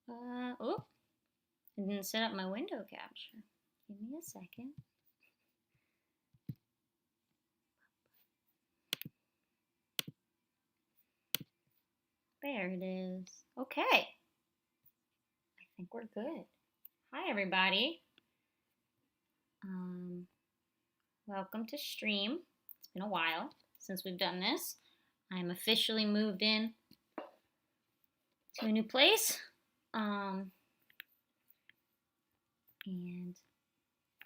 Oh, I didn't set up my window capture. Give me a second. There it is. Okay, I think we're good. Hi, everybody. Um, Welcome to stream. It's been a while since we've done this. I'm officially moved in to a new place. And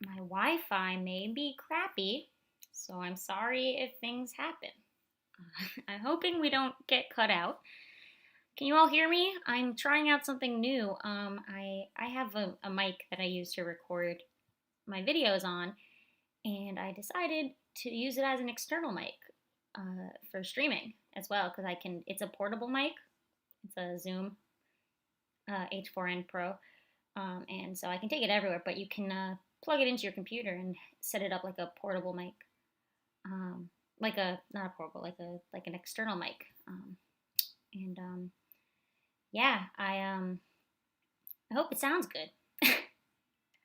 my Wi-Fi may be crappy, so I'm sorry if things happen. I'm hoping we don't get cut out. Can you all hear me? I'm trying out something new. I have a mic that I use to record my videos on, and I decided to use it as an external mic for streaming as well because I can. It's a portable mic. It's a Zoom H4n Pro, and so I can take it everywhere. But you can plug it into your computer and set it up like a portable mic, like a not a portable, like an external mic. And yeah, I hope it sounds good.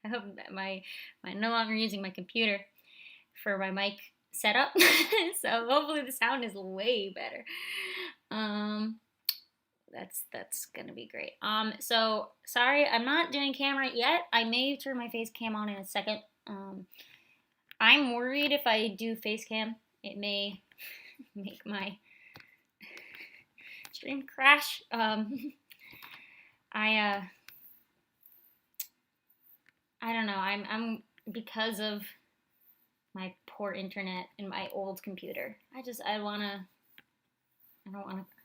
I hope that I'm no longer using my computer for my mic setup, so hopefully the sound is way better. That's gonna be great. So sorry, I'm not doing camera yet. I may turn my face cam on in a second. I'm worried if I do face cam, it may make my stream crash. I don't know. I'm because of my poor internet and my old computer. I don't wanna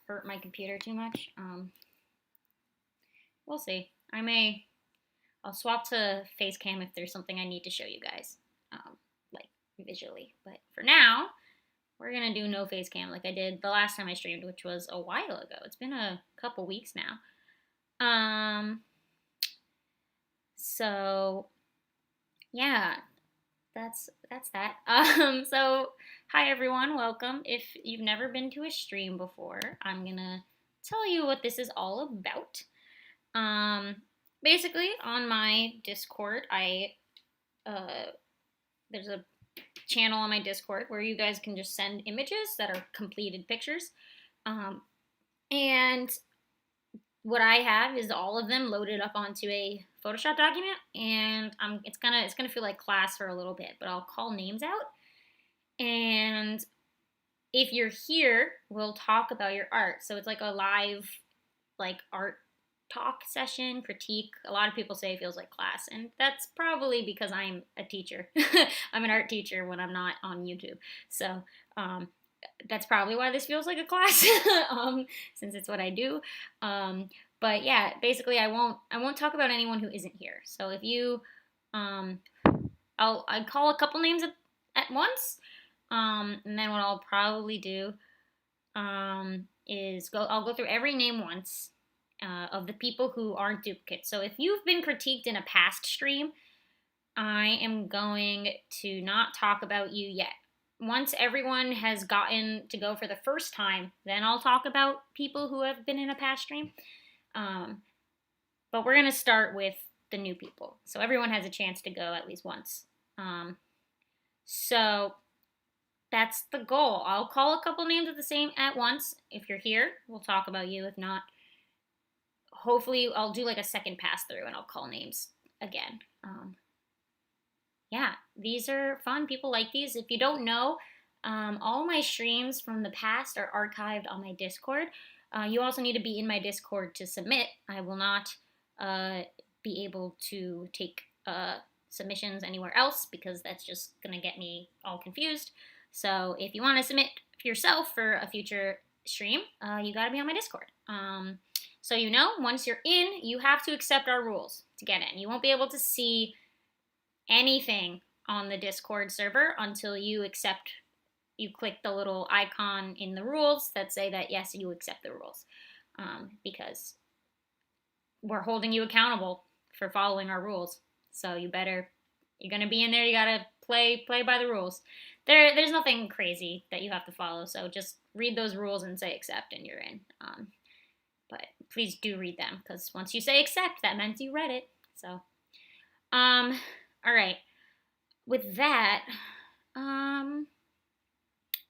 hurt my computer too much. We'll see. I'll swap to face cam if there's something I need to show you guys, like visually. But for now, we're gonna do no face cam like I did the last time I streamed, which was a while ago. It's been a couple weeks now. So yeah, that's that. So hi everyone, welcome. If you've never been to a stream before, I'm gonna tell you what this is all about. Basically, on my Discord, there's a channel on my Discord where you guys can just send images that are completed pictures, and what I have is all of them loaded up onto a Photoshop document, and it's gonna feel like class for a little bit, but I'll call names out, and if you're here, we'll talk about your art. So it's like a live, like art talk session, critique. A lot of people say it feels like class, and that's probably because I'm a teacher. I'm an art teacher when I'm not on YouTube, so that's probably why this feels like a class, since it's what I do. But yeah, basically, I won't talk about anyone who isn't here. So if you, I'll call a couple names at once, and then what I'll probably do is I'll go through every name once of the people who aren't duplicates. So if you've been critiqued in a past stream, I am going to not talk about you yet. Once everyone has gotten to go for the first time, then I'll talk about people who have been in a past stream. But we're going to start with the new people. So everyone has a chance to go at least once. So that's the goal. I'll call a couple names at once. If you're here, we'll talk about you. If not, hopefully I'll do like a second pass through and I'll call names again. Yeah, these are fun. People like these. If you don't know, all my streams from the past are archived on my Discord. You also need to be in my Discord to submit. I will not be able to take submissions anywhere else because that's just going to get me all confused. So if you want to submit for yourself for a future stream, you got to be on my Discord. So once you're in, you have to accept our rules to get in. You won't be able to see anything on the Discord server until you click the little icon in the rules that say that yes, you accept the rules, because we're holding you accountable for following our rules. So you're gonna be in there, you gotta play by the rules. There's nothing crazy that you have to follow, so just read those rules and say accept and you're in. but please do read them, because once you say accept, that means you read it. So, all right. With that, I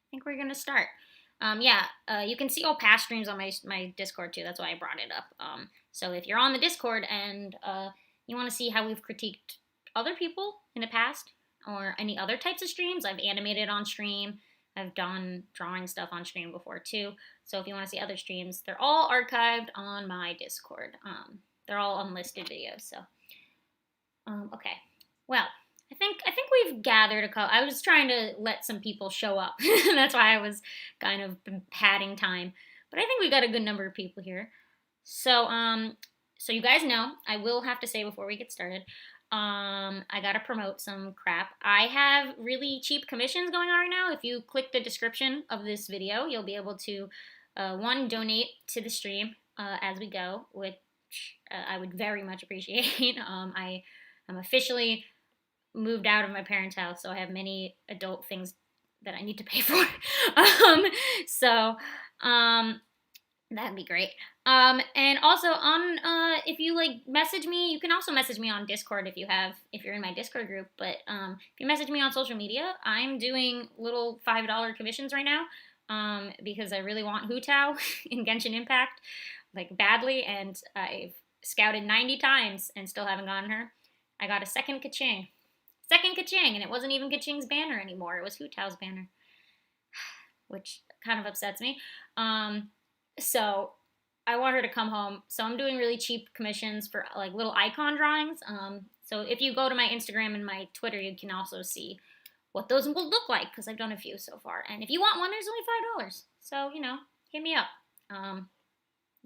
think we're gonna start. You can see all past streams on my Discord too. That's why I brought it up. So if you're on the Discord and you want to see how we've critiqued other people in the past or any other types of streams, I've animated on stream. I've done drawing stuff on stream before too. So if you want to see other streams, they're all archived on my Discord. They're all unlisted videos. So, okay. Well, I think we've gathered a couple. I was trying to let some people show up. That's why I was kind of padding time. But I think we got a good number of people here. So, so you guys know, I will have to say before we get started, I gotta promote some crap. I have really cheap commissions going on right now. If you click the description of this video, you'll be able to, one, donate to the stream as we go, which I would very much appreciate. I'm officially moved out of my parents' house, so I have many adult things that I need to pay for. So that'd be great. And also on if you like message me, you can also message me on Discord if you're in my Discord group. But if you message me on social media, I'm doing little $5 commissions right now because I really want Hu Tao in Genshin Impact like badly, and I've scouted 90 times and still haven't gotten her. I got a second Keqing, and it wasn't even Keqing's banner anymore. It was Hu Tao's banner, which kind of upsets me. So I want her to come home. So I'm doing really cheap commissions for like little icon drawings. So if you go to my Instagram and my Twitter, you can also see what those will look like because I've done a few so far. And if you want one, there's only $5. So, hit me up.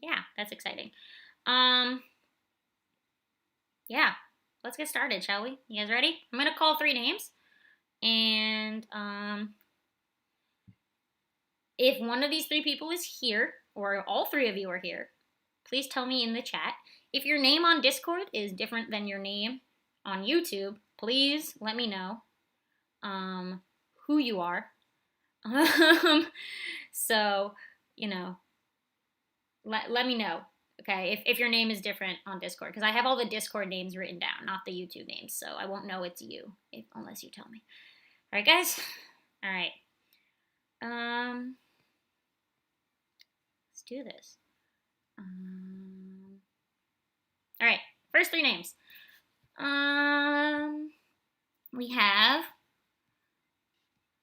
Yeah, that's exciting. Yeah, let's get started, shall we? You guys ready? I'm going to call 3 names. And if one of these 3 people is here, or all 3 of you are here, please tell me in the chat. If your name on Discord is different than your name on YouTube, please let me know who you are. So, let me know, okay, if your name is different on Discord, because I have all the Discord names written down, not the YouTube names, so I won't know it's you unless you tell me. All right, guys? All right. Let's do this. All right, first 3 names. We have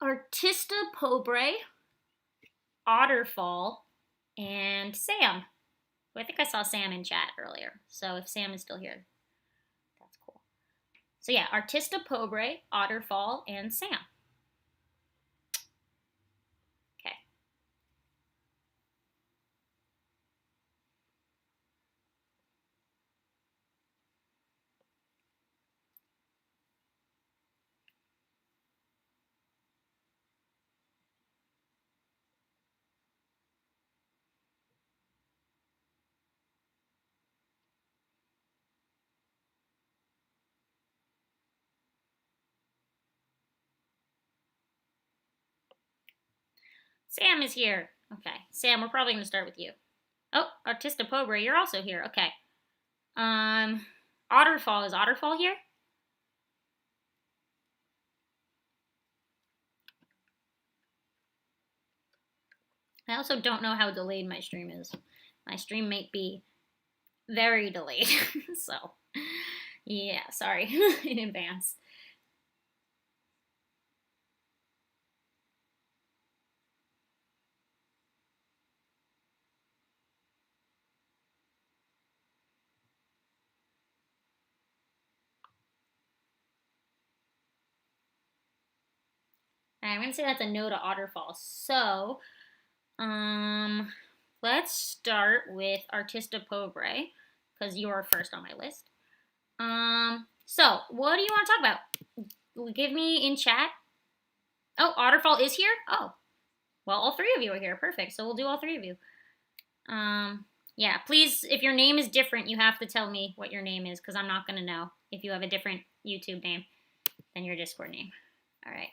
Artista Pobre, Otterfall, and Sam. I think I saw Sam in chat earlier, so if Sam is still here, that's cool. So yeah, Artista Pobre, Otterfall, and Sam. Okay. Sam is here. Okay, Sam, we're probably going to start with you. Oh, Artista Pobre, you're also here. Okay. Otterfall, is Otterfall here? I also don't know how delayed my stream is. My stream might be very delayed. So, yeah, sorry in advance. All right, I'm going to say that's a no to Otterfall. So, let's start with Artista Pobre, because you're first on my list. So, what do you want to talk about? Give me in chat. Oh, Otterfall is here? Oh, well, all 3 of you are here. Perfect. So we'll do all 3 of you. Yeah, please, if your name is different, you have to tell me what your name is, because I'm not going to know if you have a different YouTube name than your Discord name. All right.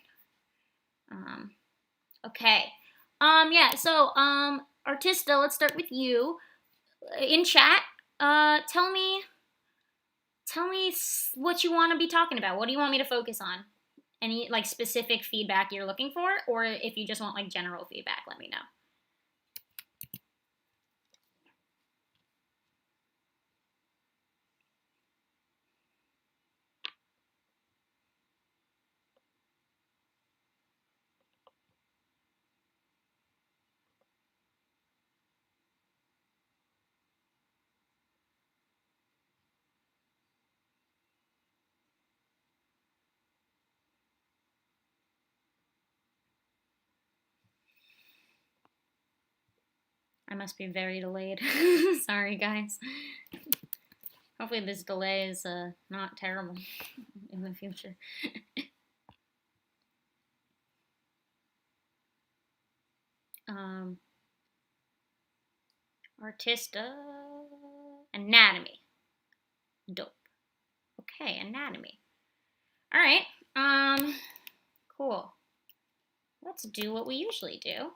Okay. Yeah, so, Artista, let's start with you. in chat, tell me what you want to be talking about. What do you want me to focus on? Any like specific feedback you're looking for, or if you just want like general feedback, let me know. I must be very delayed. Sorry, guys. Hopefully this delay is not terrible in the future. Artista anatomy. Dope. Okay, anatomy. All right. Cool. Let's do what we usually do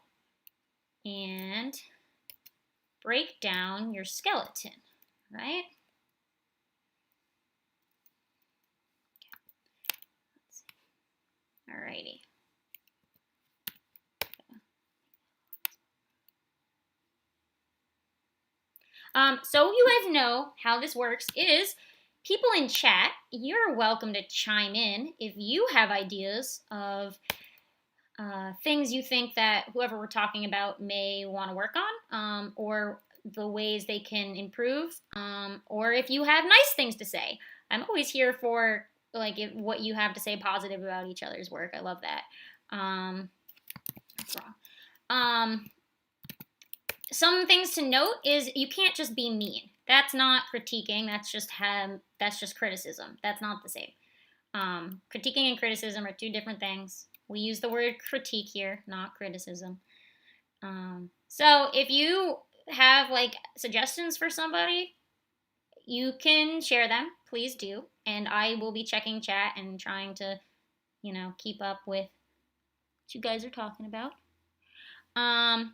and break down your skeleton, right? Alrighty. So you guys know how this works is people in chat, you're welcome to chime in if you have ideas of things you think that whoever we're talking about may want to work on, or the ways they can improve, or if you have nice things to say. I'm always here for like what you have to say positive about each other's work. I love that. That's wrong. Some things to note is you can't just be mean. That's not critiquing. That's just criticism. That's not the same. Critiquing and criticism are two different things. We use the word critique here, not criticism. So if you have like suggestions for somebody, you can share them. Please do, and I will be checking chat and trying to, keep up with what you guys are talking about. I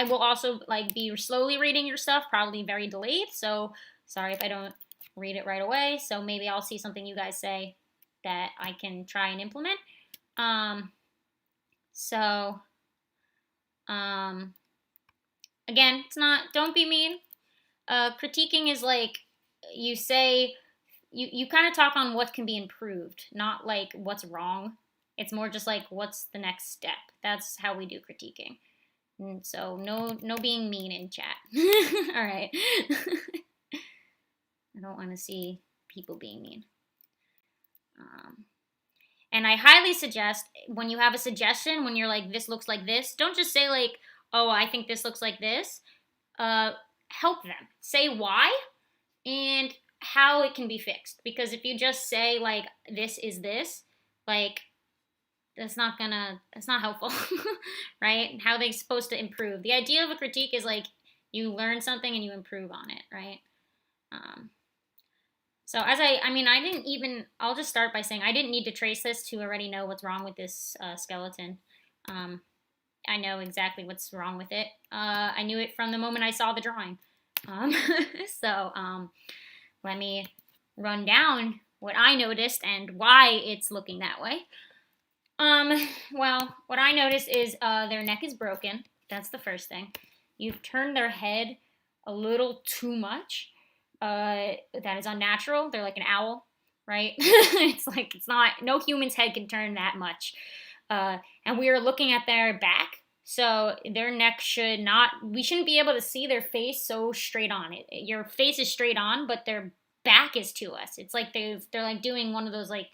will also like be slowly reading your stuff, probably very delayed. So sorry if I don't read it right away. So maybe I'll see something you guys say that I can try and implement. Again, it's not, don't be mean. Critiquing is like you say, you kind of talk on what can be improved, not like what's wrong. It's more just like what's the next step. That's how we do critiquing. And so no being mean in chat. All right. I don't want to see people being mean. And I highly suggest when you have a suggestion, when you're like, this looks like this, don't just say like, oh, I think this looks like this. Help them. Say why and how it can be fixed. Because if you just say like, this is this, like, that's not helpful, right? How are they supposed to improve? The idea of a critique is like, you learn something and you improve on it, right? So I'll just start by saying I didn't need to trace this to already know what's wrong with this skeleton. I know exactly what's wrong with it. I knew it from the moment I saw the drawing. Let me run down what I noticed and why it's looking that way. Well, what I noticed is their neck is broken. That's the first thing. You've turned their head a little too much. That is unnatural. They're like an owl, right? No human's head can turn that much. And we are looking at their back, so their neck we shouldn't be able to see their face so straight on. Your face is straight on, but their back is to us. It's like they're like doing one of those they're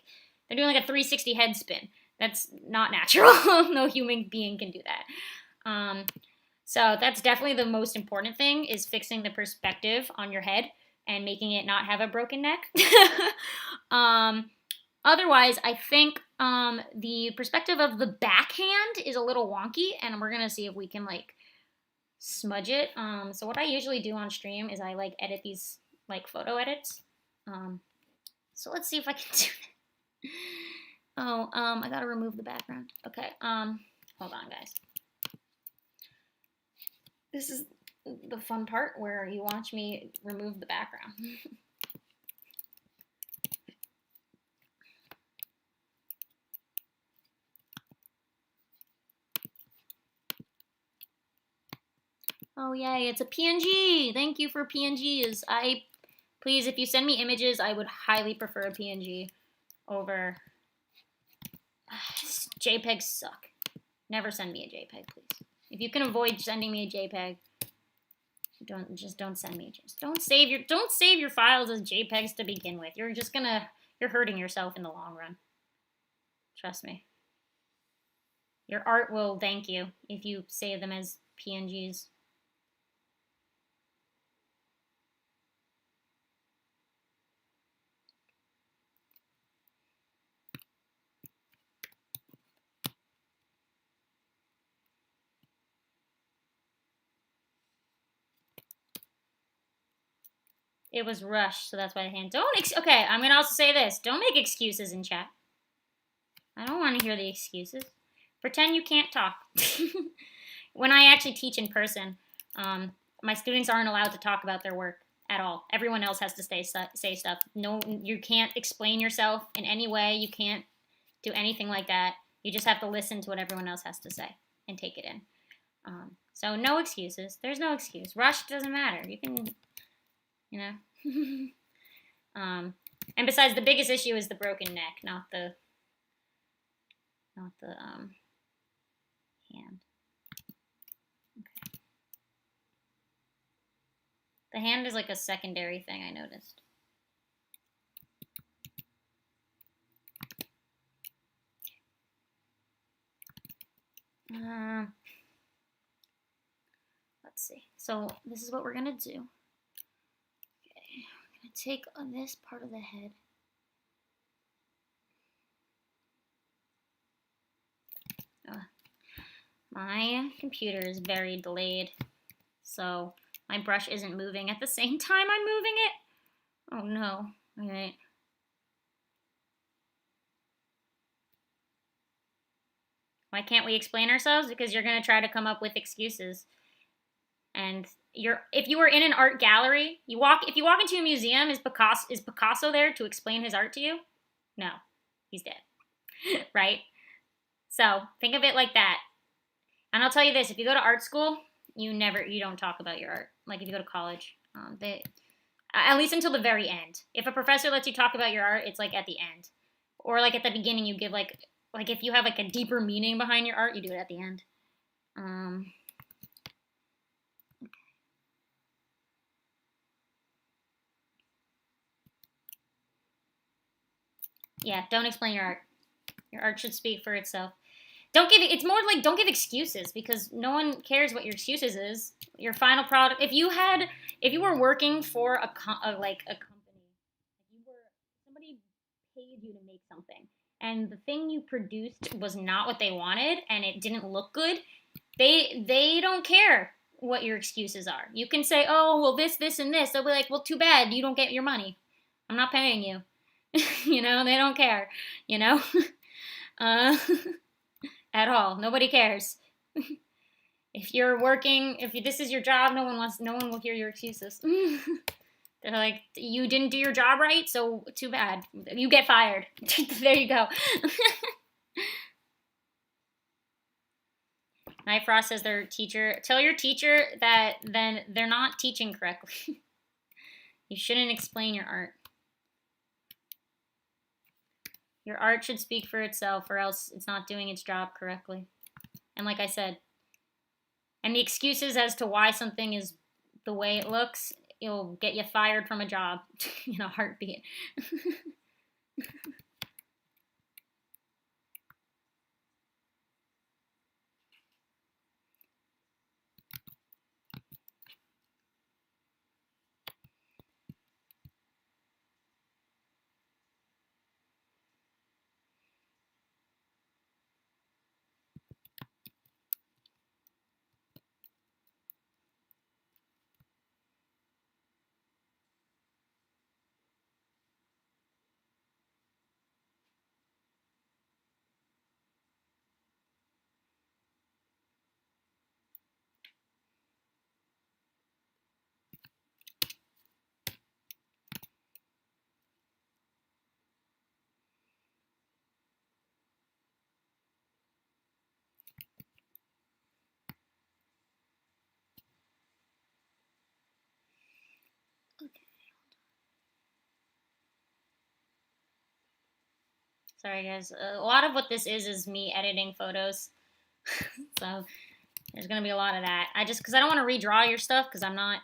doing like a 360 head spin. That's not natural. No human being can do that. So that's definitely the most important thing is fixing the perspective on your head and making it not have a broken neck. Otherwise, I think the perspective of the backhand is a little wonky, and we're going to see if we can, smudge it. So what I usually do on stream is I, edit these, photo edits. So let's see if I can do that. Oh, I got to remove the background. Okay, hold on, guys. This is the fun part where you watch me remove the background. Oh yay, it's a PNG. Thank you for PNGs. Please, if you send me images, I would highly prefer a PNG over JPEGs suck. Never send me a JPEG, please. If you can avoid sending me a JPEG, don't send me. Don't save your files as JPEGs to begin with. You're hurting yourself in the long run. Trust me. Your art will thank you if you save them as PNGs. It was rushed, so that's why the hand. Okay, I'm gonna also say this. Don't make excuses in chat. I don't want to hear the excuses. Pretend you can't talk. When I actually teach in person, my students aren't allowed to talk about their work at all. Everyone else has to say stuff. No, you can't explain yourself in any way. You can't do anything like that. You just have to listen to what everyone else has to say and take it in. So no excuses. There's no excuse. Rush doesn't matter. You can, you know. And besides, the biggest issue is the broken neck, not the hand. Okay. The hand is like a secondary thing, I noticed. Let's see. So this is what we're gonna do. Okay, we're gonna take on this part of the head. My computer is very delayed, so my brush isn't moving at the same time I'm moving it. Oh no. All right. Why can't we explain ourselves? Because you're gonna try to come up with excuses. And if you were in an art gallery, if you walk into a museum, is Picasso there to explain his art to you? No, he's dead. Right? So think of it like that. And I'll tell you this: if you go to art school, you don't talk about your art. Like if you go to college, at least until the very end. If a professor lets you talk about your art, it's like at the end, or like at the beginning. You give like if you have like a deeper meaning behind your art, you do it at the end. Yeah, don't explain your art. Your art should speak for itself. It's more like don't give excuses because no one cares what your excuses is. Your final product. If you were working for a company, somebody paid you to make something, and the thing you produced was not what they wanted, and it didn't look good, they don't care what your excuses are. You can say, oh well, this, and this. They'll be like, well, too bad you don't get your money. I'm not paying you. You know, they don't care. You know. At all. Nobody cares. If this is your job, no one will hear your excuses. They're like, you didn't do your job right, so too bad. You get fired. There you go. Night Frost says tell your teacher that then they're not teaching correctly. You shouldn't explain your art. Your art should speak for itself or else it's not doing its job correctly. And like I said, and the excuses as to why something is the way it looks, it'll get you fired from a job in a heartbeat. Sorry, guys. A lot of what this is me editing photos. So there's gonna be a lot of that. Because I don't want to redraw your stuff, because I'm not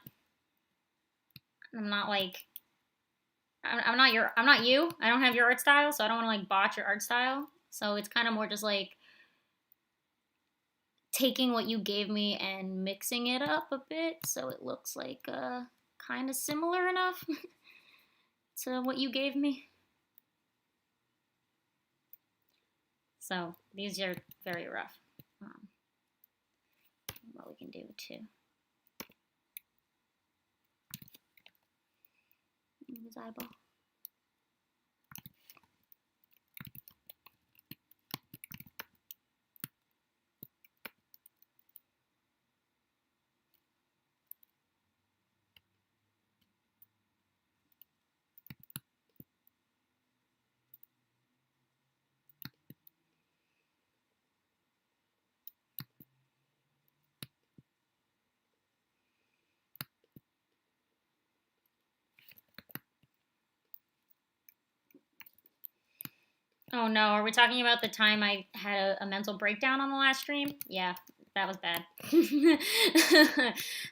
like, I'm not you. I don't have your art style, so I don't want to like botch your art style. So it's kind of more just like taking what you gave me and mixing it up a bit so it looks like kind of similar enough to what you gave me. So these are very rough. What we can do too. His eyeball. Oh no, are we talking about the time I had a mental breakdown on the last stream? Yeah, that was bad.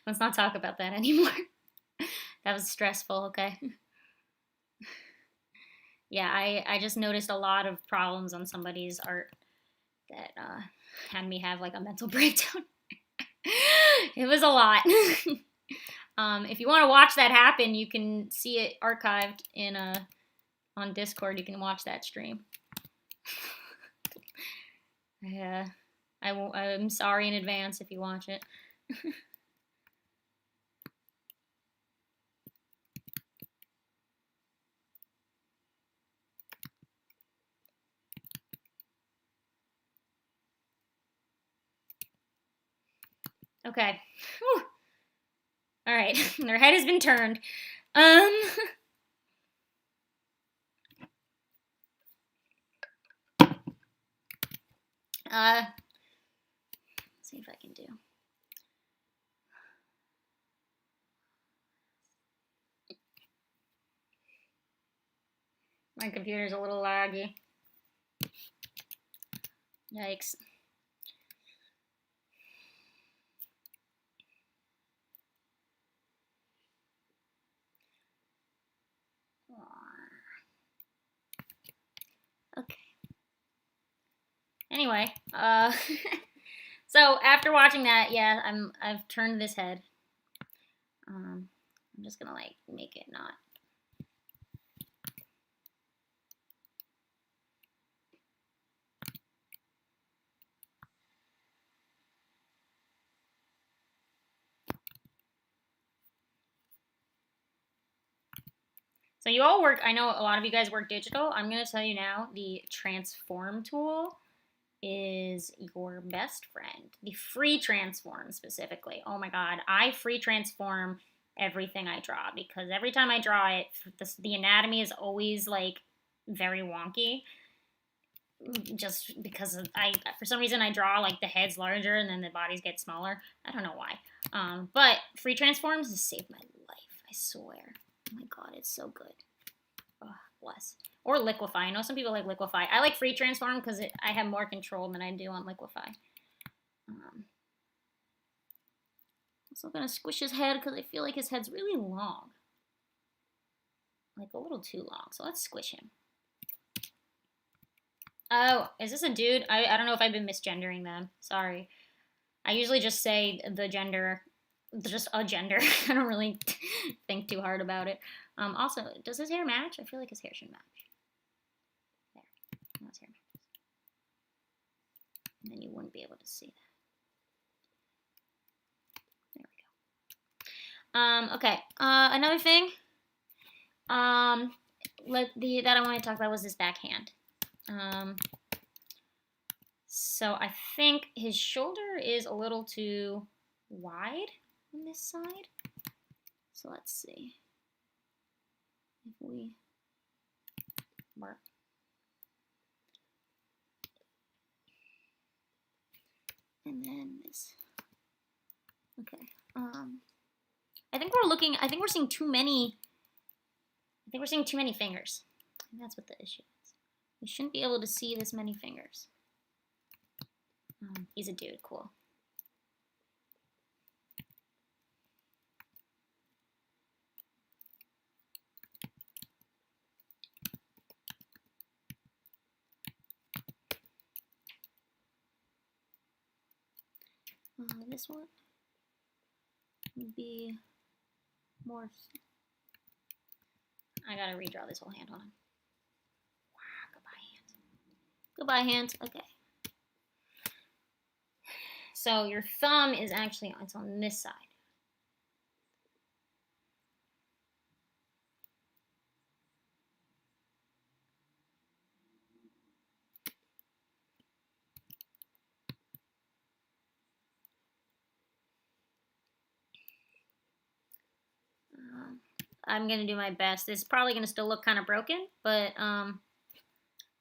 Let's not talk about that anymore. That was stressful, okay? Yeah, I just noticed a lot of problems on somebody's art that had me have like a mental breakdown. It was a lot. If you want to watch that happen, you can see it archived in on Discord. You can watch that stream. Yeah, I'm sorry in advance if you watch it. Okay. Whew. All right, their head has been turned. Let's see if I can do. My computer's a little laggy. Yikes. Okay. Anyway, so after watching that, yeah, I've turned this head. I'm just gonna like make it not. So you all work, I know a lot of you guys work digital. I'm gonna tell you now, the transform tool is your best friend. The free transform specifically. Oh my god, I free transform everything I draw because every time I draw it, the anatomy is always like very wonky. Just because for some reason I draw like the head's larger and then the bodies get smaller. I don't know why. But free transforms has saved my life. I swear. Oh my god, it's so good. Oh, bless. Or Liquify. I know some people like Liquify. I like free transform because I have more control than I do on Liquify. I'm also gonna squish his head because I feel like his head's really long. Like a little too long. So let's squish him. Oh, is this a dude? I don't know if I've been misgendering them. Sorry. I usually just say the gender, just a gender. I don't really think too hard about it. Also, does his hair match? I feel like his hair should match. There. No, his hair matches. And then you wouldn't be able to see that. There we go. Okay. Another thing. That I want to talk about was this backhand. So I think his shoulder is a little too wide on this side. So let's see if we mark. And then this. Okay. I think we're seeing too many. I think we're seeing too many fingers. And that's what the issue is. You shouldn't be able to see this many fingers. He's a dude, cool. This one would be more. I gotta redraw this whole hand on him. Wow, goodbye, hand. Goodbye, hand. Okay. So your thumb is actually it's on this side. I'm gonna do my best. It's probably gonna still look kind of broken, but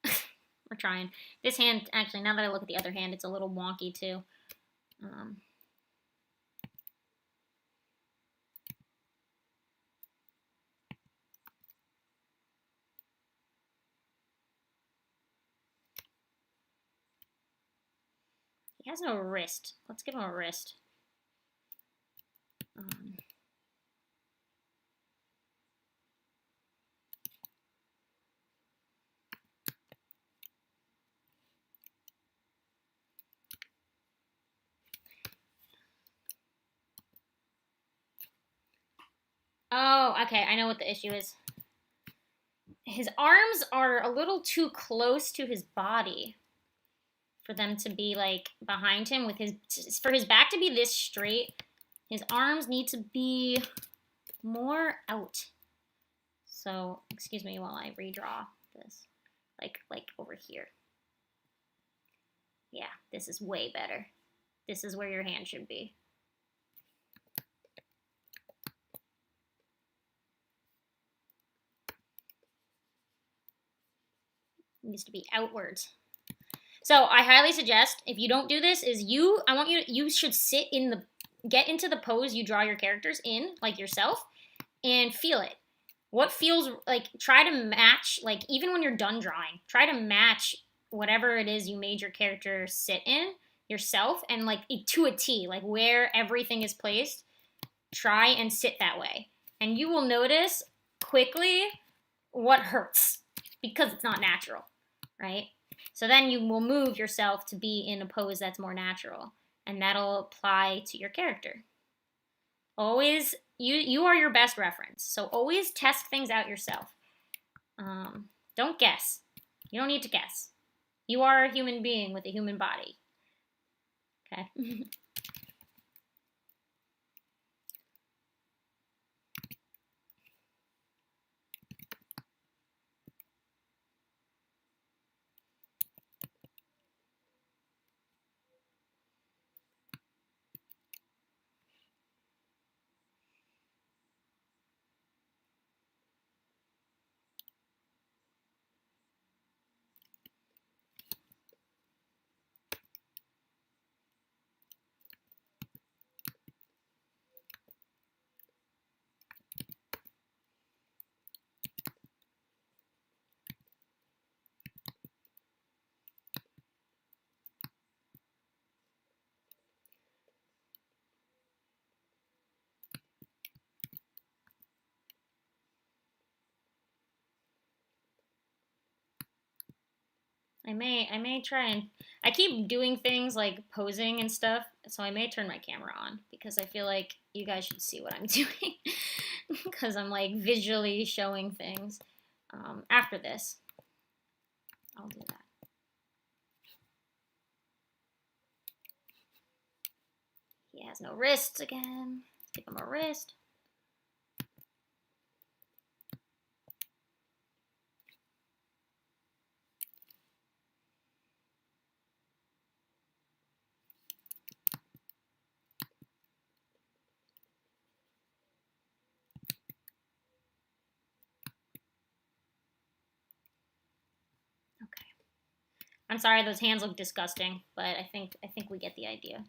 we're trying. This hand, actually, now that I look at the other hand, it's a little wonky too. He has no wrist. Let's give him a wrist. Oh, okay, I know what the issue is. His arms are a little too close to his body for them to be like behind him with for his back to be this straight. His arms need to be more out. So, excuse me while I redraw this. Like over here. Yeah, this is way better. This is where your hand should be. It needs to be outwards. So I highly suggest, if you don't do this, you should get into the pose you draw your characters in, like yourself, and feel it. What feels like, try to match, like even when you're done drawing, try to match whatever it is you made your character sit in yourself, and like to a T, like where everything is placed, try and sit that way. And you will notice quickly what hurts because it's not natural, right? So then you will move yourself to be in a pose that's more natural, and that'll apply to your character. Always, you are your best reference, so always test things out yourself. Don't guess. You don't need to guess. You are a human being with a human body. Okay? I may try and I keep doing things like posing and stuff, so I may turn my camera on because I feel like you guys should see what I'm doing because I'm like visually showing things. After this, I'll do that. He has no wrists again. Let's give him a wrist. I'm sorry, those hands look disgusting, but I think we get the idea.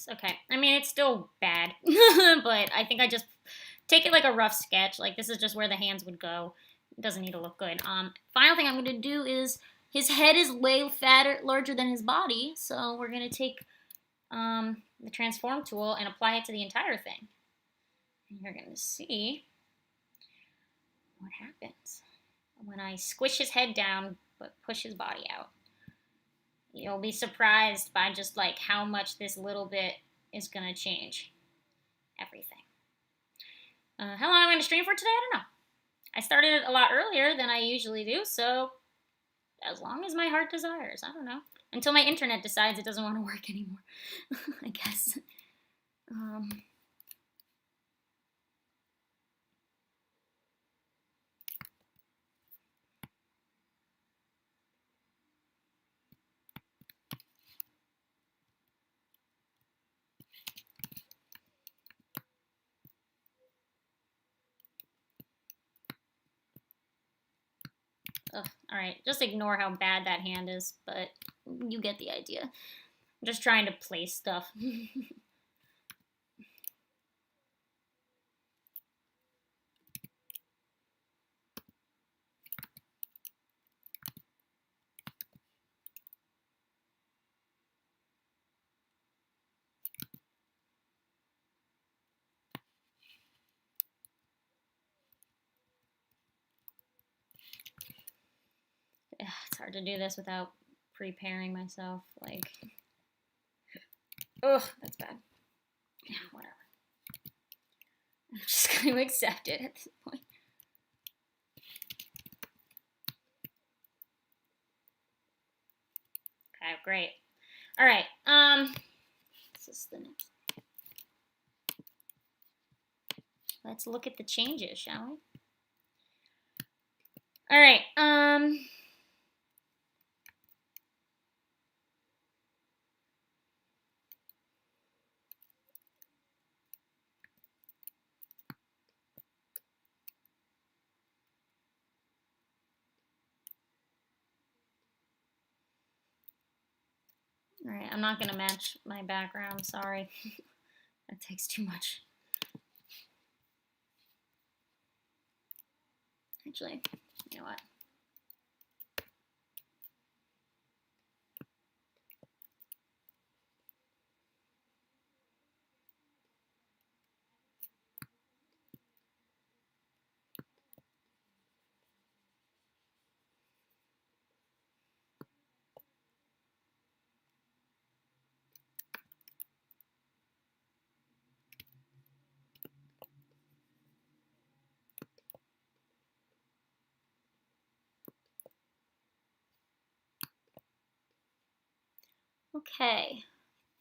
this. Okay. I mean, it's still bad, but I think I just take it like a rough sketch. Like, this is just where the hands would go. It doesn't need to look good. Final thing I'm going to do is his head is way fatter, larger than his body, so we're going to take the transform tool and apply it to the entire thing. And you're going to see what happens when I squish his head down but push his body out. You'll be surprised by just like how much this little bit is going to change everything. How long I'm going to stream for today, I don't know. I started a lot earlier than I usually do, so as long as my heart desires, I don't know. Until my internet decides it doesn't want to work anymore, I guess. Ugh, all right, just ignore how bad that hand is, but you get the idea. I'm just trying to place stuff. It's hard to do this without preparing myself. Like, ugh, that's bad. Yeah, whatever. I'm just going to accept it at this point. Okay, great. All right. This is the next. Let's look at the changes, shall we? All right. All right, I'm not going to match my background. Sorry. That takes too much. Actually, you know what? Okay,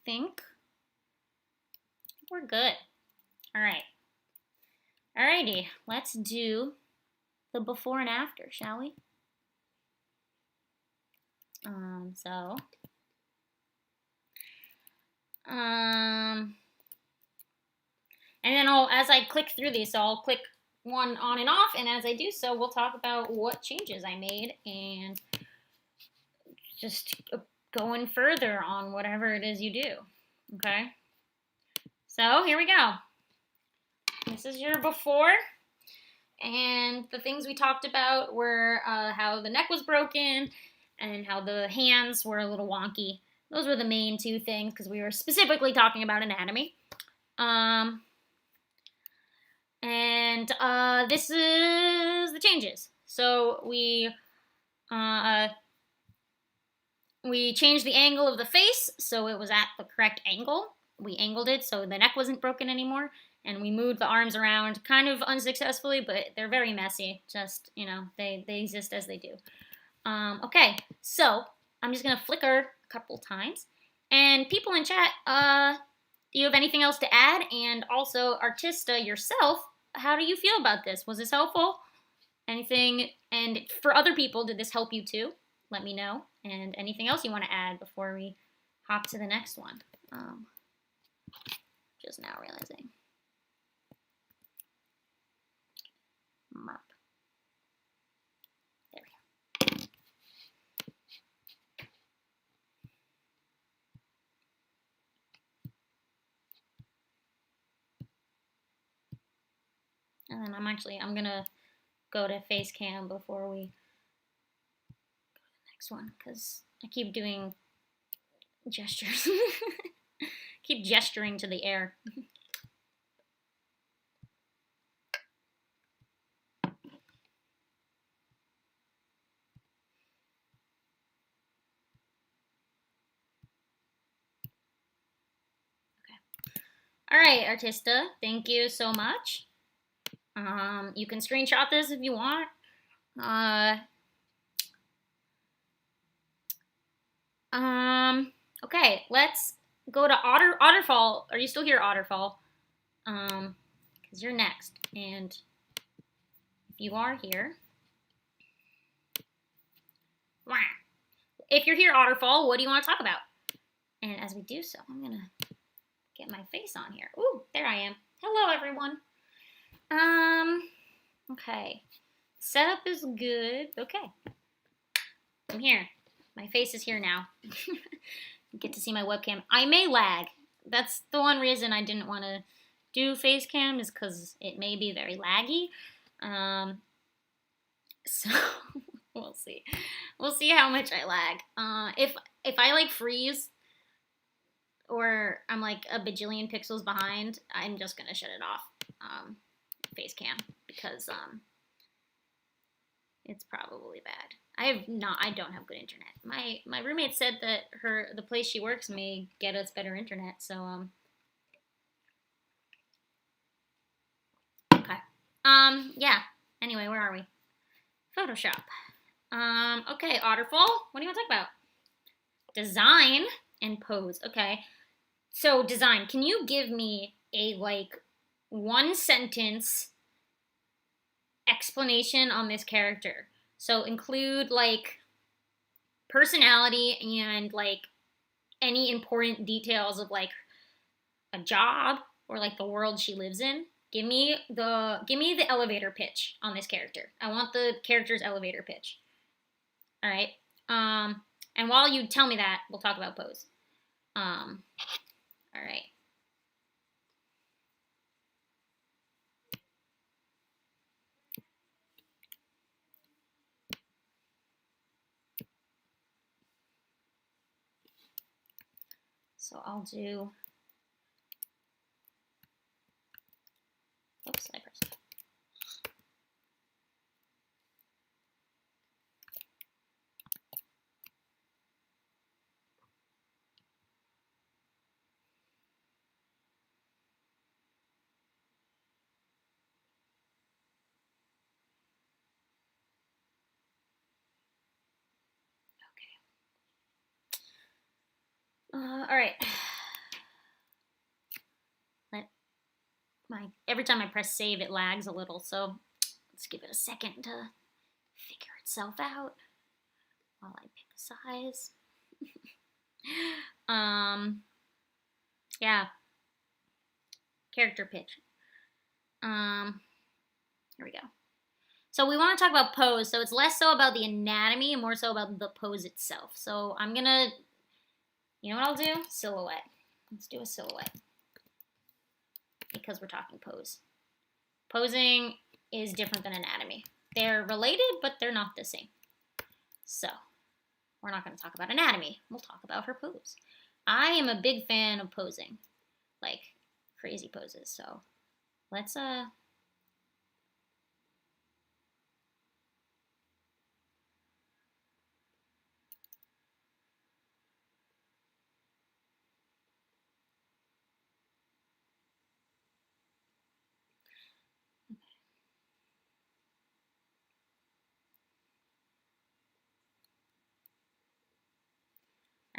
think we're good. All right. Alrighty, let's do the before and after, shall we? And then as I click through these, so I'll click one on and off, and as I do so, we'll talk about what changes I made and just going further on whatever it is you do, okay? So here we go. This is your before, and the things we talked about were how the neck was broken and how the hands were a little wonky. Those were the main two things because we were specifically talking about anatomy. And this is the changes. So we changed the angle of the face so it was at the correct angle. We angled it so the neck wasn't broken anymore. And we moved the arms around kind of unsuccessfully, but they're very messy. Just, you know, they exist as they do. Okay, so I'm just going to flicker a couple times. And people in chat, do you have anything else to add? And also, Artista yourself, how do you feel about this? Was this helpful? Anything? And for other people, did this help you too? Let me know. And anything else you want to add before we hop to the next one? Just now realizing. Map. There we go. And then I'm gonna go to face cam before we go to the next one, because I keep doing gestures. Keep gesturing to the air. All right, Artista, thank you so much. You can screenshot this if you want. Okay, let's go to Otterfall. Are you still here, Otterfall? Because you're next. And if you are here, if you're here, Otterfall, what do you want to talk about? And as we do so, I'm gonna get my face on here. Ooh, there I am. Hello, everyone. Okay. Setup is good. Okay. I'm here. My face is here now. You get to see my webcam. I may lag. That's the one reason I didn't want to do face cam, is because it may be very laggy. So we'll see. We'll see how much I lag. If I like freeze, or I'm like a bajillion pixels behind, I'm just gonna shut it off. Face cam, because it's probably bad. I don't have good internet. My roommate said that the place she works may get us better internet, so okay. Yeah. Anyway, where are we? Photoshop. Okay, Otterfall, what do you want to talk about? Design and pose. Okay. So design, can you give me a like one sentence explanation on this character? So include like personality and like any important details of like a job or like the world she lives in. Give me the elevator pitch on this character. I want the character's elevator pitch. All right. And while you tell me that, we'll talk about pose. All right. So I'll do, oops, I pressed it. All right. Every time I press save, it lags a little, so let's give it a second to figure itself out while I pick a size. Yeah. Character pitch. Here we go. So we want to talk about pose. So it's less so about the anatomy and more so about the pose itself. So I'm gonna, you know what I'll do? Silhouette. Let's do a silhouette, because we're talking pose. Posing is different than anatomy. They're related, but they're not the same. So we're not going to talk about anatomy. We'll talk about her pose. I am a big fan of posing, like crazy poses. So let's all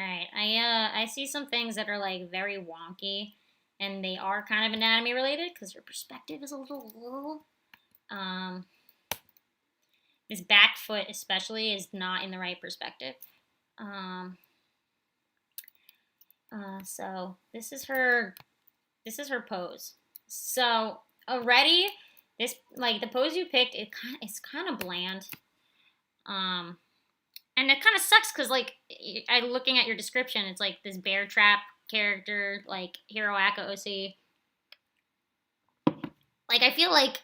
right. I see some things that are like very wonky, and they are kind of anatomy related because her perspective is a little. This back foot especially is not in the right perspective. So this is her pose. So already this, like, the pose you picked, it's kind of bland. And it kind of sucks because, like, I looking at your description, it's like this bear trap character, like Hiroaka Osi. Like, I feel like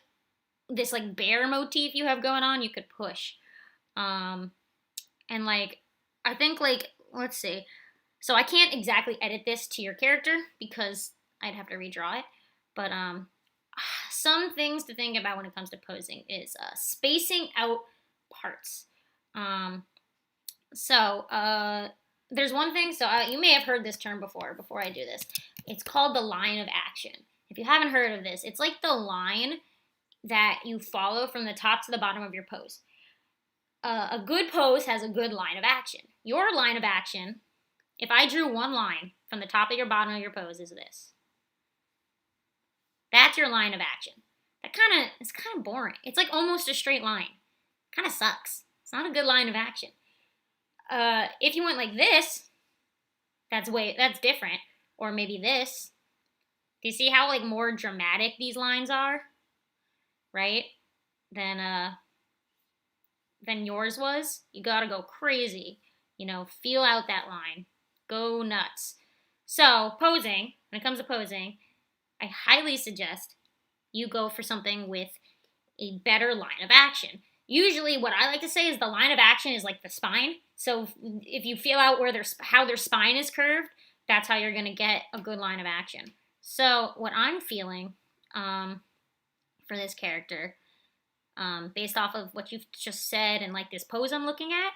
this like bear motif you have going on, you could push. And like, I think like, let's see. So I can't exactly edit this to your character because I'd have to redraw it. But some things to think about when it comes to posing is spacing out parts. Um, there's one thing. So you may have heard this term before I do this. It's called the line of action. If you haven't heard of this, it's like the line that you follow from the top to the bottom of your pose. A good pose has a good line of action. Your line of action, if I drew one line from the top of your bottom of your pose, is this. That's your line of action. It's kind of boring. It's like almost a straight line. Kind of sucks. It's not a good line of action. If you went like this, that's different. Or maybe this. Do you see how like more dramatic these lines are? Right? Than yours was. You gotta go crazy. Feel out that line. Go nuts. So, posing, when it comes to posing, I highly suggest you go for something with a better line of action. Usually, what I like to say is the line of action is like the spine. So, if you feel out how their spine is curved, that's how you're gonna get a good line of action. So, what I'm feeling for this character, based off of what you've just said and like this pose I'm looking at,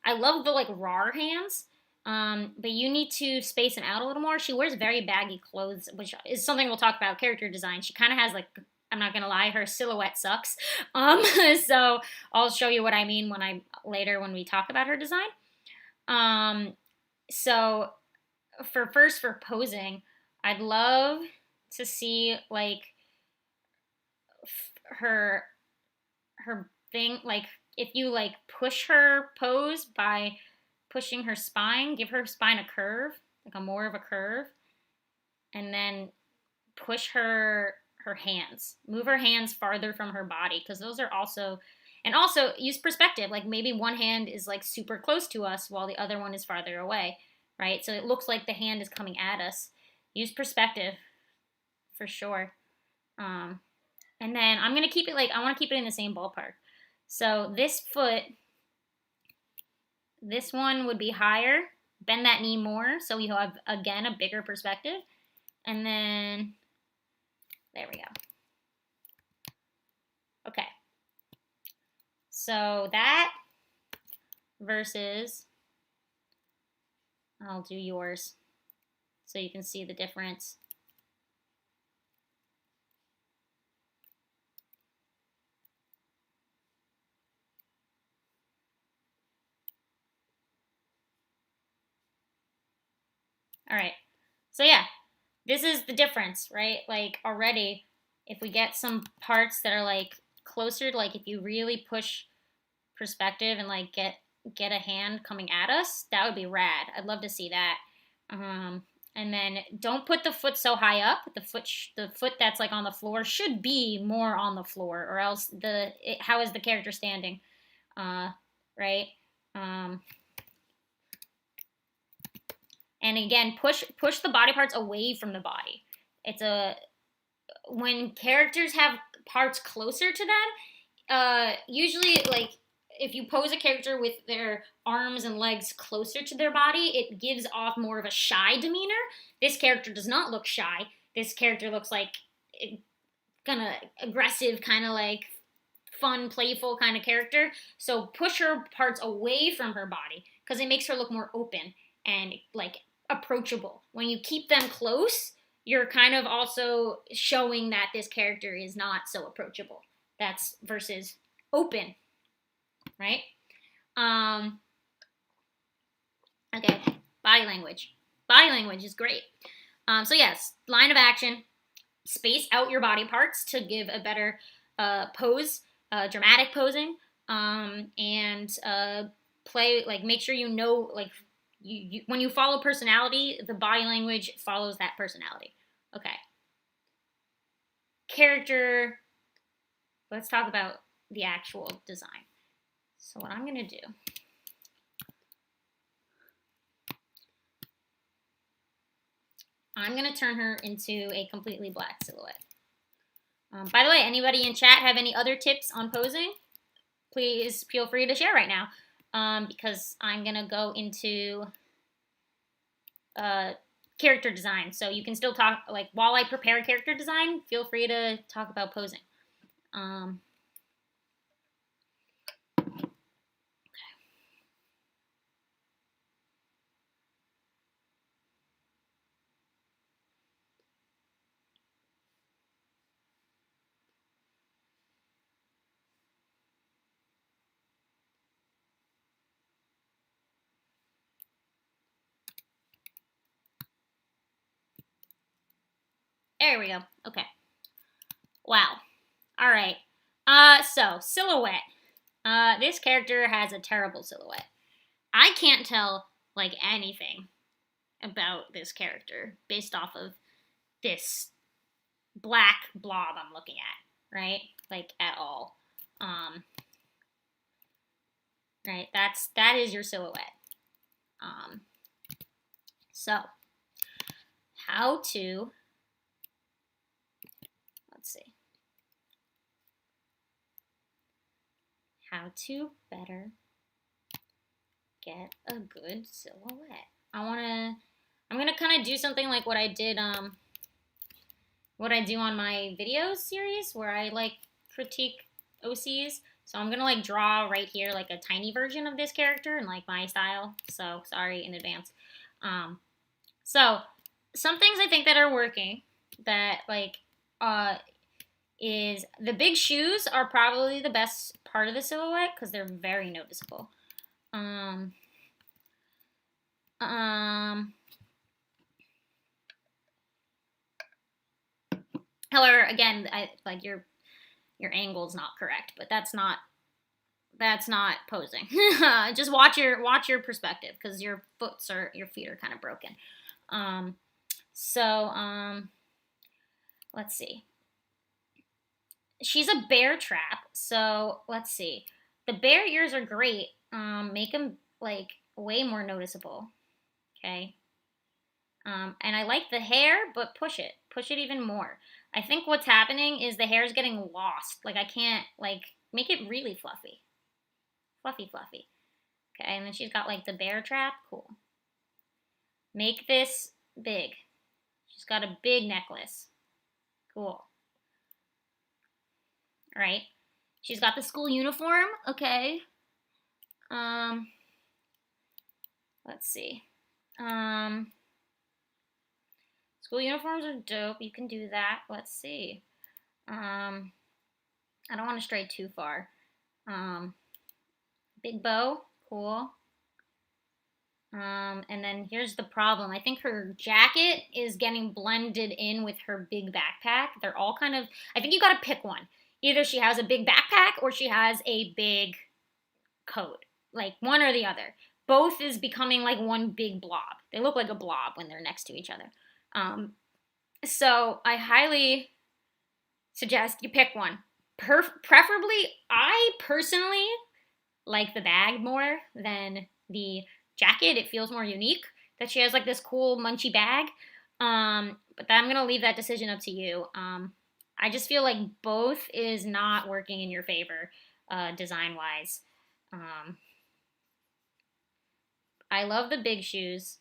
I love the like raw hands. But you need to space them out a little more. She wears very baggy clothes, which is something we'll talk about character design. She kind of has like, I'm not gonna lie, her silhouette sucks. So I'll show you what I mean when we talk about her design. So for posing, I'd love to see like her thing, like if you like push her pose by pushing her spine, give her spine a curve, like a more of a curve, and then push her hands. Move her hands farther from her body, because those are also, and also use perspective. Like maybe one hand is like super close to us while the other one is farther away, right? So it looks like the hand is coming at us. Use perspective for sure. And then I want to keep it in the same ballpark. So this foot, this one would be higher. Bend that knee more so you have, again, a bigger perspective. And then, there we go. Okay. So that versus, I'll do yours so you can see the difference. All right. So yeah, this is the difference, right? Like already, if we get some parts that are like closer, like if you really push perspective and like get a hand coming at us, that would be rad. I'd love to see that. And then don't put the foot so high up. The foot that's like on the floor should be more on the floor, or else how is the character standing? Right? And again, push the body parts away from the body. When characters have parts closer to them, usually like if you pose a character with their arms and legs closer to their body, it gives off more of a shy demeanor. This character does not look shy. This character looks like kind of aggressive, kind of like fun, playful kind of character. So push her parts away from her body because it makes her look more open and like approachable. When you keep them close, you're kind of also showing that this character is not so approachable. That's versus open, right? Okay, body language. Body language is great. So yes, line of action, space out your body parts to give a better pose, dramatic posing, and play, like make sure you know, like when you follow personality, the body language follows that personality. Okay. Character, let's talk about the actual design. So what I'm going to do, I'm going to turn her into a completely black silhouette. By the way, anybody in chat have any other tips on posing? Please feel free to share right now, because I'm gonna go into character design. So you can still talk, like, while I prepare character design, feel free to talk about posing. There we go. Okay. Wow. All right. So silhouette. This character has a terrible silhouette. I can't tell like anything about this character based off of this black blob I'm looking at, right? Like at all. Right? That is your silhouette. So how to, let's see. How to better get a good silhouette. I'm gonna kind of do something like what I did, what I do on my videos series where I like critique OCs. So I'm gonna like draw right here like a tiny version of this character in like my style. So sorry in advance. So some things I think that are working that like is the big shoes are probably the best part of the silhouette because they're very noticeable. However, again, like your angle's not correct, but that's not posing. Just watch your perspective because your feet are kind of broken. Let's see. She's a bear trap, so let's see. The bear ears are great. Make them like way more noticeable. Okay. And I like the hair, but push it even more. I think what's happening is the hair's getting lost. Like I can't like make it really fluffy. Fluffy. Okay, and then she's got like the bear trap. Cool. Make this big. She's got a big necklace. Cool. All right. She's got the school uniform. Okay. Let's see. School uniforms are dope. You can do that. Let's see. I don't want to stray too far. Big bow. Cool. And then here's the problem. I think her jacket is getting blended in with her big backpack. They're all kind of, I think you got to pick one. Either she has a big backpack or she has a big coat. Like one or the other. Both is becoming like one big blob. They look like a blob when they're next to each other. So I highly suggest you pick one. Preferably, I personally like the bag more than the jacket. It feels more unique that she has like this cool munchy bag. But I'm gonna leave that decision up to you. I just feel like both is not working in your favor, design wise. I love the big shoes.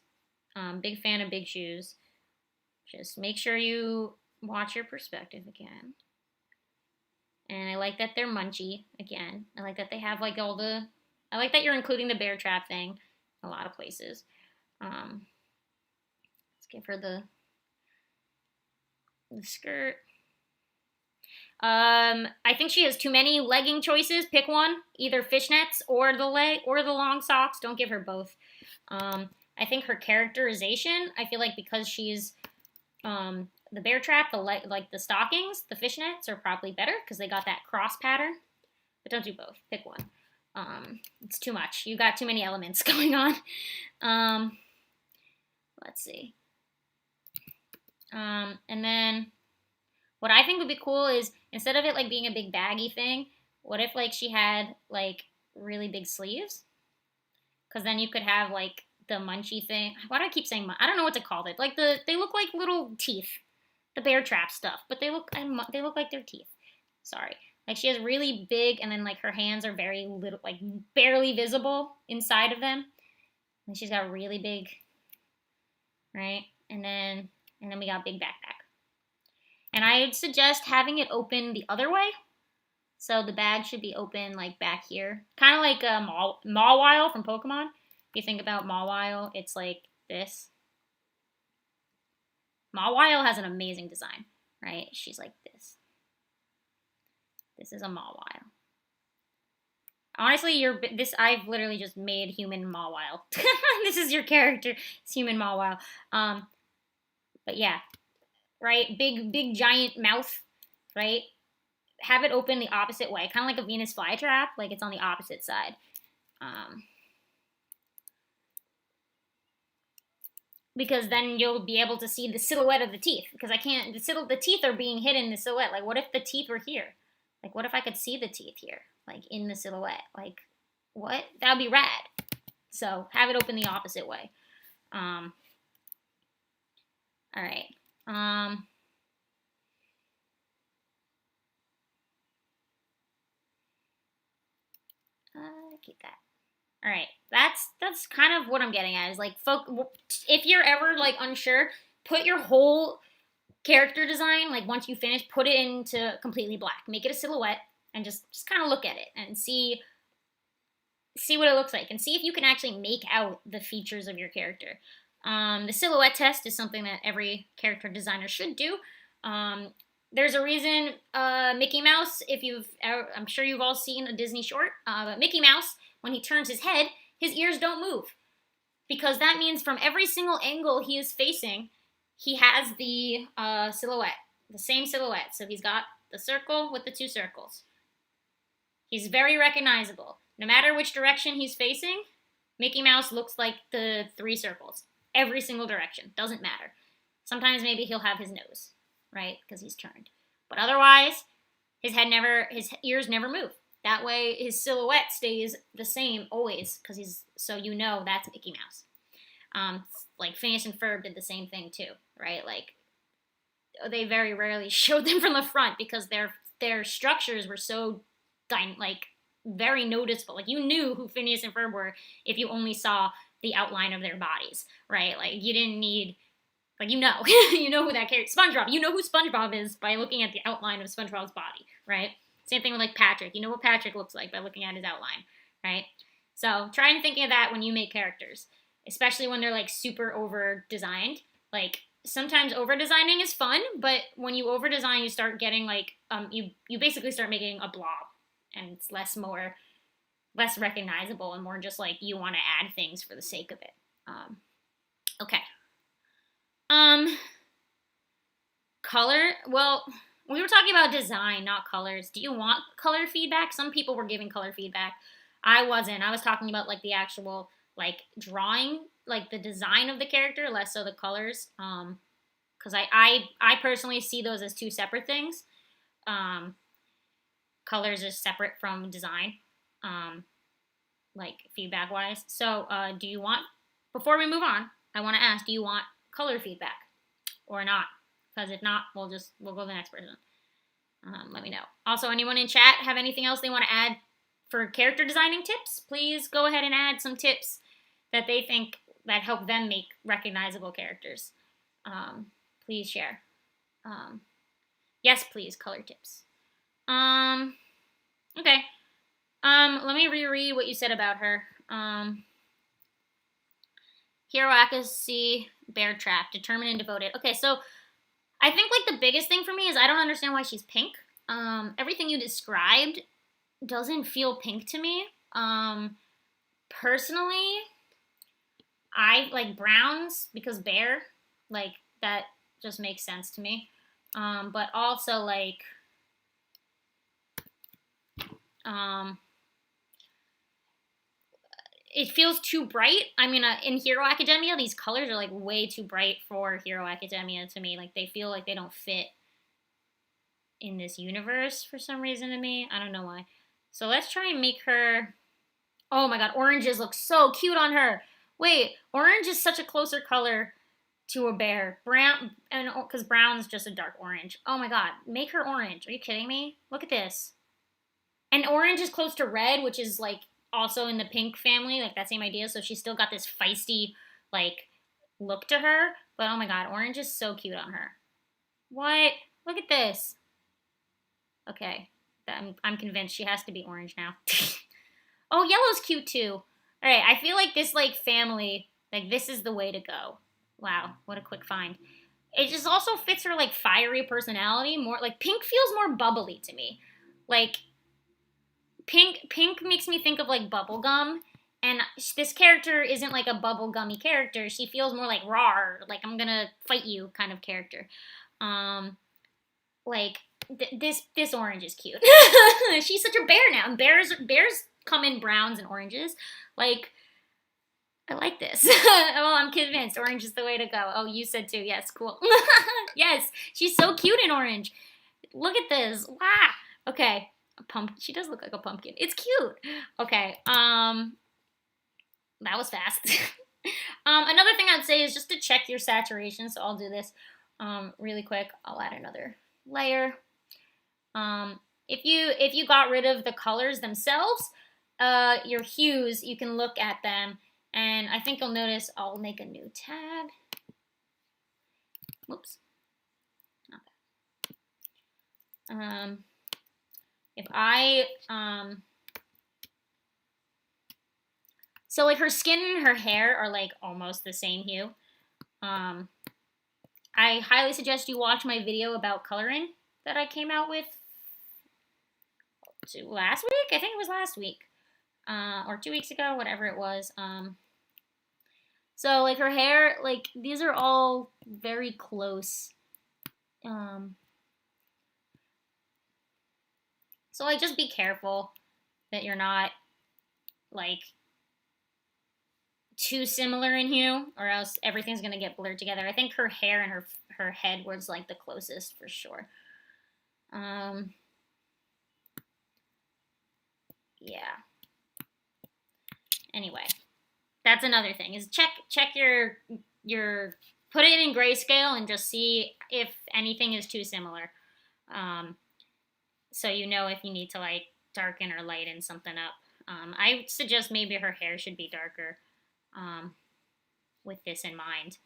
Big fan of big shoes. Just make sure you watch your perspective again. And I like that they're munchy again. I like that they have like all the. I like that you're including the bear trap thing a lot of places. Let's give her the skirt. I think she has too many legging choices. Pick one, either fishnets or the long socks. Don't give her both. I think her characterization. I feel like because she's the bear trap, like the stockings, the fishnets are probably better because they got that cross pattern. But don't do both. Pick one. It's too much. You got too many elements going on. Let's see. And then what I think would be cool is instead of it like being a big baggy thing, what if like she had like really big sleeves? Because then you could have like the munchy thing. Why do I keep saying I don't know what to call it. Like they look like little teeth. the bear trap stuff, but they look like their teeth. Sorry. Like she has really big, and then like her hands are very little, like barely visible inside of them. And she's got really big, right? And then we got big backpack. And I'd suggest having it open the other way. So the bag should be open like back here. Kind of like a Mawile from Pokemon. If you think about Mawile, it's like this. Mawile has an amazing design, right? She's like this. This is a Mawile. Honestly, I've literally just made human Mawile. This is your character. It's human Mawile. But yeah, right? Big giant mouth, right? Have it open the opposite way, kind of like a Venus flytrap, like it's on the opposite side. Because then you'll be able to see the silhouette of the teeth. Because the teeth are being hidden in the silhouette. Like, what if the teeth were here? Like, what if I could see the teeth here? Like, in the silhouette? Like, what? That would be rad. So, have it open the opposite way. All right. Keep that. All right, that's kind of what I'm getting at. Is like, if you're ever like unsure, put your whole character design, like once you finish, put it into completely black. Make it a silhouette, and just kind of look at it and see what it looks like, and see if you can actually make out the features of your character. The silhouette test is something that every character designer should do. There's a reason Mickey Mouse, I'm sure you've all seen a Disney short, but Mickey Mouse, when he turns his head, his ears don't move. Because that means from every single angle he is facing, he has the silhouette, the same silhouette. So he's got the circle with the two circles. He's very recognizable. No matter which direction he's facing, Mickey Mouse looks like the three circles. Every single direction. Doesn't matter. Sometimes maybe he'll have his nose, right? Because he's turned. But otherwise, his ears never move. That way, his silhouette stays the same always, because so you know that's Mickey Mouse. Like Phineas and Ferb did the same thing too, right? Like they very rarely showed them from the front because their structures were so very noticeable. Like you knew who Phineas and Ferb were if you only saw the outline of their bodies, right? Like you didn't need, like you know who that character. SpongeBob, you know who SpongeBob is by looking at the outline of SpongeBob's body, right? Same thing with like Patrick. You know what Patrick looks like by looking at his outline, right? So try and think of that when you make characters, especially when they're like super over designed. Like sometimes over designing is fun, but when you over design, you start getting like you basically start making a blob, and it's less recognizable and more just like you want to add things for the sake of it. Okay. Color. Well, we were talking about design, not colors. Do you want color feedback? Some people were giving color feedback. I wasn't. I was talking about like the actual like drawing, like the design of the character, less so the colors. Because I personally see those as two separate things. Colors is separate from design, like feedback wise. So, do you want? Before we move on, I want to ask: do you want color feedback or not? Because if not, we'll go to the next person. Let me know. Also, anyone in chat have anything else they want to add for character designing tips? Please go ahead and add some tips that they think that help them make recognizable characters. Please share. Yes, please, color tips. Okay. Let me reread what you said about her. Hero Akashi, Bear Trap, determined and devoted. Okay, so I think like the biggest thing for me is I don't understand why she's pink. Everything you described doesn't feel pink to me. Personally, I like browns because bear, like that just makes sense to me. But also like, it feels too bright. I mean, in Hero Academia, these colors are like way too bright for Hero Academia to me. Like they feel like they don't fit in this universe for some reason to me. I don't know why. So let's try and make her. Oh my god, oranges look so cute on her. Wait, orange is such a closer color to a bear. Brown, and because brown's just a dark orange. Oh my god, make her orange. Are you kidding me? Look at this. And orange is close to red, which is like also in the pink family, like that same idea. So she's still got this feisty like look to her. But oh my god, orange is so cute on her. What? Look at this. Okay, I'm convinced she has to be orange now. Oh, yellow's cute too. All right, I feel like this like family, like this is the way to go. Wow, what a quick find. It just also fits her like fiery personality more. Like pink feels more bubbly to me. Like pink makes me think of like bubblegum, and this character isn't like a bubblegummy character. She feels more like rawr, like I'm gonna fight you kind of character. Like this orange is cute. She's such a bear now. And bears come in browns and oranges. Like I like this. Well, I'm convinced orange is the way to go. Oh, you said too. Yes, cool. Yes, she's so cute in orange. Look at this. Wow. Okay. A pumpkin. She does look like a pumpkin. It's cute. Okay. That was fast. Another thing I'd say is just to check your saturation. So I'll do this really quick. I'll add another layer. If you got rid of the colors themselves, your hues, you can look at them, and I think you'll notice I'll make a new tab. Whoops. Okay. If I so like her skin and her hair are like almost the same hue. I highly suggest you watch my video about coloring that I came out with last week. I think it was last week, or 2 weeks ago, whatever it was. So like her hair, like these are all very close. So like just be careful that you're not like too similar in hue, or else everything's gonna get blurred together. I think her hair and her head was like the closest for sure. Yeah. Anyway, that's another thing is check your put it in grayscale and just see if anything is too similar. So you know if you need to like darken or lighten something up. I suggest maybe her hair should be darker with this in mind.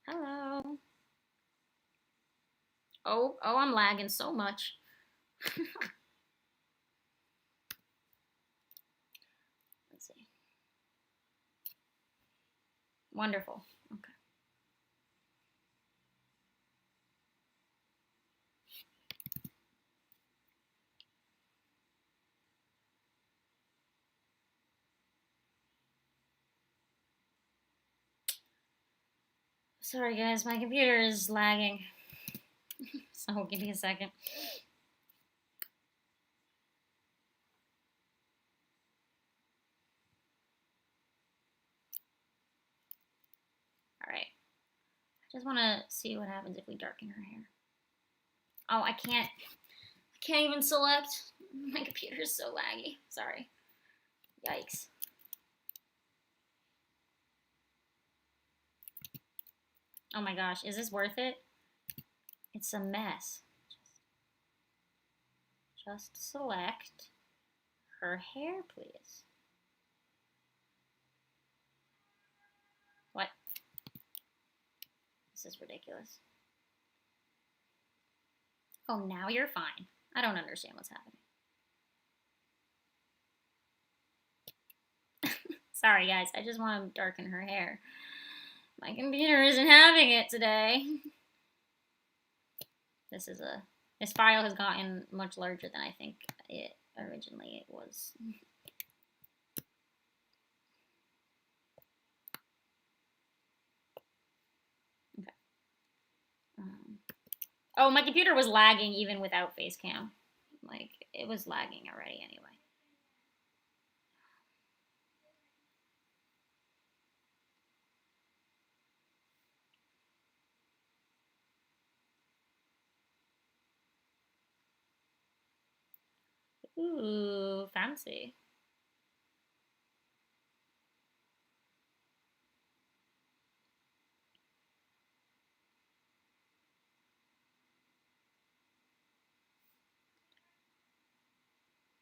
Hello. Oh, I'm lagging so much. Let's see. Wonderful. Okay. Sorry guys, my computer is lagging. So give me a second. All right. I just want to see what happens if we darken her hair. Oh, I can't even select. My computer is so laggy. Sorry. Yikes. Oh my gosh, is this worth it? It's a mess. Just select her hair, please. What? This is ridiculous. Oh, now you're fine. I don't understand what's happening. Sorry, guys. I just want to darken her hair. My computer isn't having it today. This file has gotten much larger than I think it originally was. Okay. Oh, my computer was lagging even without Facecam. Like, it was lagging already anyway. Ooh, fancy.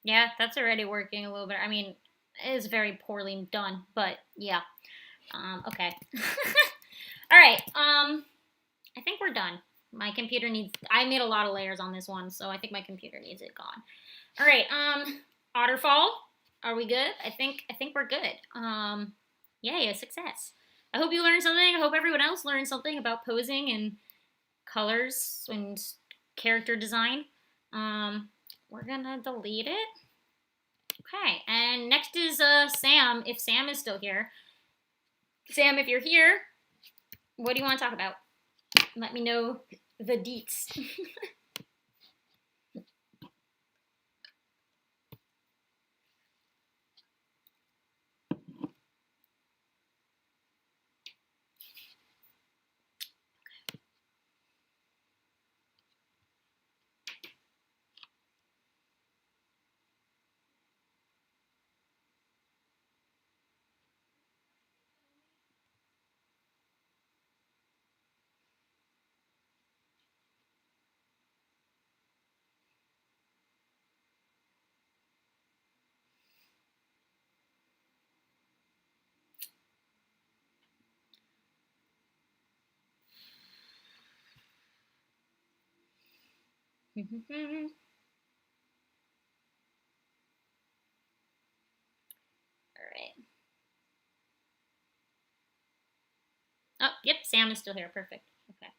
Yeah, that's already working a little bit. I mean, it is very poorly done, but yeah. Okay. All right. I think we're done. My computer needs. I made a lot of layers on this one, so I think my computer needs it gone. All right. Otterfall. Are we good? I think we're good. Yay, a success. I hope you learned something. I hope everyone else learned something about posing and colors and character design. We're gonna delete it. Okay, and next is Sam. If Sam is still here, Sam, if you're here, what do you want to talk about? Let me know the deets. All right. Oh, yep, Sam is still here. Perfect. Okay.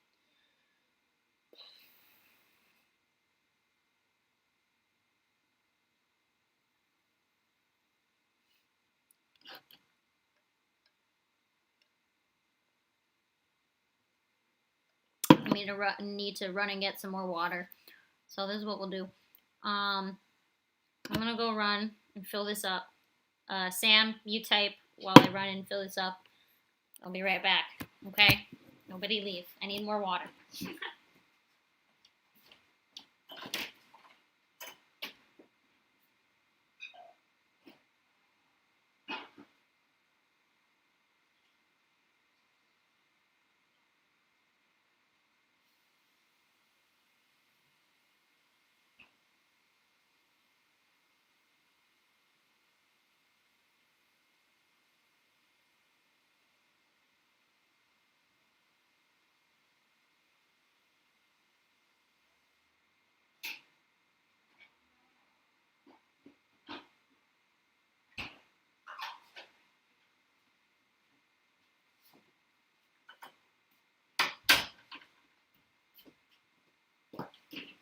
I need to run and get some more water. So this is what we'll do. I'm gonna go run and fill this up. Sam, you type while I run and fill this up. I'll be right back. Okay? Nobody leave. I need more water.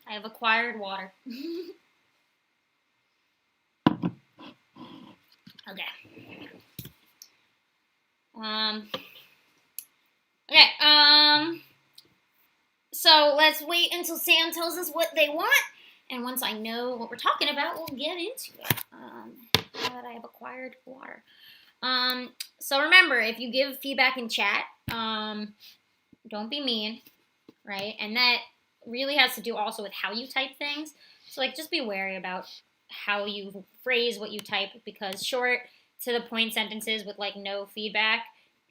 I have acquired water. Okay. Okay. So let's wait until Sam tells us what they want, and once I know what we're talking about, we'll get into it. Now that I have acquired water. So remember, if you give feedback in chat, don't be mean, right? And that really has to do also with how you type things. So like, just be wary about how you phrase what you type, because short to the point sentences with like no feedback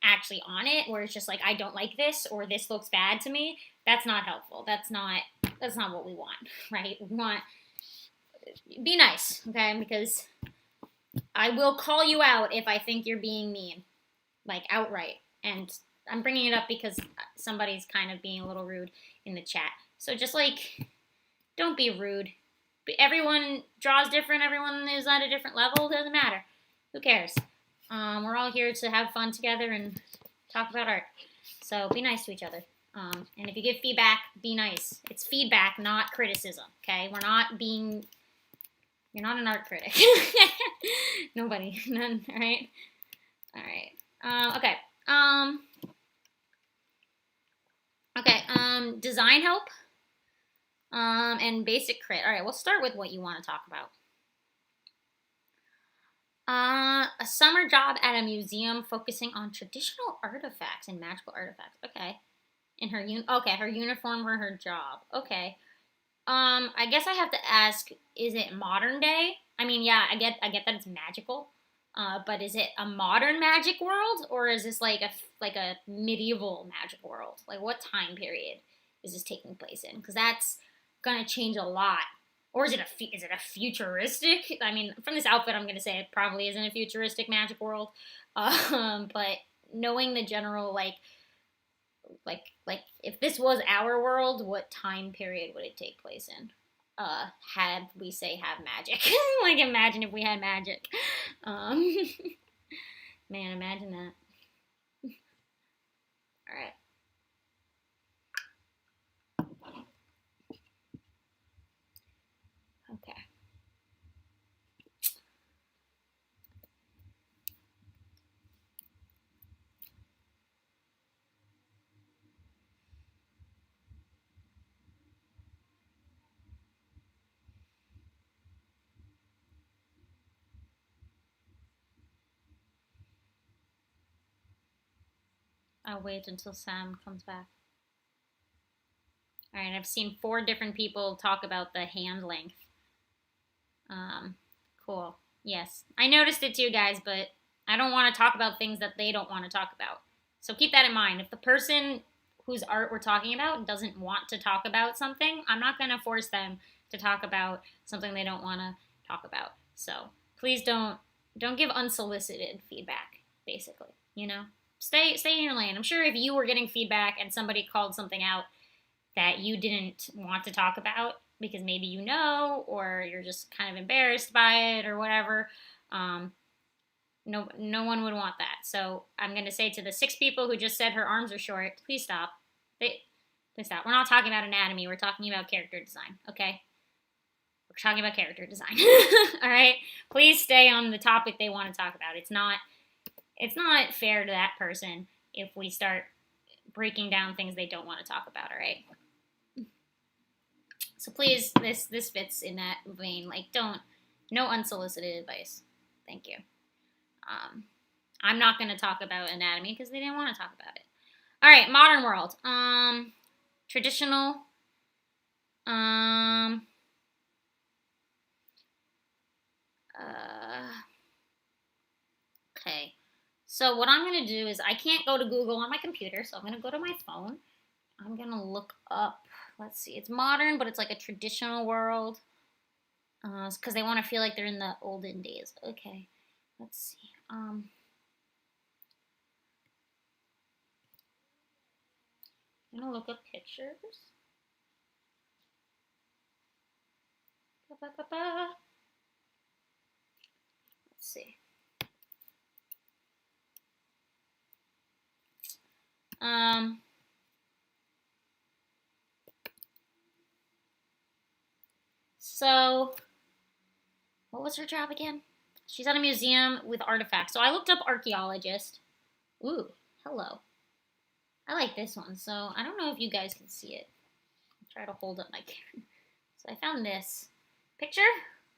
actually on it, where it's just like, I don't like this, or this looks bad to me, that's not helpful. That's not what we want, right? We want, be nice, okay? Because I will call you out if I think you're being mean, like outright. And I'm bringing it up because somebody's kind of being a little rude in the chat. So just like, don't be rude. Everyone draws different. Everyone is at a different level. It doesn't matter. Who cares? We're all here to have fun together and talk about art. So be nice to each other. And if you give feedback, be nice. It's feedback, not criticism. Okay? We're not being. You're not an art critic. Nobody. None. All right. All right. Okay. Okay. Design help. And basic crit. All right. We'll start with what you want to talk about. A summer job at a museum focusing on traditional artifacts and magical artifacts. Okay. In her her uniform for her job. Okay. I guess I have to ask, is it modern day? I mean, yeah, I get that it's magical. But is it a modern magic world, or is this like a medieval magic world? Like, what time period is this taking place in? Because that's gonna change a lot Or is it a futuristic? I mean, from this outfit, I'm gonna say it probably isn't a futuristic magic world. But knowing the general like if this was our world, what time period would it take place in? Had we say have magic? Like imagine if we had magic. Um, man, imagine that. All right. Okay. I'll wait until Sam comes back. All right, I've seen 4 different people talk about the hand length. Cool. Yes, I noticed it too, guys, but I don't want to talk about things that they don't want to talk about. So keep that in mind. If the person whose art we're talking about doesn't want to talk about something, I'm not going to force them to talk about something they don't want to talk about. So please don't give unsolicited feedback. Basically, you know, stay in your lane. I'm sure if you were getting feedback and somebody called something out that you didn't want to talk about because maybe you know or you're just kind of embarrassed by it or whatever, no one would want that. So I'm going to say to the 6 people who just said her arms are short, please stop. Please stop. We're not talking about anatomy. We're talking about character design, okay? We're talking about character design. All right? Please stay on the topic they want to talk about. It's not fair to that person if we start breaking down things they don't want to talk about, all right? So please, this fits in that vein. Like, no unsolicited advice. Thank you. I'm not going to talk about anatomy because they didn't want to talk about it. All right, modern world. Traditional. Okay. So what I'm going to do is I can't go to Google on my computer, so I'm going to go to my phone. I'm going to look up, let's see, it's modern, but it's like a traditional world. Because they want to feel like they're in the olden days. Okay, let's see. I'm going to look up pictures. Let's see. So, what was her job again? She's at a museum with artifacts. So I looked up archaeologist. Ooh, hello. I like this one. So I don't know if you guys can see it. I'll try to hold up my camera. So I found this picture.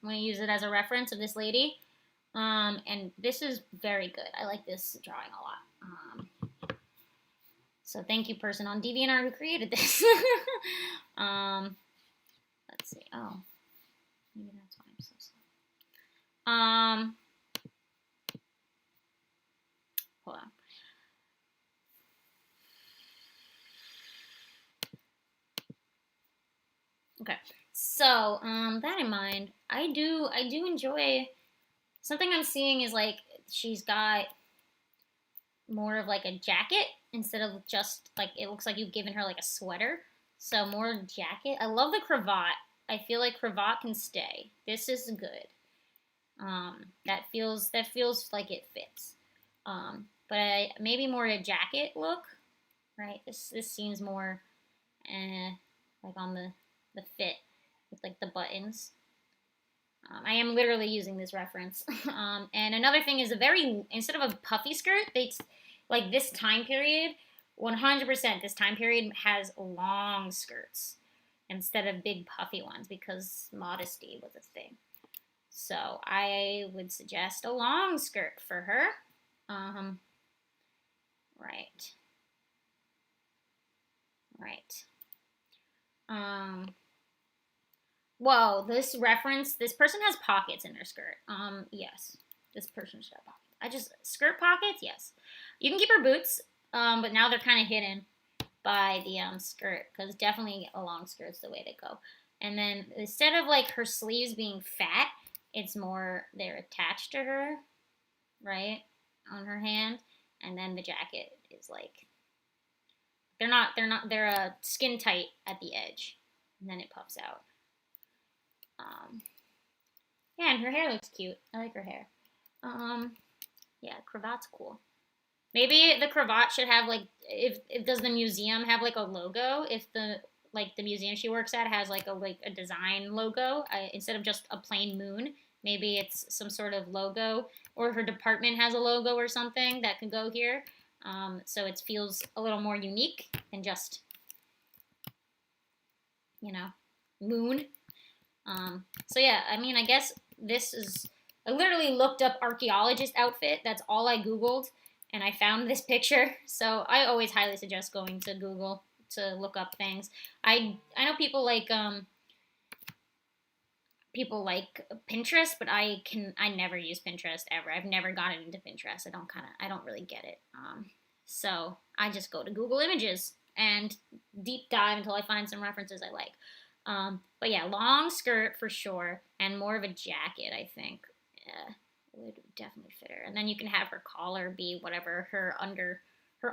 I'm going to use it as a reference of this lady. And this is very good. I like this drawing a lot. So thank you, person on DeviantArt who created this. Let's see. Oh, maybe that's why I'm so slow. Hold on. Okay. So, that in mind, I do enjoy something I'm seeing is like she's got more of like a jacket instead of just like it looks like you've given her like a sweater. So more jacket. I love the cravat. I feel like cravat can stay. This is good. That feels like it fits. But maybe more a jacket look, right? This seems more like on the fit with like the buttons. I am literally using this reference. And another thing is instead of a puffy skirt, like this time period, 100% this time period has long skirts instead of big puffy ones because modesty was a thing. So I would suggest a long skirt for her. Right. Whoa, this person has pockets in their skirt. Yes. This person should have pockets. Skirt pockets, yes. You can keep her boots, but now they're kind of hidden by the skirt, because definitely a long skirt's the way to go. And then instead of like her sleeves being fat, it's more they're attached to her, right? On her hand. And then the jacket is like they're skin tight at the edge. And then it puffs out. Yeah, and her hair looks cute. I like her hair. Yeah, cravat's cool. Maybe the cravat should have like if does the museum have like a logo? If the museum she works at has like a design logo instead of just a plain moon, maybe it's some sort of logo, or her department has a logo or something that can go here. So it feels a little more unique than just moon. So yeah, I mean, I guess this is. I literally looked up archaeologist outfit. That's all I Googled, and I found this picture. So I always highly suggest going to Google to look up things. I know people like Pinterest, but I never use Pinterest ever. I've never gotten into Pinterest. I don't really get it. So I just go to Google Images and deep dive until I find some references I like. But yeah, long skirt for sure, and more of a jacket, I think. Would definitely fit her. And then you can have her collar be whatever her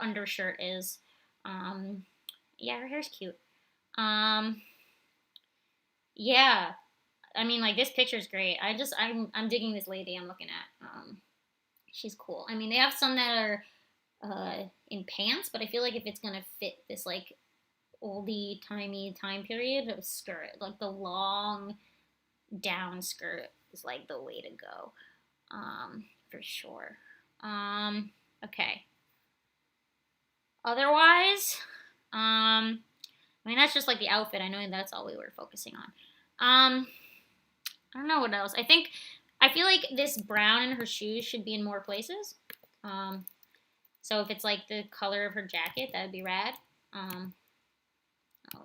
undershirt is. Yeah, her hair's cute. Yeah, I mean, like this picture's great. I'm digging this lady I'm looking at. She's cool. I mean, they have some that are in pants, but I feel like if it's gonna fit this like oldie timey time period, a skirt, like the long down skirt is like the way to go, for sure. Okay. Otherwise, I mean that's just like the outfit. I know that's all we were focusing on. I don't know what else. I feel like this brown in her shoes should be in more places. So if it's like the color of her jacket, that would be rad. Oh,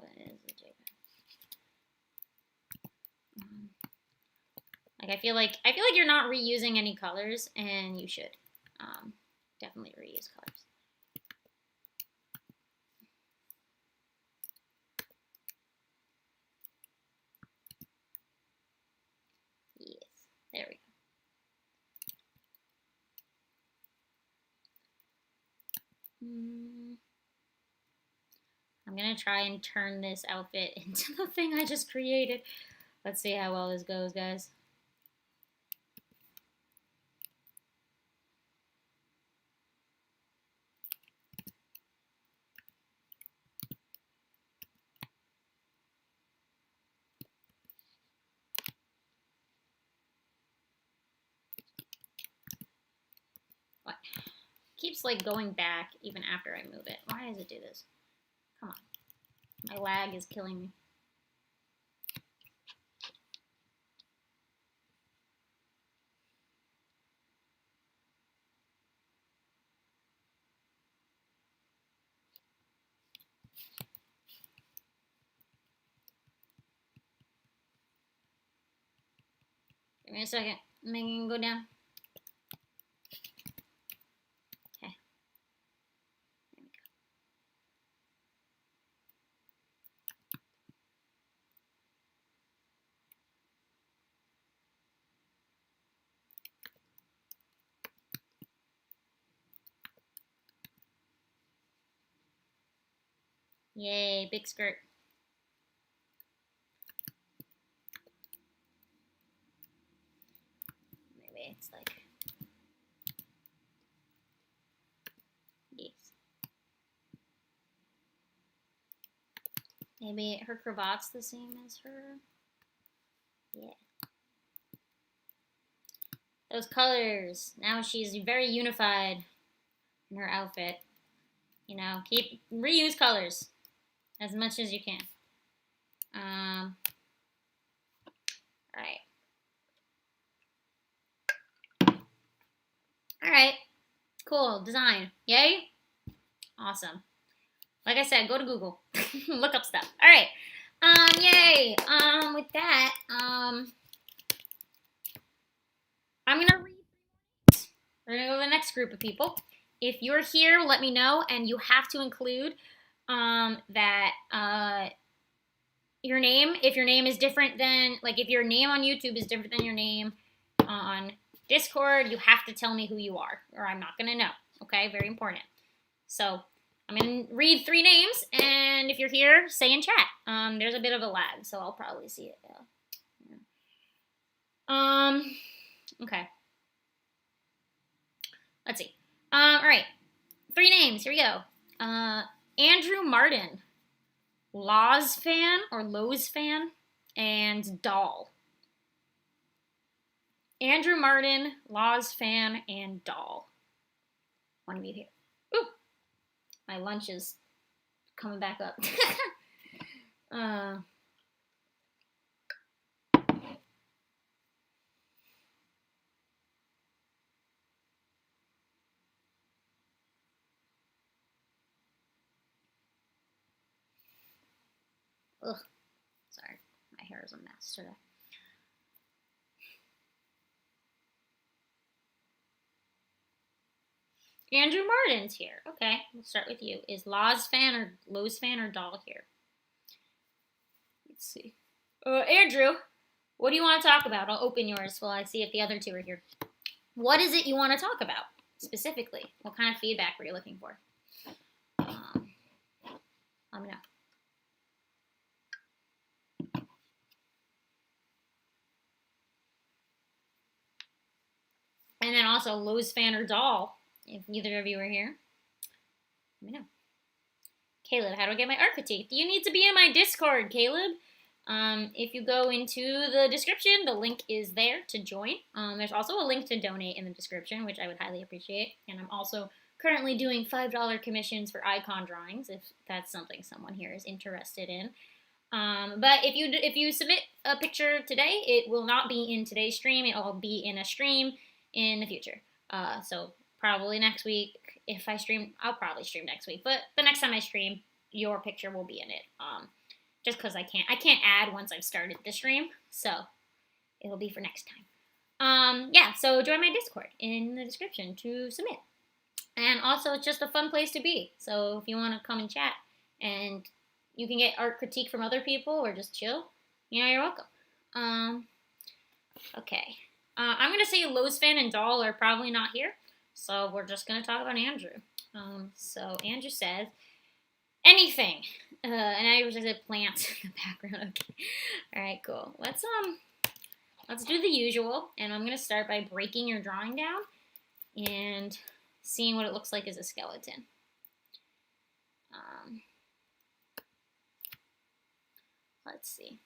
that is a JPEG. Like I feel like you're not reusing any colors, and you should definitely reuse colors. Yes, there we go. I'm gonna try and turn this outfit into the thing I just created. Let's see how well this goes, guys. What? Keeps like going back even after I move it. Why does it do this? Come on. My lag is killing me. Give me a second. I'm making it go down. Okay. There we go. Yay, big skirt. Maybe it's like yes. Maybe her cravat's the same as her. Yeah. Those colors. Now she's very unified in her outfit. Reuse colors as much as you can. All right. All right. Cool. Design. Yay. Awesome. Like I said, go to Google. Look up stuff. All right. Yay. With that, I'm gonna read. We're gonna go to the next group of people. If you're here, let me know, and you have to include that your name, if your name is different than, like if your name on YouTube is different than your name on Discord, you have to tell me who you are, or I'm not going to know. Okay, very important. So I'm going to read 3 names, and if you're here, say in chat. There's a bit of a lag, so I'll probably see it. Okay. Let's see. All right. 3 names. Here we go. Andrew Martin, Loz fan or Lowe's fan, and Doll. Andrew Martin, Loz fan, and Doll. One of you here. Ooh, my lunch is coming back up. Ugh, sorry, my hair is a mess today. Andrew Martin's here. Okay, we'll start with you. Is Lowe's fan or Doll here? Let's see. Andrew, what do you want to talk about? I'll open yours while I see if the other 2 are here. What is it you want to talk about specifically? What kind of feedback were you looking for? Let me know. And then also Lowe's fan or Doll, if neither of you are here. Let me know. Caleb, how do I get my art critique? You need to be in my Discord, Caleb. If you go into the description, the link is there to join. There's also a link to donate in the description, which I would highly appreciate. And I'm also currently doing $5 commissions for icon drawings, if that's something someone here is interested in. But if you submit a picture today, it will not be in today's stream. It will be in a stream in the future. So probably next week. If I stream, I'll probably stream next week. But the next time I stream, your picture will be in it. Just because I can't add once I've started the stream. So it'll be for next time. Yeah, so join my Discord in the description to submit. And also, it's just a fun place to be. So if you want to come and chat and you can get art critique from other people or just chill, you're welcome. Okay. I'm going to say Lowe's fan and Doll are probably not here. So we're just going to talk about Andrew. So Andrew says, anything. And I was just said plants in the background. Okay. All right, cool. Let's do the usual. And I'm going to start by breaking your drawing down and seeing what it looks like as a skeleton. Let's see.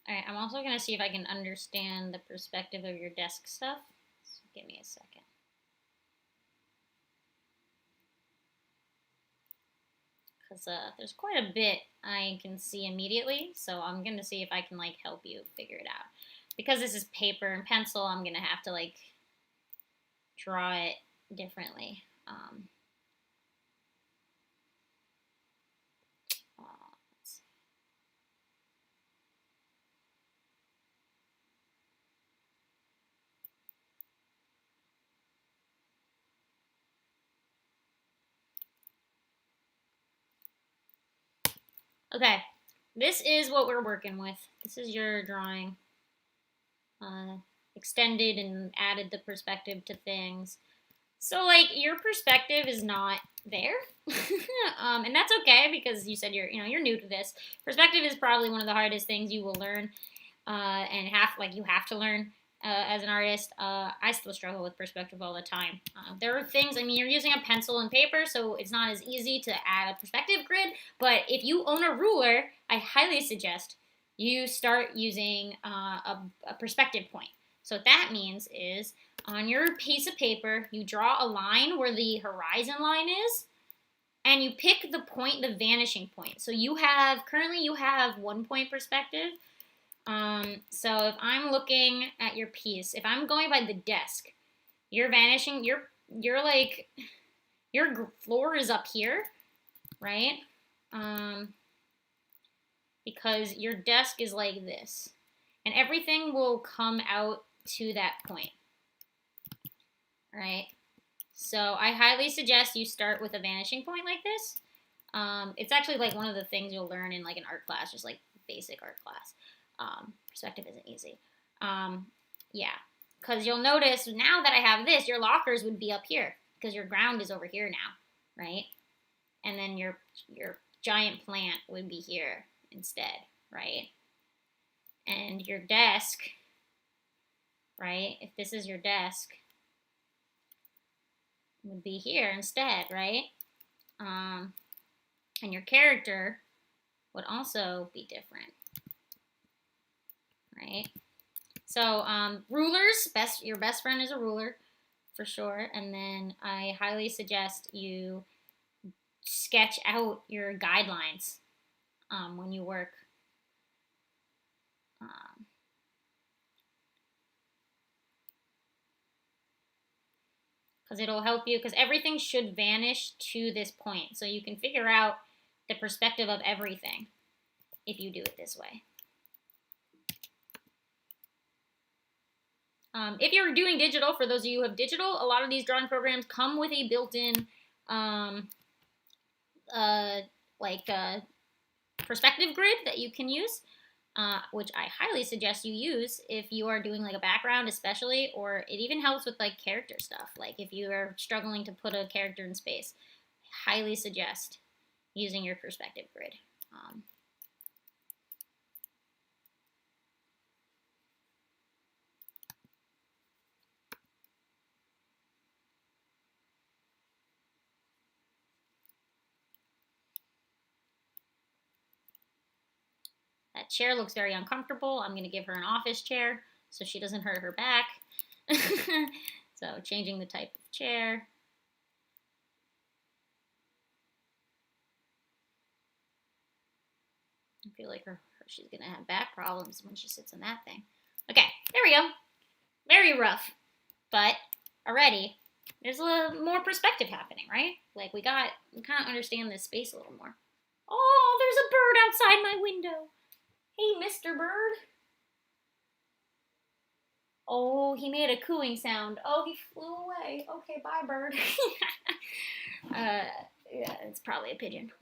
Alright, I'm also going to see if I can understand the perspective of your desk stuff. So give me a second. Because there's quite a bit I can see immediately, so I'm going to see if I can, help you figure it out. Because this is paper and pencil, I'm going to have to, draw it differently. Okay, this is what we're working with. This is your drawing. Extended and added the perspective to things. So, your perspective is not there. And that's okay because you said you're new to this. Perspective is probably one of the hardest things you will learn and you have to learn as an artist. I still struggle with perspective all the time. There are things, you're using a pencil and paper, so it's not as easy to add a perspective grid, but if you own a ruler, I highly suggest you start using a perspective point. So what that means is on your piece of paper, you draw a line where the horizon line is, and you pick the point, the vanishing point. So currently you have 1 point perspective. So if I'm looking at your piece, if I'm going by the desk, you're vanishing, you're like, your floor is up here, right? Because your desk is like this. And everything will come out to that point, right? So I highly suggest you start with a vanishing point like this. It's actually like one of the things you'll learn in like an art class, just like basic art class. Perspective isn't easy. Yeah, because you'll notice now that I have this, your lockers would be up here because your ground is over here now, right? And then your giant plant would be here instead, right? And your desk, right? If this is your desk, would be here instead, right? And your character would also be different, right? So rulers, your best friend is a ruler for sure. And then I highly suggest you sketch out your guidelines when you work. Because it'll help you, because everything should vanish to this point. So you can figure out the perspective of everything if you do it this way. If you're doing digital, for those of you who have digital, a lot of these drawing programs come with a built-in perspective grid that you can use, which I highly suggest you use if you are doing like a background especially, or it even helps with like character stuff. Like if you are struggling to put a character in space, I highly suggest using your perspective grid. That chair looks very uncomfortable. I'm going to give her an office chair so she doesn't hurt her back. So changing the type of chair. I feel like she's going to have back problems when she sits in that thing. Okay, there we go. Very rough, but already there's a little more perspective happening, right? Like we kind of understand this space a little more. Oh, there's a bird outside my window. Hey, Mr. Bird. Oh, he made a cooing sound. Oh, he flew away. Okay, bye, bird. Yeah, it's probably a pigeon.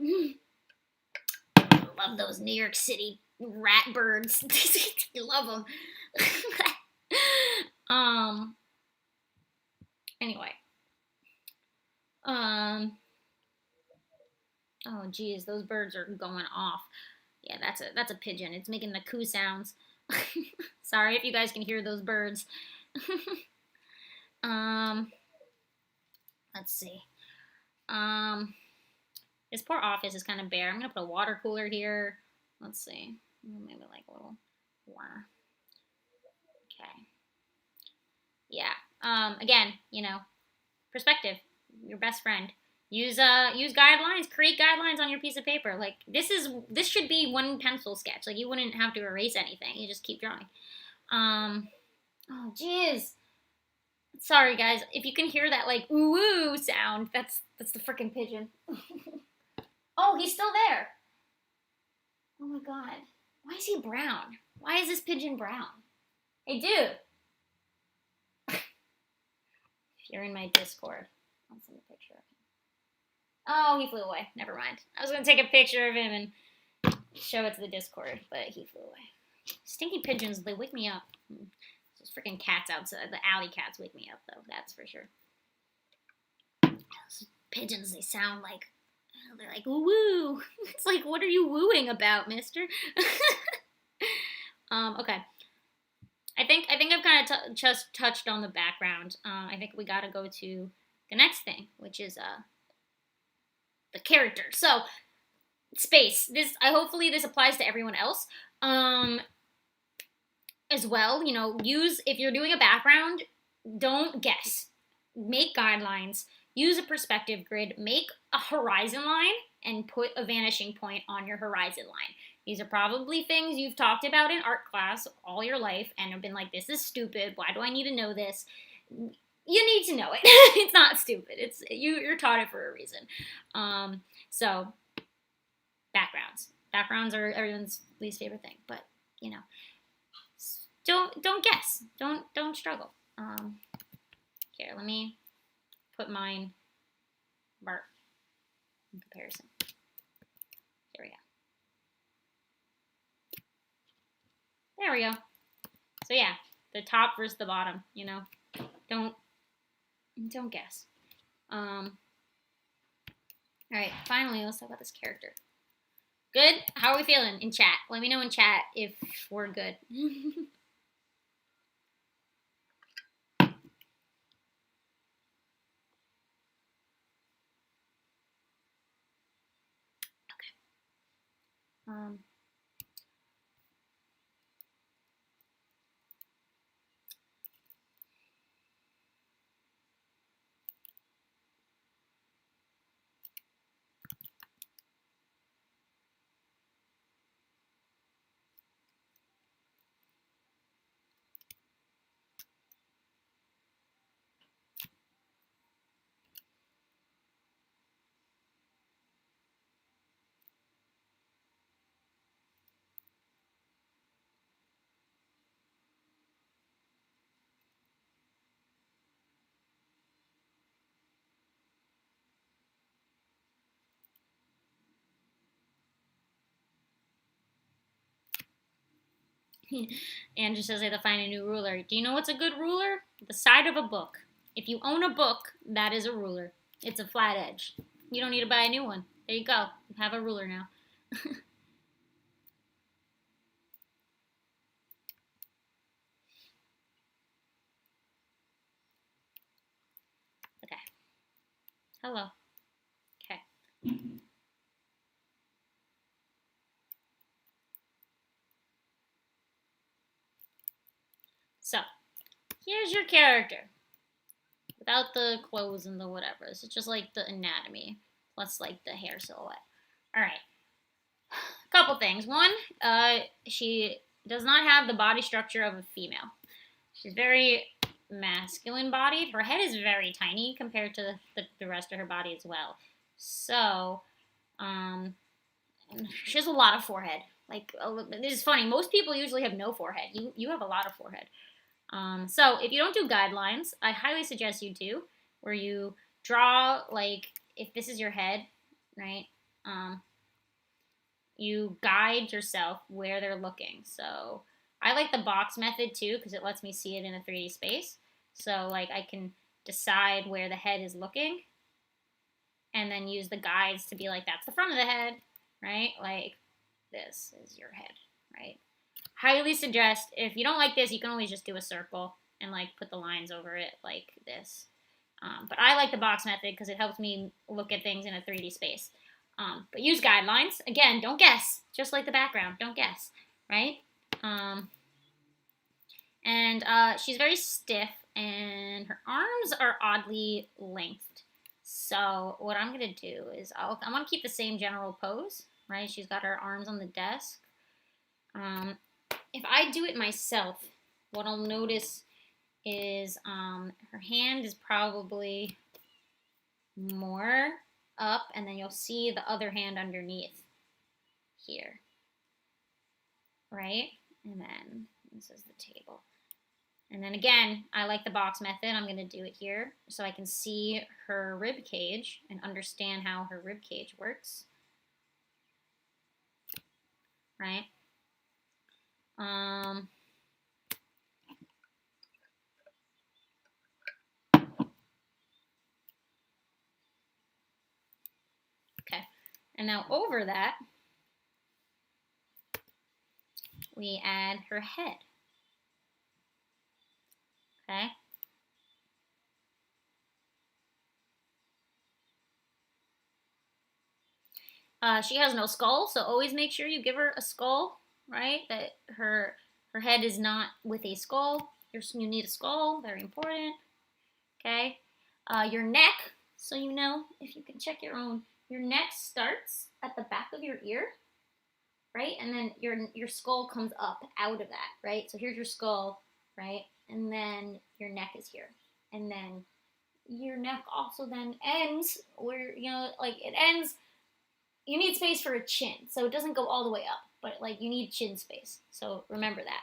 I love those New York City rat birds. I love them. Anyway. Oh, geez, those birds are going off. Yeah, that's a pigeon. It's making the coo sounds. Sorry if you guys can hear those birds. Let's see. This poor office is kind of bare. I'm gonna put a water cooler here. Let's see. Maybe like a little warmer. Okay. Yeah. Again, perspective. Your best friend. Use guidelines. Create guidelines on your piece of paper. Like this should be one pencil sketch. Like you wouldn't have to erase anything. You just keep drawing. Oh jeez. Sorry guys. If you can hear that like ooh ooh sound, that's the freaking pigeon. Oh, he's still there. Oh my god. Why is he brown? Why is this pigeon brown? Hey dude. If you're in my Discord, I'll send a picture of him. Oh, he flew away. Never mind. I was going to take a picture of him and show it to the Discord, but he flew away. Stinky pigeons, they wake me up. Those freaking cats outside. The alley cats wake me up, though. That's for sure. Those pigeons, they sound like, they're like, woo. It's like, what are you wooing about, mister? Okay. I think I've kind of just touched on the background. I think we got to go to the next thing, which is the character. So space. Hopefully this applies to everyone else. as well, if you're doing a background, don't guess. Make guidelines, use a perspective grid, make a horizon line, and put a vanishing point on your horizon line. These are probably things you've talked about in art class all your life and have been like, this is stupid. Why do I need to know this? You need to know it. It's not stupid. You're taught it for a reason. So backgrounds. Backgrounds are everyone's least favorite thing, but don't guess. Don't struggle. Here, let me put mine mark in comparison. Here we go. There we go. So yeah, the top versus the bottom. Don't guess. All right. Finally, let's talk about this character. Good? How are we feeling in chat? Let me know in chat if we're good. Okay. Andrew says they have to find a new ruler. Do you know what's a good ruler? The side of a book. If you own a book, that is a ruler. It's a flat edge. You don't need to buy a new one. There you go. You have a ruler now. Okay. Hello. Okay. So, here's your character. Without the clothes and the whatever. This is just like the anatomy. Plus like the hair silhouette. Alright. A couple things. One, she does not have the body structure of a female. She's very masculine bodied. Her head is very tiny compared to the rest of her body as well. So, she has a lot of forehead. Like, this is funny. Most people usually have no forehead. You have a lot of forehead. So if you don't do guidelines, I highly suggest you do, where you draw, like, if this is your head, right, you guide yourself where they're looking. So I like the box method, too, because it lets me see it in a 3D space. So, like, I can decide where the head is looking, and then use the guides to be like, that's the front of the head, right? Like, this is your head, right? Highly suggest, if you don't like this, you can always just do a circle and like put the lines over it like this. But I like the box method because it helps me look at things in a 3D space. But use guidelines. Again, don't guess. Just like the background, don't guess, right? And she's very stiff and her arms are oddly lengthed. So what I'm going to do is I want to keep the same general pose, right? She's got her arms on the desk. If I do it myself, what I'll notice is her hand is probably more up, and then you'll see the other hand underneath here, right? And then this is the table. And then again, I like the box method. I'm going to do it here so I can see her rib cage and understand how her rib cage works, right? Okay, and now over that, we add her head. Okay. She has no skull, so always make sure you give her a skull, right? That her Her head is not with a skull. You need a skull, very important. Okay. Your neck, so you know, if you can check your own, your neck starts at the back of your ear, right? And then your skull comes up out of that, right? So here's your skull, right? And then your neck is here. And then your neck also then ends where, you know, like it ends, you need space for a chin. So it doesn't go all the way up, but like you need chin space. So remember that.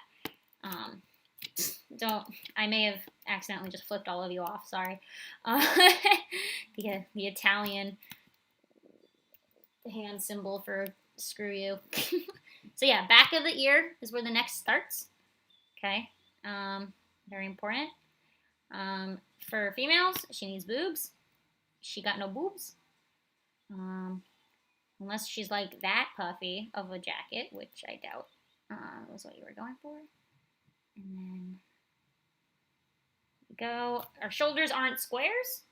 Don't, I may have accidentally just flipped all of you off, sorry. The Italian hand symbol for screw you. So yeah, back of the ear is where the neck starts. Okay, very important. For females, she needs boobs. She got no boobs. Unless she's like that puffy of a jacket, which I doubt was what you were going for. And then go. Our shoulders aren't squares,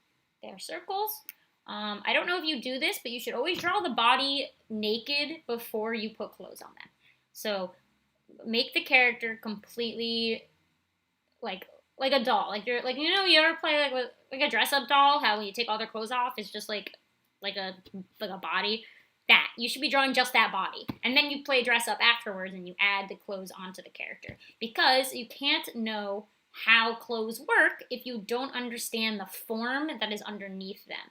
they're circles. I don't know if you do this, but you should always draw the body naked before you put clothes on them. So make the character completely like a doll. Like you're like, you know, you ever play like with like a dress up doll, how when you take all their clothes off, it's just like a body. That you should be drawing just that body, and then you play dress up afterwards and you add the clothes onto the character, because you can't know how clothes work if you don't understand the form that is underneath them.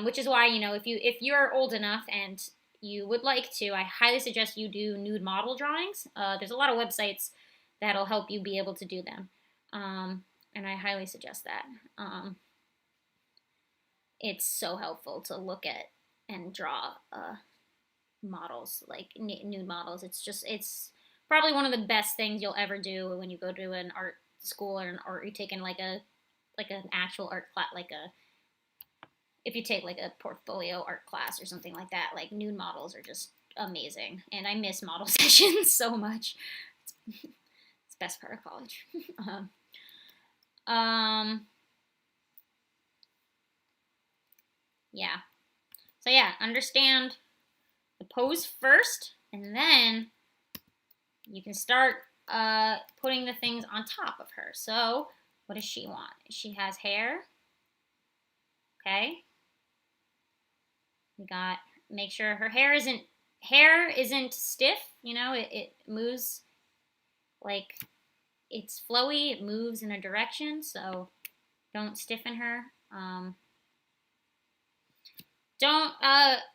Which is why, you know, if you're old enough and you would like to, I highly suggest you do nude model drawings. There's a lot of websites that'll help you be able to do them, and I highly suggest that. It's so helpful to look at and draw models, like nude models. It's probably one of the best things you'll ever do when you go to an art school or you take in like an actual art class, if you take like a portfolio art class or something like that. Like nude models are just amazing, and I miss model sessions so much. It's the best part of college. Yeah. So yeah, understand the pose first, and then you can start putting the things on top of her. So what does she want? She has hair. Okay. We got, make sure her hair isn't stiff. You know, it moves like it's flowy. It moves in a direction. So don't stiffen her. Don't,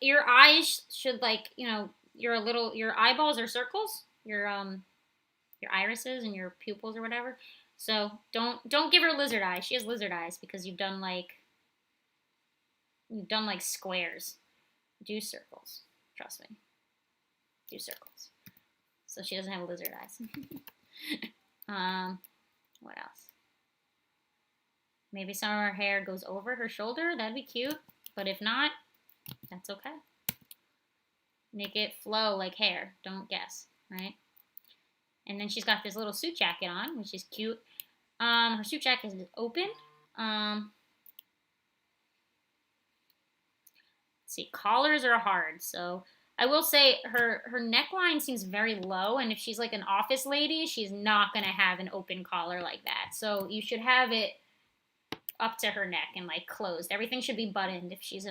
your eyes should, like, you know, your eyeballs are circles, your irises and your pupils or whatever. So don't give her lizard eyes. She has lizard eyes because you've done like squares. Do circles. Trust me. Do circles. So she doesn't have lizard eyes. What else? Maybe some of her hair goes over her shoulder. That'd be cute. But if not, that's okay. Make it flow like hair. Don't guess, right? And then she's got this little suit jacket on, which is cute. Her suit jacket is open. Let's see, collars are hard. So I will say her neckline seems very low, and if she's like an office lady, she's not gonna have an open collar like that. So you should have it up to her neck and like closed. Everything should be buttoned. If she's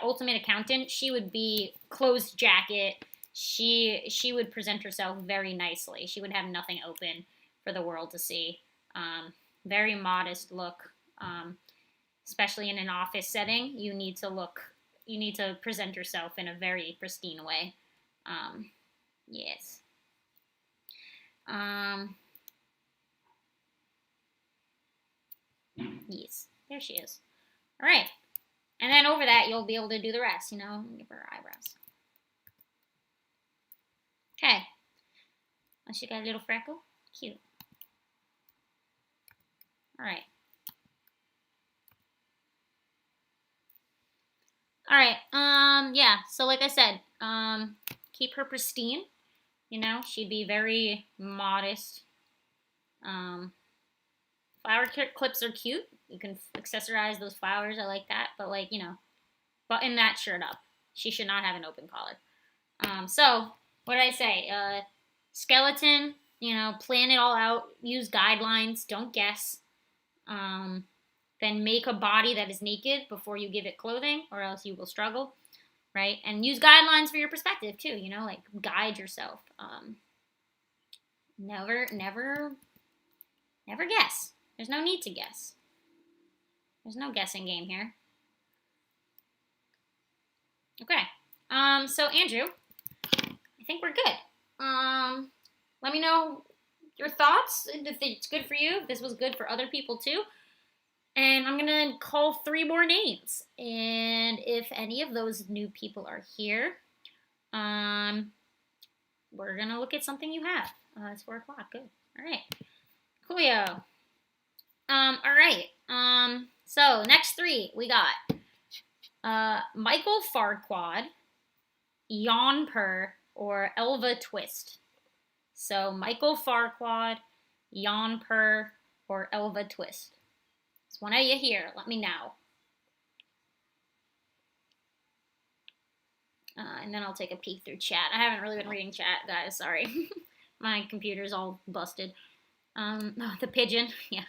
ultimate accountant, she would be closed jacket. She would present herself very nicely. She would have nothing open for the world to see. Very modest look. Especially in an office setting, you need to present yourself in a very pristine way. Yes. Yes, there she is. All right. And then over that, you'll be able to do the rest, you know, give her eyebrows. Okay. Oh, she got a little freckle. Cute. All right. All right. Yeah. So like I said, keep her pristine. You know, she'd be very modest. Flower clips are cute. You can accessorize those flowers. I like that. But like, you know, button that shirt up. She should not have an open collar. So what did I say? Skeleton you know, plan it all out, use guidelines, don't guess. Then make a body that is naked before you give it clothing, or else you will struggle, right? And use guidelines for your perspective too, you know, like guide yourself. Never guess. There's no need to guess. There's no guessing game here. Okay. So Andrew, I think we're good. Let me know your thoughts, if it's good for you, if this was good for other people too. And I'm gonna call 3 more names. And if any of those new people are here, we're gonna look at something you have. It's 4 o'clock. Good. All right. Coolio. All right. So next 3 we got Michael Farquaad, Yonper, or Elva Twist. So Michael Farquaad, Yonper, or Elva Twist. It's one of you here. Let me know. And then I'll take a peek through chat. I haven't really been reading chat, guys. Sorry. My computer's all busted. Oh, the pigeon. Yeah.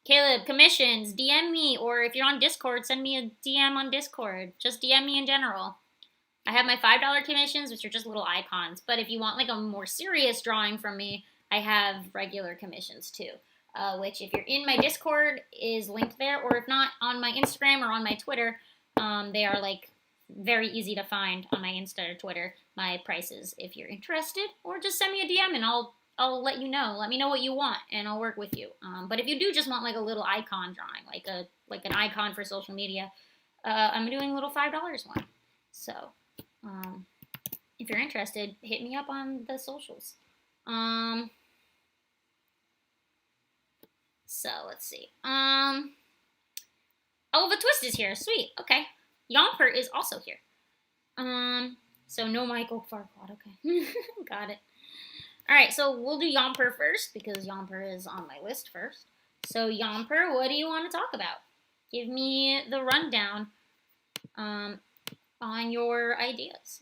Caleb, commissions, DM me, or if you're on Discord, send me a DM on Discord. Just DM me in general. I have my $5 commissions, which are just little icons. But if you want like a more serious drawing from me, I have regular commissions too. Which if you're in my Discord is linked there, or if not, on my Instagram or on my Twitter, they are like very easy to find on my Insta or Twitter, my prices if you're interested, or just send me a DM and I'll let you know. Let me know what you want and I'll work with you. But if you do just want like a little icon drawing, like an icon for social media, I'm doing a little $5 one. So if you're interested, hit me up on the socials. So let's see. Elva Twist is here. Sweet. Okay. Yomper is also here. So no Michael Farquaad. Okay. Got it. All right. So we'll do Yomper first because Yomper is on my list first. So Yomper, what do you want to talk about? Give me the rundown on your ideas.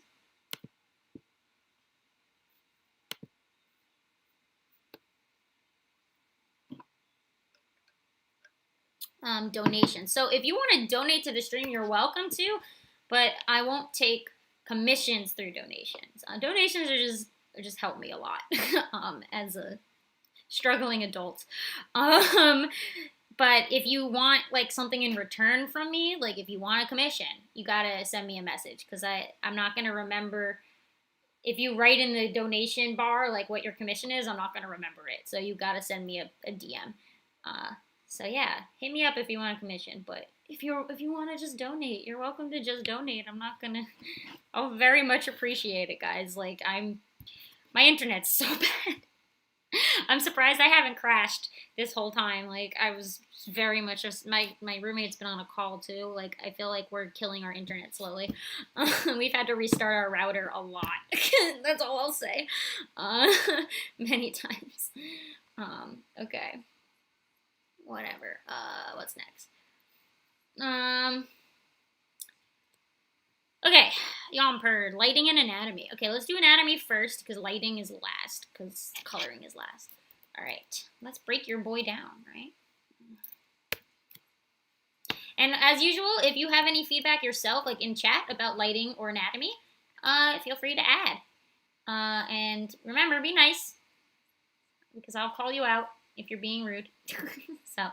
Donations. So if you want to donate to the stream, you're welcome to, but I won't take commissions through donations. Donations are just help me a lot as a struggling adult. But if you want like something in return from me, like if you want a commission, you gotta send me a message because I'm not gonna remember. If you write in the donation bar like what your commission is, I'm not gonna remember it. So you gotta send me a DM. So yeah, hit me up if you want a commission. But if you want to just donate, you're welcome to just donate. I'm not gonna. I'll very much appreciate it, guys. Like my internet's so bad. I'm surprised I haven't crashed this whole time. Like I was very much just my roommate's been on a call too. Like I feel like we're killing our internet slowly. We've had to restart our router a lot. That's all I'll say. Many times. Okay. Whatever. What's next? Okay, Yomper, lighting and anatomy. Okay, let's do anatomy first, because lighting is last, because coloring is last. All right, let's break your boy down, right? And as usual, if you have any feedback yourself, like in chat about lighting or anatomy, feel free to add. And remember, be nice, because I'll call you out if you're being rude. So.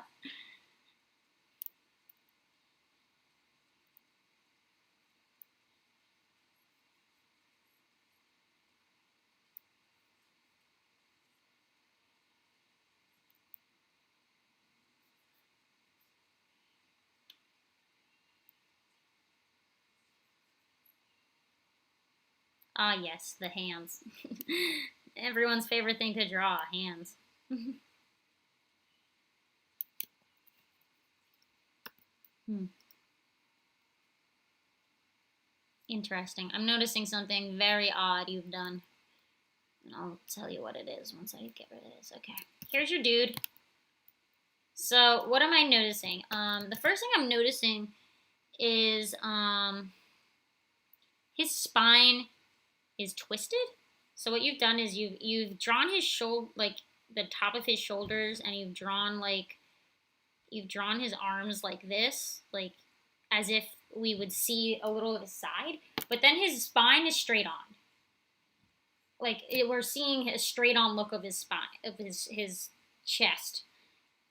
Ah, yes, the hands. Everyone's favorite thing to draw, hands. Interesting. I'm noticing something very odd you've done. And I'll tell you what it is once I get rid of this. Okay. Here's your dude. So, what am I noticing? The first thing I'm noticing is his spine is twisted. So what you've done is you've drawn his shoulder, like the top of his shoulders, and you've drawn his arms like this, like as if we would see a little of his side. But then his spine is straight on. We're seeing a straight on look of his spine, of his chest.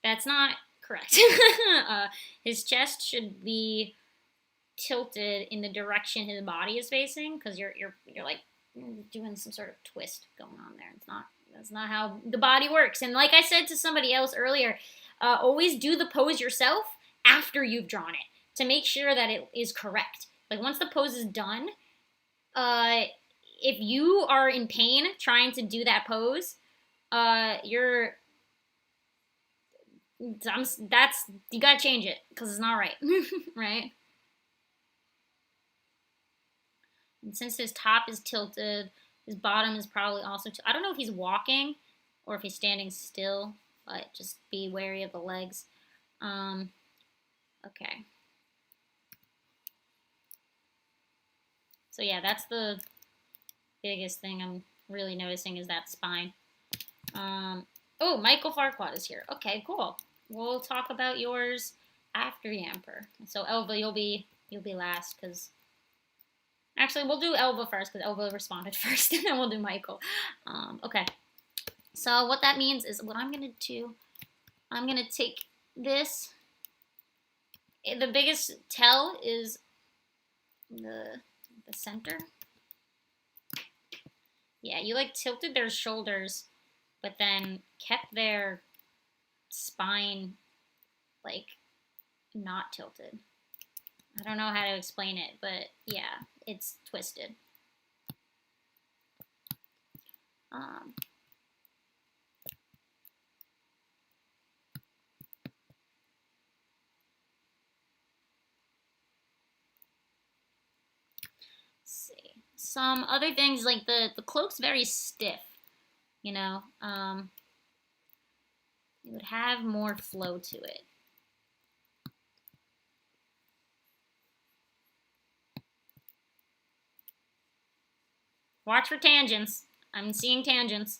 That's not correct. His chest should be tilted in the direction his body is facing, because you're like doing some sort of twist going on there. That's not how the body works. And like I said to somebody else earlier, always do the pose yourself after you've drawn it to make sure that it is correct. Like once the pose is done, if you are in pain trying to do that pose, you gotta change it because it's not right, right? And since his top is tilted, his bottom is probably also. I don't know if he's walking or if he's standing still, but just be wary of the legs. Okay. So yeah, that's the biggest thing I'm really noticing is that spine. Oh, Michael Farquaad is here. Okay, cool. We'll talk about yours after Yamper. So Elva, you'll be last because. Actually, we'll do Elva first because Elva responded first, and then we'll do Michael. Okay. So what that means is what I'm going to do, I'm going to take this. The biggest tell is the center. Yeah, you like tilted their shoulders, but then kept their spine like not tilted. I don't know how to explain it, but yeah, it's twisted. Let's see. Some other things, like the cloak's very stiff, you know. It would have more flow to it. Watch for tangents. I'm seeing tangents.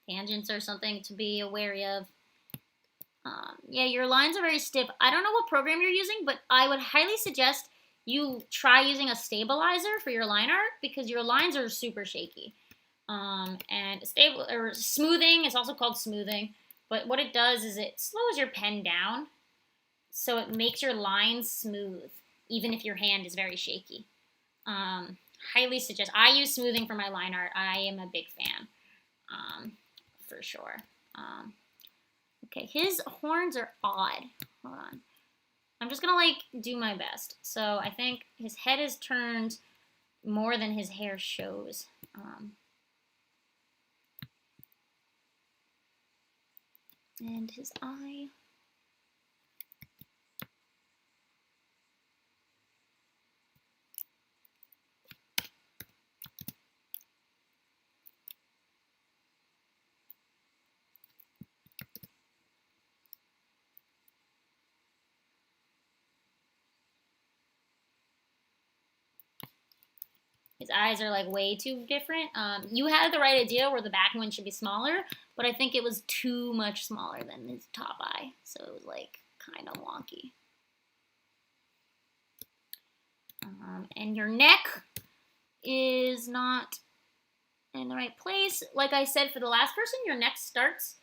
Tangents are something to be wary of. Yeah, your lines are very stiff. I don't know what program you're using, but I would highly suggest you try using a stabilizer for your line art because your lines are super shaky. And smoothing is also called smoothing, but what it does is it slows your pen down, so it makes your lines smooth, even if your hand is very shaky. Highly suggest. I use smoothing for my line art. I am a big fan, for sure. Okay, his horns are odd. Hold on. I'm just gonna do my best. So I think his head is turned more than his hair shows. And his eye. His eyes are way too different. You had the right idea where the back one should be smaller, but I think it was too much smaller than his top eye, so it was kind of wonky. And your neck is not in the right place. Like I said for the last person, your neck starts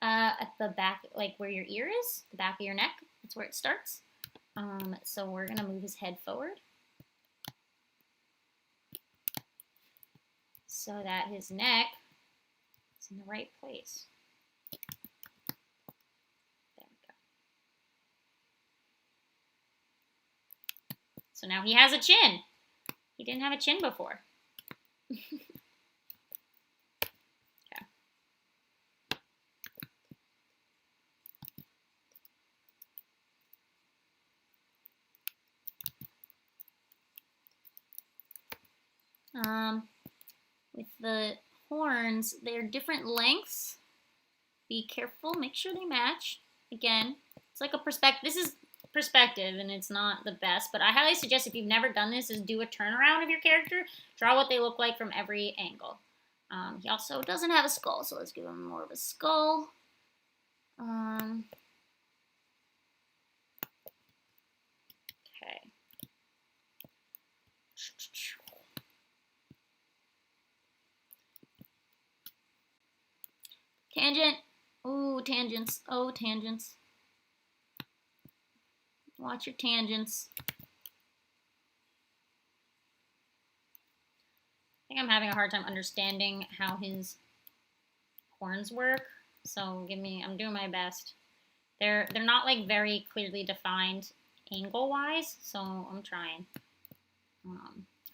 at the back, where your ear is, the back of your neck. That's where it starts. So we're gonna move his head forward, so that his neck is in the right place. There we go. So now he has a chin. He didn't have a chin before. Okay. With the horns, they're different lengths. Be careful, make sure they match. Again, it's like a perspective. This is perspective and it's not the best, but I highly suggest if you've never done this is do a turnaround of your character. Draw what they look like from every angle. He also doesn't have a skull, so let's give him more of a skull. Okay. Tangent. Ooh, tangents. Oh, tangents. Watch your tangents. I think I'm having a hard time understanding how his horns work. So I'm doing my best. They're not like very clearly defined angle-wise, so I'm trying.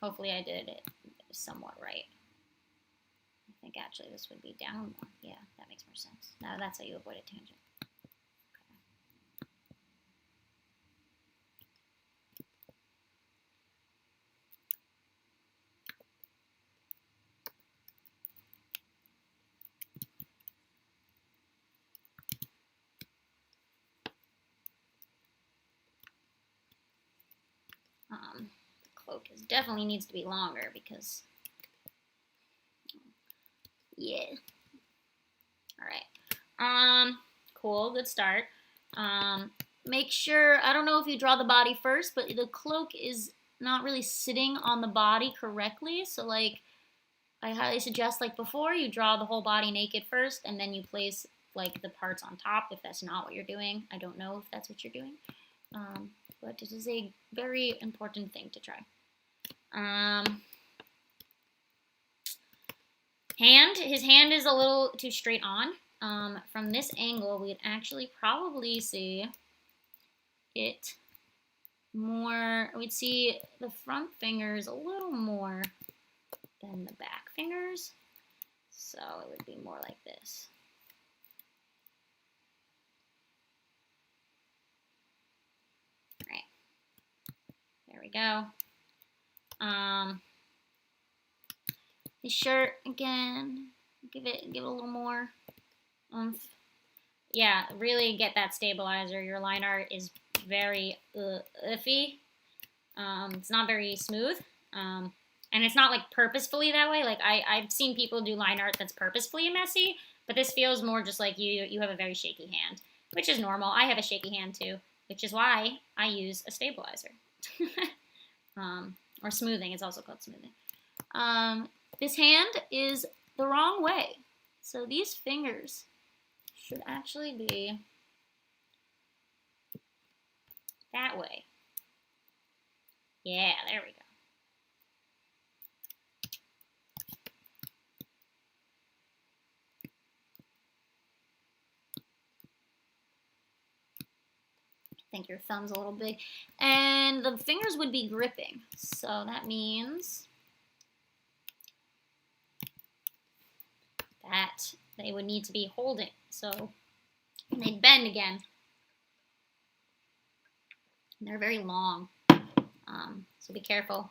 Hopefully I did it somewhat right. I think actually this would be down more. Yeah, that makes more sense. Now that's how you avoid a tangent. The cloak definitely needs to be longer because, yeah. All right. Cool. Good start. Make sure, I don't know if you draw the body first, but the cloak is not really sitting on the body correctly. So like, I highly suggest like before, you draw the whole body naked first, and then you place like the parts on top if that's not what you're doing. I don't know if that's what you're doing. But it is a very important thing to try. His hand is a little too straight on. From this angle, we'd actually probably see it more, we'd see the front fingers a little more than the back fingers. So it would be more like this. All right. There we go. His shirt again. Give it a little more oomph. Yeah, really get that stabilizer. Your line art is very iffy. It's not very smooth. And it's not like purposefully that way. Like I've seen people do line art that's purposefully messy, but this feels more just like you have a very shaky hand, which is normal. I have a shaky hand too, which is why I use a stabilizer. Or smoothing, it's also called smoothing. This hand is the wrong way. So these fingers should actually be that way. Yeah, there we go. I think your thumb's a little big. And the fingers would be gripping. So that means that they would need to be holding. So they'd bend again. And they're very long. So be careful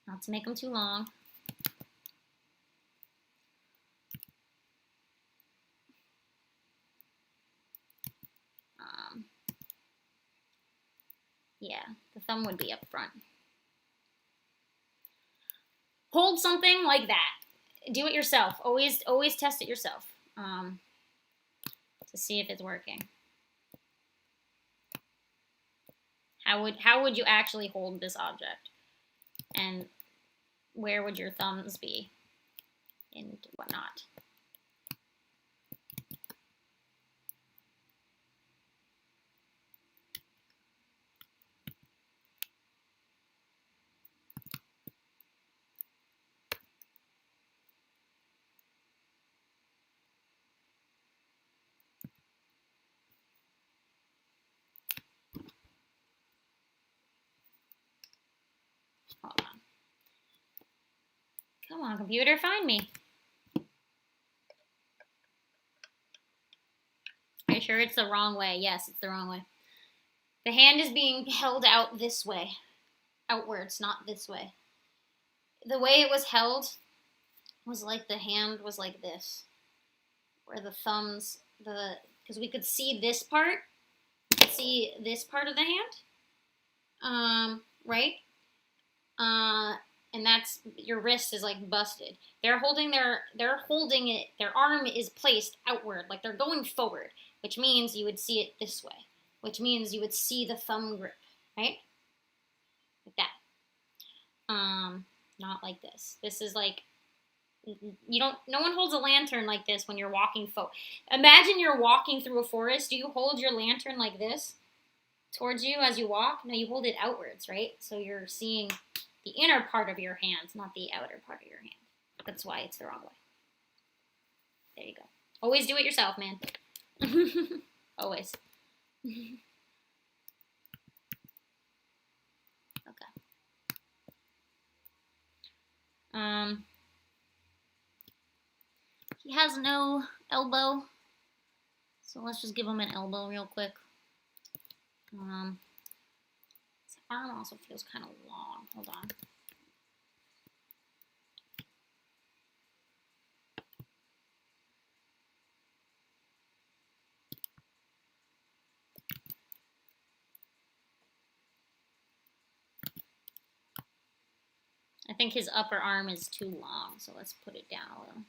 not to make them too long. Yeah, the thumb would be up front. Hold something like that. Do it yourself. Always test it yourself to see if it's working. How would you actually hold this object? And where would your thumbs be? And whatnot. Hold on. Come on, computer, find me. Are you sure it's the wrong way? Yes, it's the wrong way. The hand is being held out this way. Outwards, not this way. The way it was held was like the hand was like this. where the thumbs, because we could see this part, see this part of the hand, right? And that's, your wrist is like busted. They're holding it, their arm is placed outward, like they're going forward, which means you would see it this way, which means you would see the thumb grip, right? Like that. Not like this. This is like, no one holds a lantern like this when you're walking forward. Imagine you're walking through a forest. Do you hold your lantern like this towards you as you walk? No, you hold it outwards, right? So you're seeing the inner part of your hands, not the outer part of your hand. That's why it's the wrong way. There you go. Always do it yourself, man. Always. Okay. He has no elbow, so let's just give him an elbow real quick. His arm also feels kind of long. Hold on. I think his upper arm is too long, so let's put it down a little.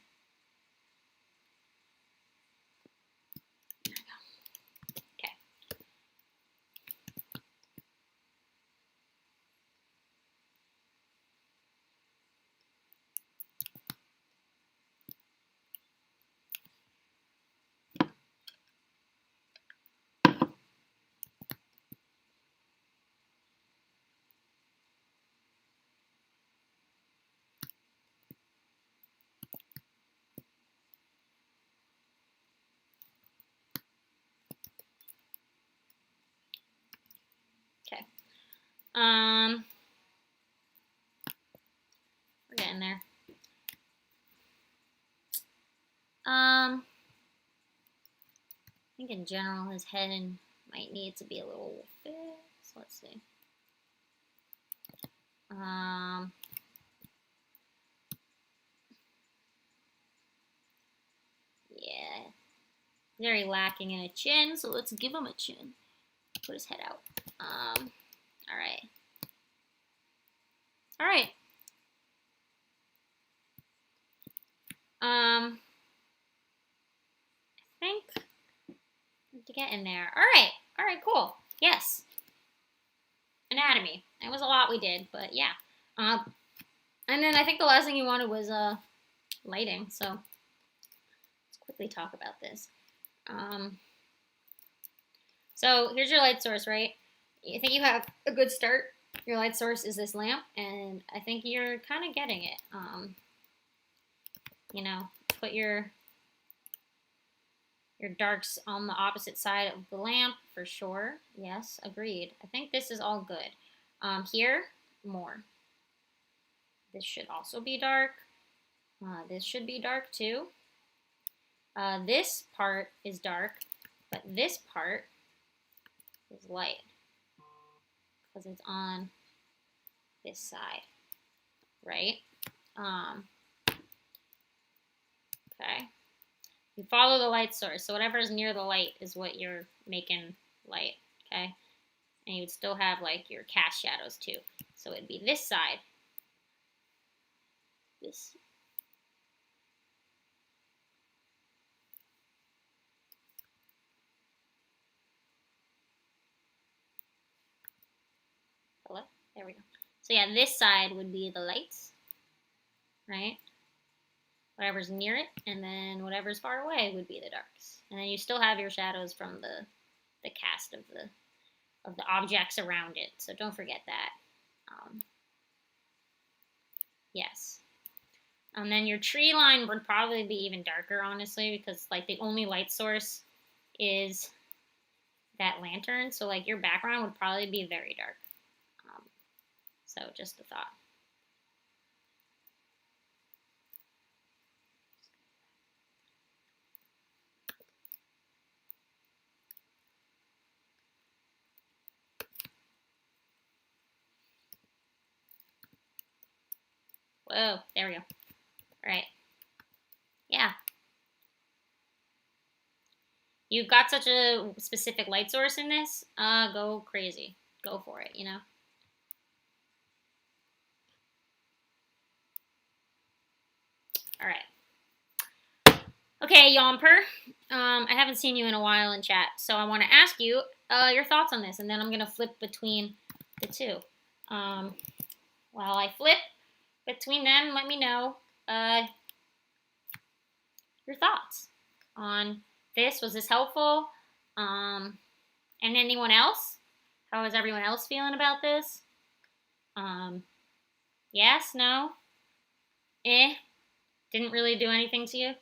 There we go. Okay. Okay. We're getting there. I think in general his head might need to be a little fixed. Let's see. Yeah. Very lacking in a chin, so let's give him a chin. Put his head out. Alright. Alright. I think to get in there. Alright, cool. Yes. Anatomy. It was a lot we did, but yeah. And then I think the last thing you wanted was lighting, so let's quickly talk about this. So here's your light source, right? I think you have a good start. Your light source is this lamp, and I think you're kind of getting it. You know, put your darks on the opposite side of the lamp for sure. Yes, agreed. I think this is all good. Here, more. This should also be dark. This should be dark too. This part is dark, but this part is light because it's on this side, right? Okay. You follow the light source, so whatever is near the light is what you're making light, okay? And you'd still have like your cast shadows too. So it'd be this side. This. Hello? There we go. So yeah, this side would be the lights, right? Whatever's near it, and then whatever's far away would be the darks. And then you still have your shadows from the cast of the objects around it. So don't forget that. Yes. And then your tree line would probably be even darker, honestly, because like the only light source is that lantern. So like your background would probably be very dark. So just a thought. Whoa, there we go. All right. Yeah. you've got such a specific light source in this, go crazy. Go for it, you know? All right. Okay, Yomper. I haven't seen you in a while in chat, so I want to ask you your thoughts on this, and then I'm going to flip between the two. While I flip between them, let me know your thoughts on this. Was this helpful? And anyone else? How is everyone else feeling about this? Yes, no, didn't really do anything to you.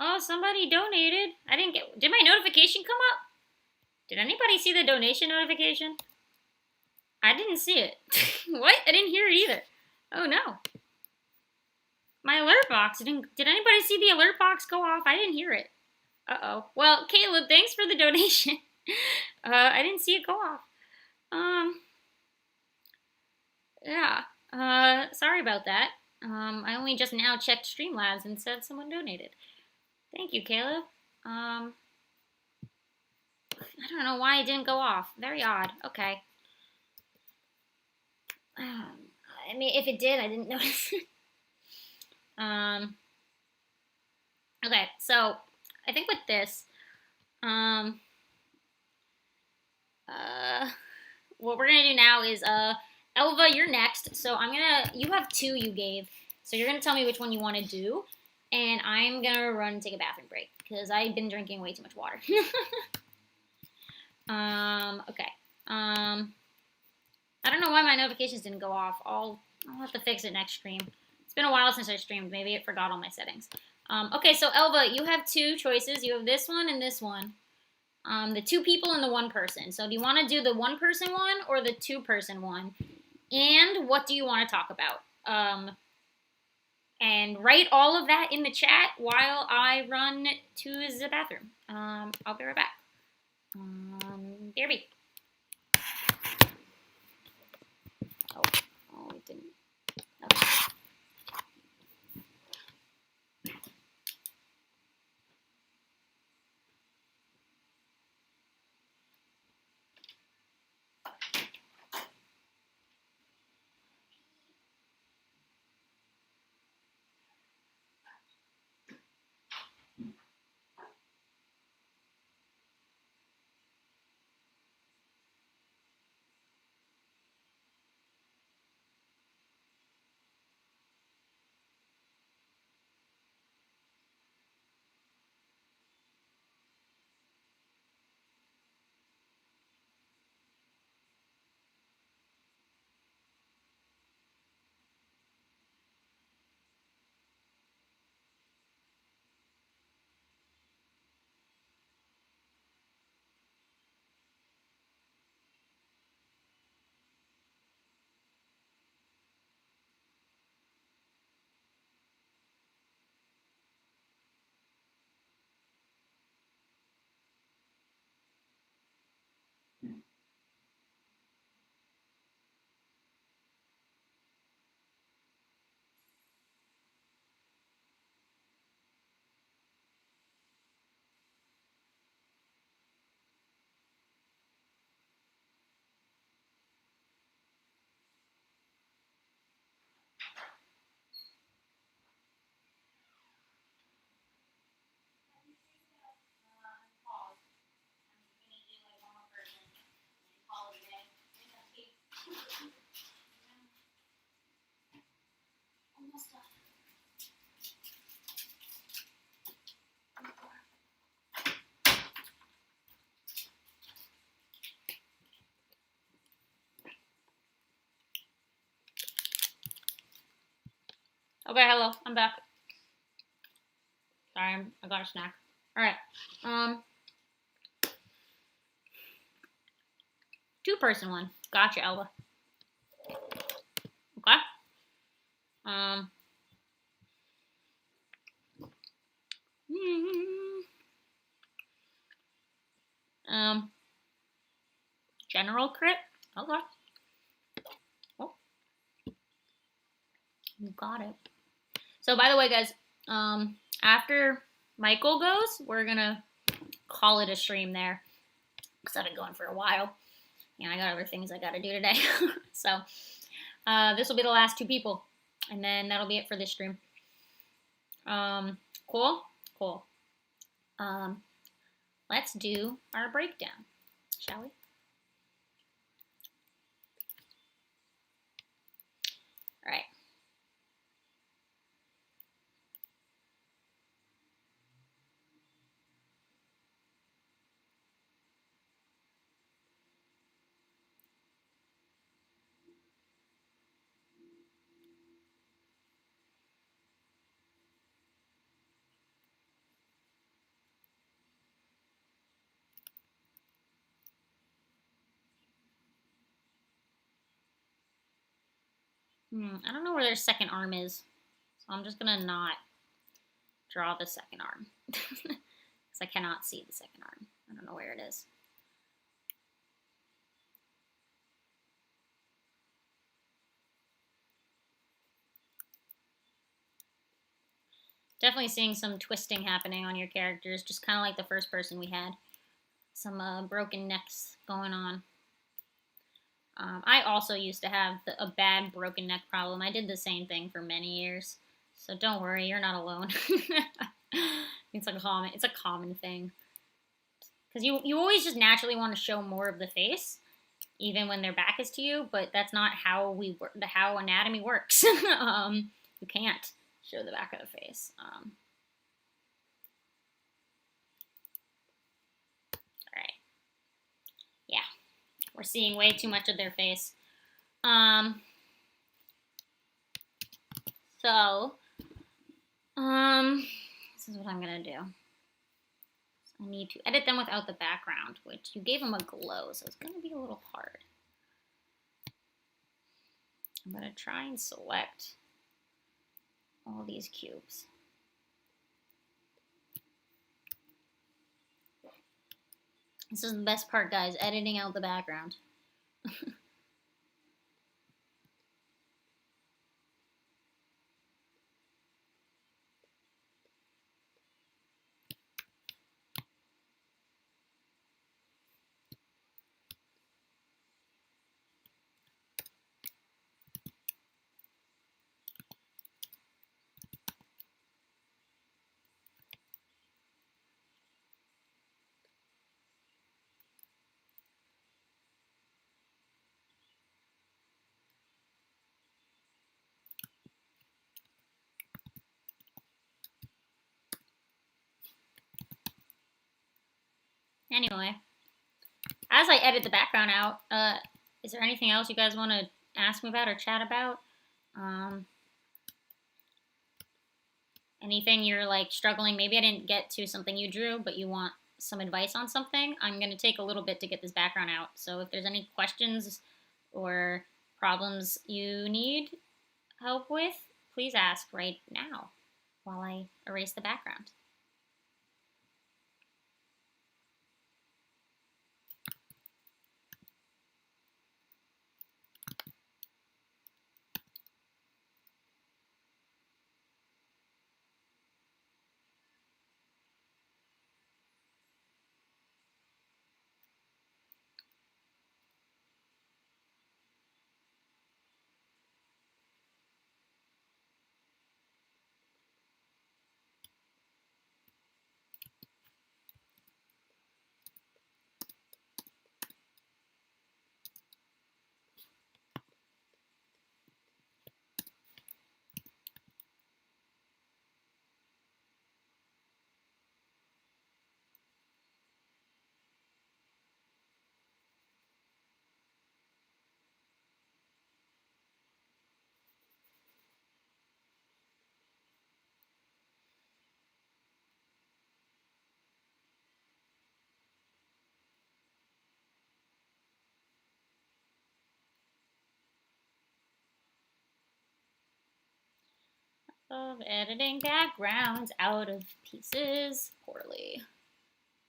Oh, somebody donated. I didn't get. Did my notification come up? Did anybody see the donation notification? I didn't see it. What? I didn't hear it either. Oh no. My alert box didn't. Did anybody see the alert box go off? I didn't hear it. Uh-oh. Well, Caleb, thanks for the donation. I didn't see it go off. Yeah. Sorry about that. I only just now checked Streamlabs and said someone donated. Thank you, Caleb. I don't know why it didn't go off. Very odd. Okay. I mean, if it did, I didn't notice. Okay, so I think with this, what we're gonna do now is, Elva, you're next. So you have two you gave, so you're gonna tell me which one you want to do, and I'm gonna run and take a bathroom break because I've been drinking way too much water. Okay. I don't know why my notifications didn't go off. I'll have to fix it next stream. It's been a while since I streamed. Maybe it forgot all my settings. Okay, so Elva, you have two choices. You have this one and this one. The two people and the one person. So do you want to do the one person one or the two person one? And what do you want to talk about? And write all of that in the chat while I run to the bathroom. I'll be right back. BRB. Oh, it didn't. Okay. Okay, hello, I'm back. Sorry, I got a snack. All right. Two-person one. Gotcha, Elba. Okay. Um. mm, Um. General crit. Okay. Oh, you got it. So, by the way, guys, after Michael goes, we're gonna call it a stream there because I've been going for a while. I got other things I gotta do today. So, this will be the last two people, and then that'll be it for this stream. Cool, cool. Let's do our breakdown, shall we? All right. I don't know where their second arm is, so I'm just gonna not draw the second arm because I cannot see the second arm. I don't know where it is. Definitely seeing some twisting happening on your characters, just kind of like the first person we had. Some broken necks going on. I also used to have a bad broken neck problem. I did the same thing for many years, so don't worry, you're not alone. It's a common thing because you always just naturally want to show more of the face, even when their back is to you. But that's not how how anatomy works. You can't show the back of the face. All right, yeah, we're seeing way too much of their face. So, this is what I'm gonna do. I need to edit them without the background, which you gave them a glow, so it's gonna be a little hard. I'm gonna try and select all these cubes. This is the best part, guys, editing out the background. Anyway, as I edit the background out, is there anything else you guys want to ask me about or chat about? Anything you're like struggling? Maybe I didn't get to something you drew, but you want some advice on something. I'm going to take a little bit to get this background out. So if there's any questions or problems you need help with, please ask right now while I erase the background. of editing backgrounds out of pieces poorly.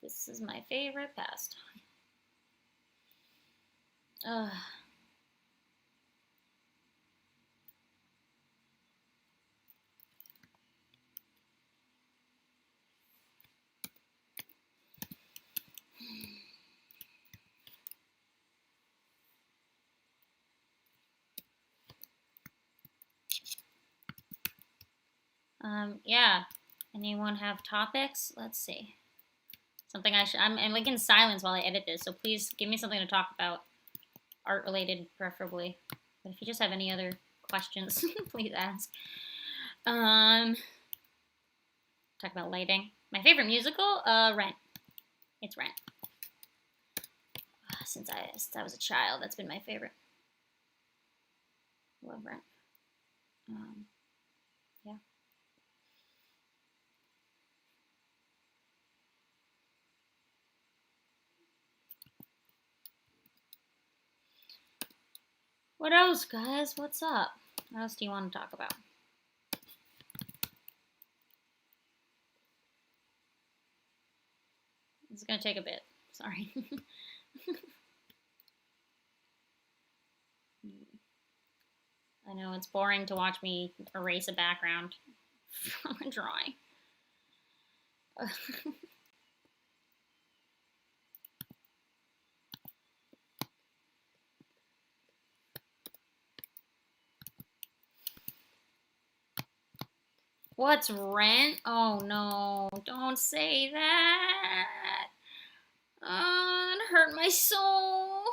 This is my favorite pastime. Ugh. Yeah. Anyone have topics? Let's see. Something I'm like in silence while I edit this, so please give me something to talk about. Art related, preferably. But if you just have any other questions, please ask. Talk about lighting. My favorite musical, Rent. It's Rent. Since I was a child, that's been my favorite. Love Rent. Yeah. What else, guys? What's up? What else do you want to talk about? It's gonna take a bit. Sorry. I know it's boring to watch me erase a background from a drawing. What's Rent? Oh no, don't say that. It hurt my soul.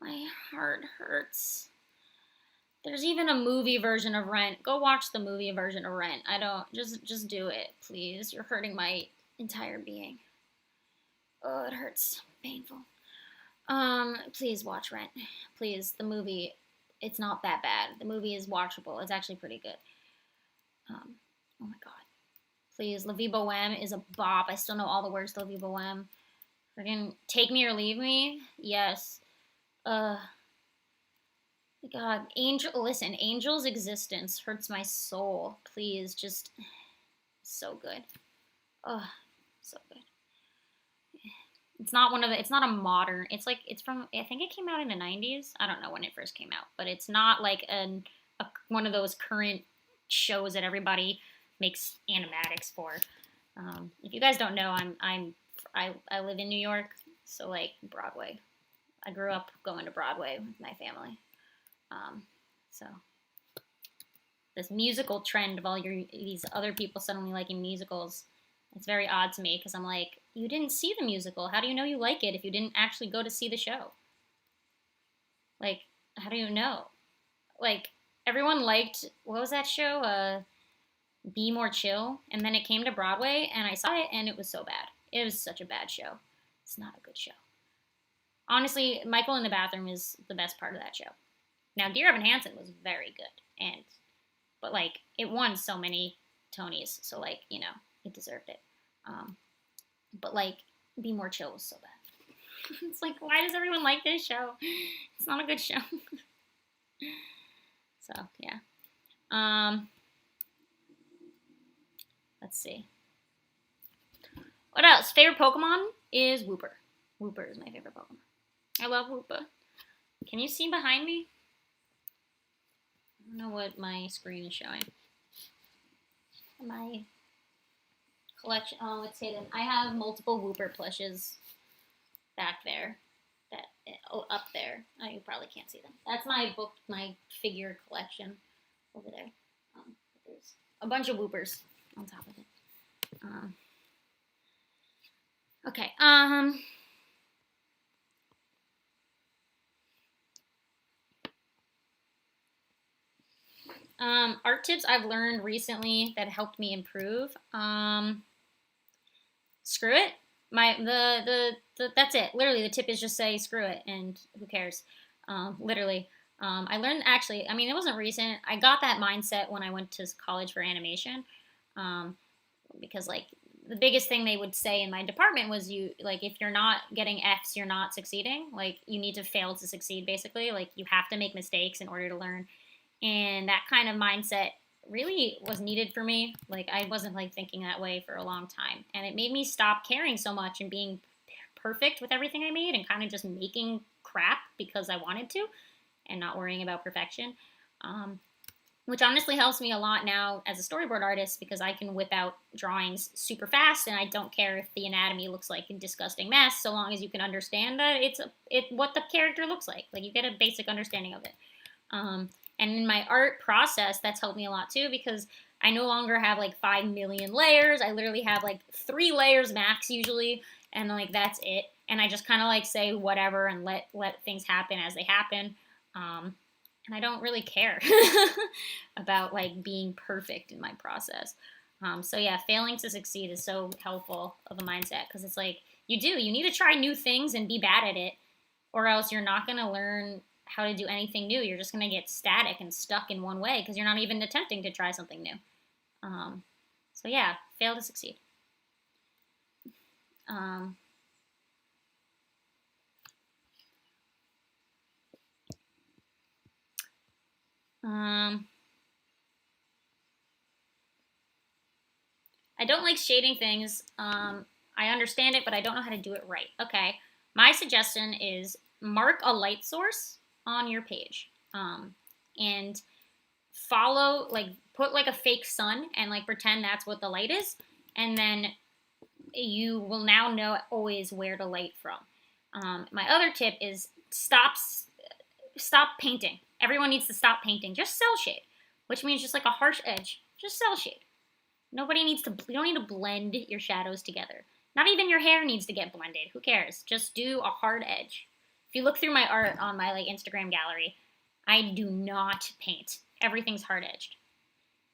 My heart hurts. There's even a movie version of Rent. Go watch the movie version of Rent. I don't just do it, please. You're hurting my entire being. Oh, it hurts. Painful. Please watch Rent. Please, the movie, it's not that bad. The movie is watchable. It's actually pretty good. Oh my god. Please, La Vie Boheme is a bop. I still know all the words to La Vie Boheme. Friggin' Take Me or Leave Me? Yes. God, listen, Angel's existence hurts my soul. Please, just, so good. So good. It's not it's not a modern, it's from, I think it came out in the 90s. I don't know when it first came out, but it's not like one of those current shows that everybody makes animatics for. If you guys don't know, I live in New York, so like Broadway. I grew up going to Broadway with my family. So this musical trend of all these other people suddenly liking musicals, it's very odd to me because I'm like, you didn't see the musical. How do you know you like it if you didn't actually go to see the show? Like, how do you know? Like, everyone liked, what was that show? Be More Chill. And then it came to Broadway and I saw it and it was so bad. It was such a bad show. It's not a good show. Honestly, Michael in the Bathroom is the best part of that show. Now, Dear Evan Hansen was very good, but like it won so many Tonys, so like it deserved it. But like Be More Chill was so bad. It's like, why does everyone like this show? It's not a good show. So yeah. Let's see. What else? Favorite Pokemon is Wooper. Wooper is my favorite Pokemon. I love Wooper. Can you see behind me? I don't know what my screen is showing. My collection. Oh, it's hidden. I have multiple Wooper plushes back there. Up there. Oh, you probably can't see them. That's my figure collection over there. There's a bunch of Woopers on top of it. Okay. Art tips I've learned recently that helped me improve. Screw it. That's it. Literally, the tip is just say screw it, and who cares? Literally. I learned actually. I mean, it wasn't recent. I got that mindset when I went to college for animation, because like the biggest thing they would say in my department was you like if you're not getting F's, you're not succeeding. Like you need to fail to succeed basically. Like you have to make mistakes in order to learn. And that kind of mindset really was needed for me. Like I wasn't like thinking that way for a long time. And it made me stop caring so much and being perfect with everything I made and kind of just making crap because I wanted to and not worrying about perfection. Which honestly helps me a lot now as a storyboard artist because I can whip out drawings super fast and I don't care if the anatomy looks like a disgusting mess so long as you can understand that what the character looks like. Like you get a basic understanding of it. And in my art process, that's helped me a lot too because I no longer have like 5 million layers. I literally have like 3 layers max usually, and like that's it. And I just kind of like say whatever and let things happen as they happen. And I don't really care about like being perfect in my process. So yeah, failing to succeed is so helpful of a mindset because it's like you need to try new things and be bad at it, or else you're not gonna learn how to do anything new. You're just gonna get static and stuck in one way because you're not even attempting to try something new. So yeah, fail to succeed. Um, um, I don't like shading things. I understand it, but I don't know how to do it right. Okay, my suggestion is mark a light source on your page, and follow like put like a fake sun and like pretend that's what the light is, and then you will now know always where to light from. My other tip is stop painting. Everyone needs to stop painting. Just cell shade, which means just like a harsh edge. Just cell shade. Nobody needs to. You don't need to blend your shadows together. Not even your hair needs to get blended. Who cares? Just do a hard edge. If you look through my art on my like Instagram gallery, I do not paint. Everything's hard edged.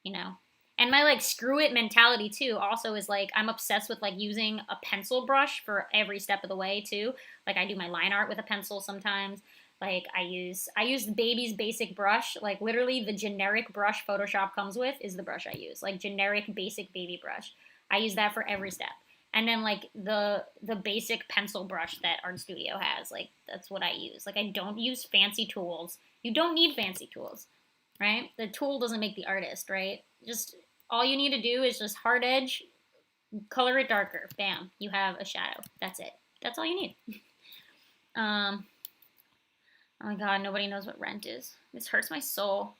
You know. And my like screw it mentality too also is like I'm obsessed with like using a pencil brush for every step of the way too. Like I do my line art with a pencil sometimes. Like I use the baby's basic brush. Like literally the generic brush Photoshop comes with is the brush I use. Like generic basic baby brush. I use that for every step. And then like the basic pencil brush that Art Studio has, like that's what I use. Like I don't use fancy tools. You don't need fancy tools, right? The tool doesn't make the artist, right? Just all you need to do is just hard edge, color it darker. Bam, you have a shadow. That's it. That's all you need. Oh my god, nobody knows what Rent is. This hurts my soul.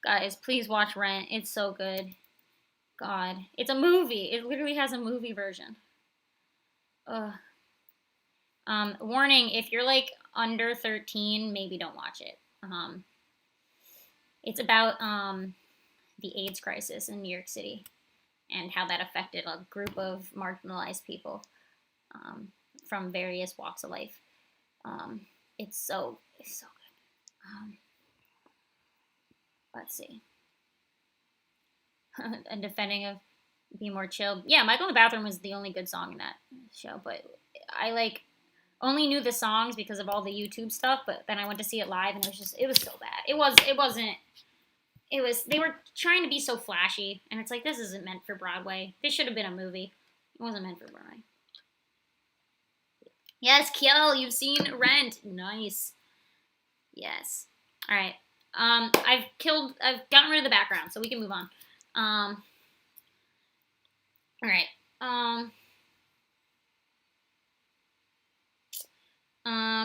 Guys, please watch Rent. It's so good. God, it's a movie. It literally has a movie version. Ugh. Warning: if you're like under 13, maybe don't watch it. It's about the AIDS crisis in New York City and how that affected a group of marginalized people from various walks of life. It's so good. Let's see. A defending of Be More Chill. Yeah, Michael in the Bathroom was the only good song in that show, but I like only knew the songs because of all the YouTube stuff, but then I went to see it live and it was so bad. They were trying to be so flashy and it's like this isn't meant for Broadway. This should have been a movie. It wasn't meant for Broadway. Yes, Kiel, you've seen Rent. Nice. Yes. All right. I've gotten rid of the background, so we can move on. All right. All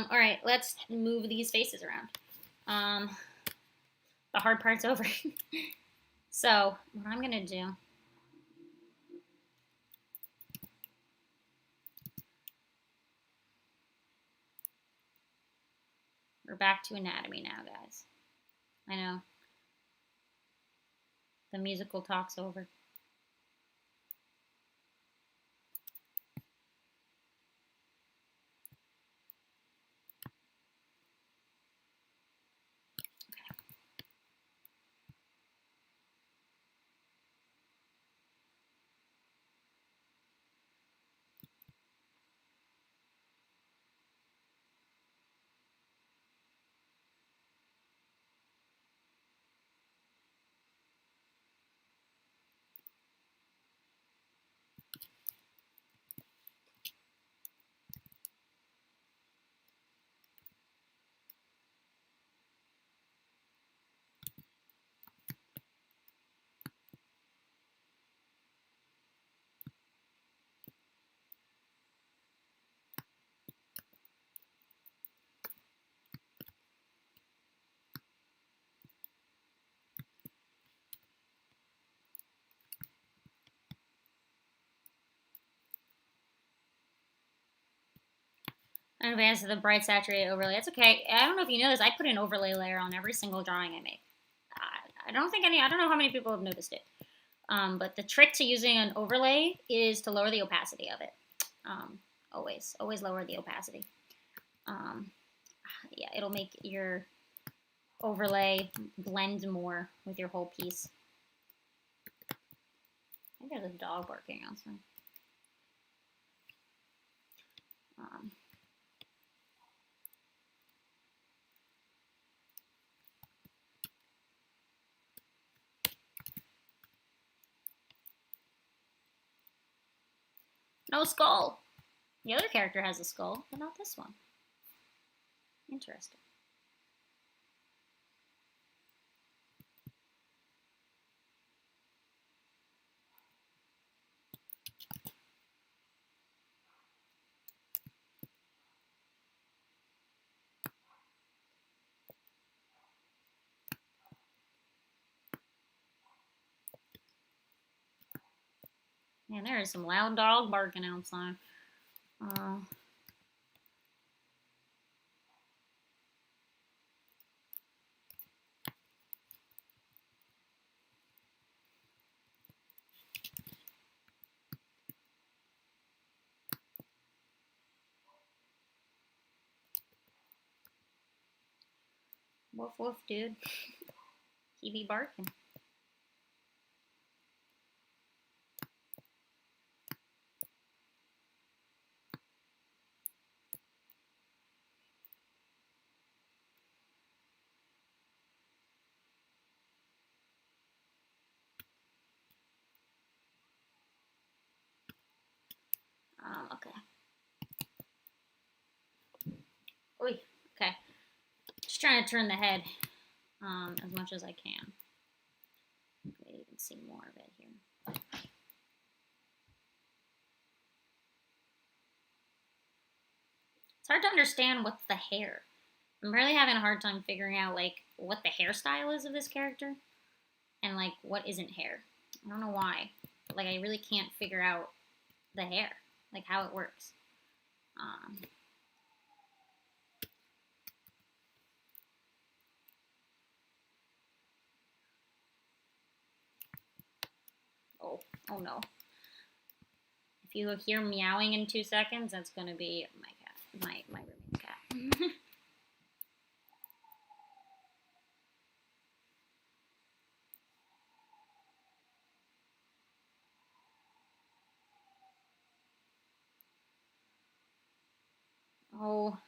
right. Let's move these faces around. The hard part's over. So what I'm gonna do. We're back to anatomy now, guys. I know. The musical talk's over. Advance to the bright saturated overlay. It's okay. I don't know if you know this. I put an overlay layer on every single drawing I make. I don't think I don't know how many people have noticed it. But the trick to using an overlay is to lower the opacity of it. Always lower the opacity. Yeah, it'll make your overlay blend more with your whole piece. I think there's a dog barking outside. No skull. The other character has a skull, but not this one. Interesting. Man, there is some loud dog barking outside. Woof woof, dude. He be barking. Okay. Oy, okay. Just trying to turn the head as much as I can. Maybe you can see more of it here. It's hard to understand what's the hair. I'm really having a hard time figuring out like what the hairstyle is of this character and like what isn't hair. I don't know why, but like I really can't figure out the hair, like how it works. Oh no. If you hear meowing in 2 seconds, that's gonna be my cat, my roommate's cat.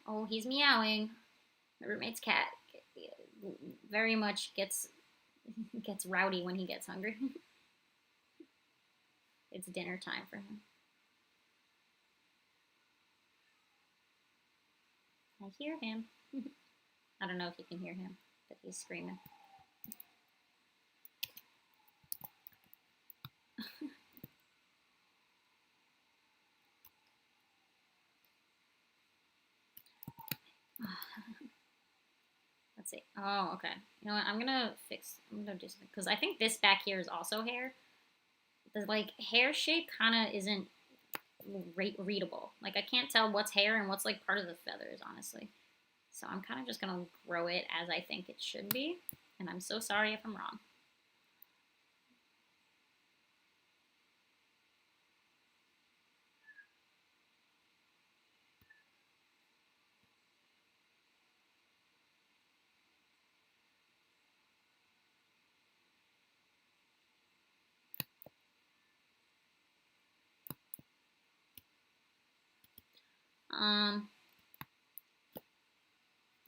Oh, he's meowing. My roommate's cat very much gets rowdy when he gets hungry. It's dinner time for him. I hear him. I don't know if you can hear him, but he's screaming. Let's see. Oh, okay. You know what? I'm gonna do something because I think this back here is also hair. The like hair shape kind of isn't readable. Like I can't tell what's hair and what's like part of the feathers, honestly. So I'm kind of just gonna grow it as I think it should be, and I'm so sorry if I'm wrong.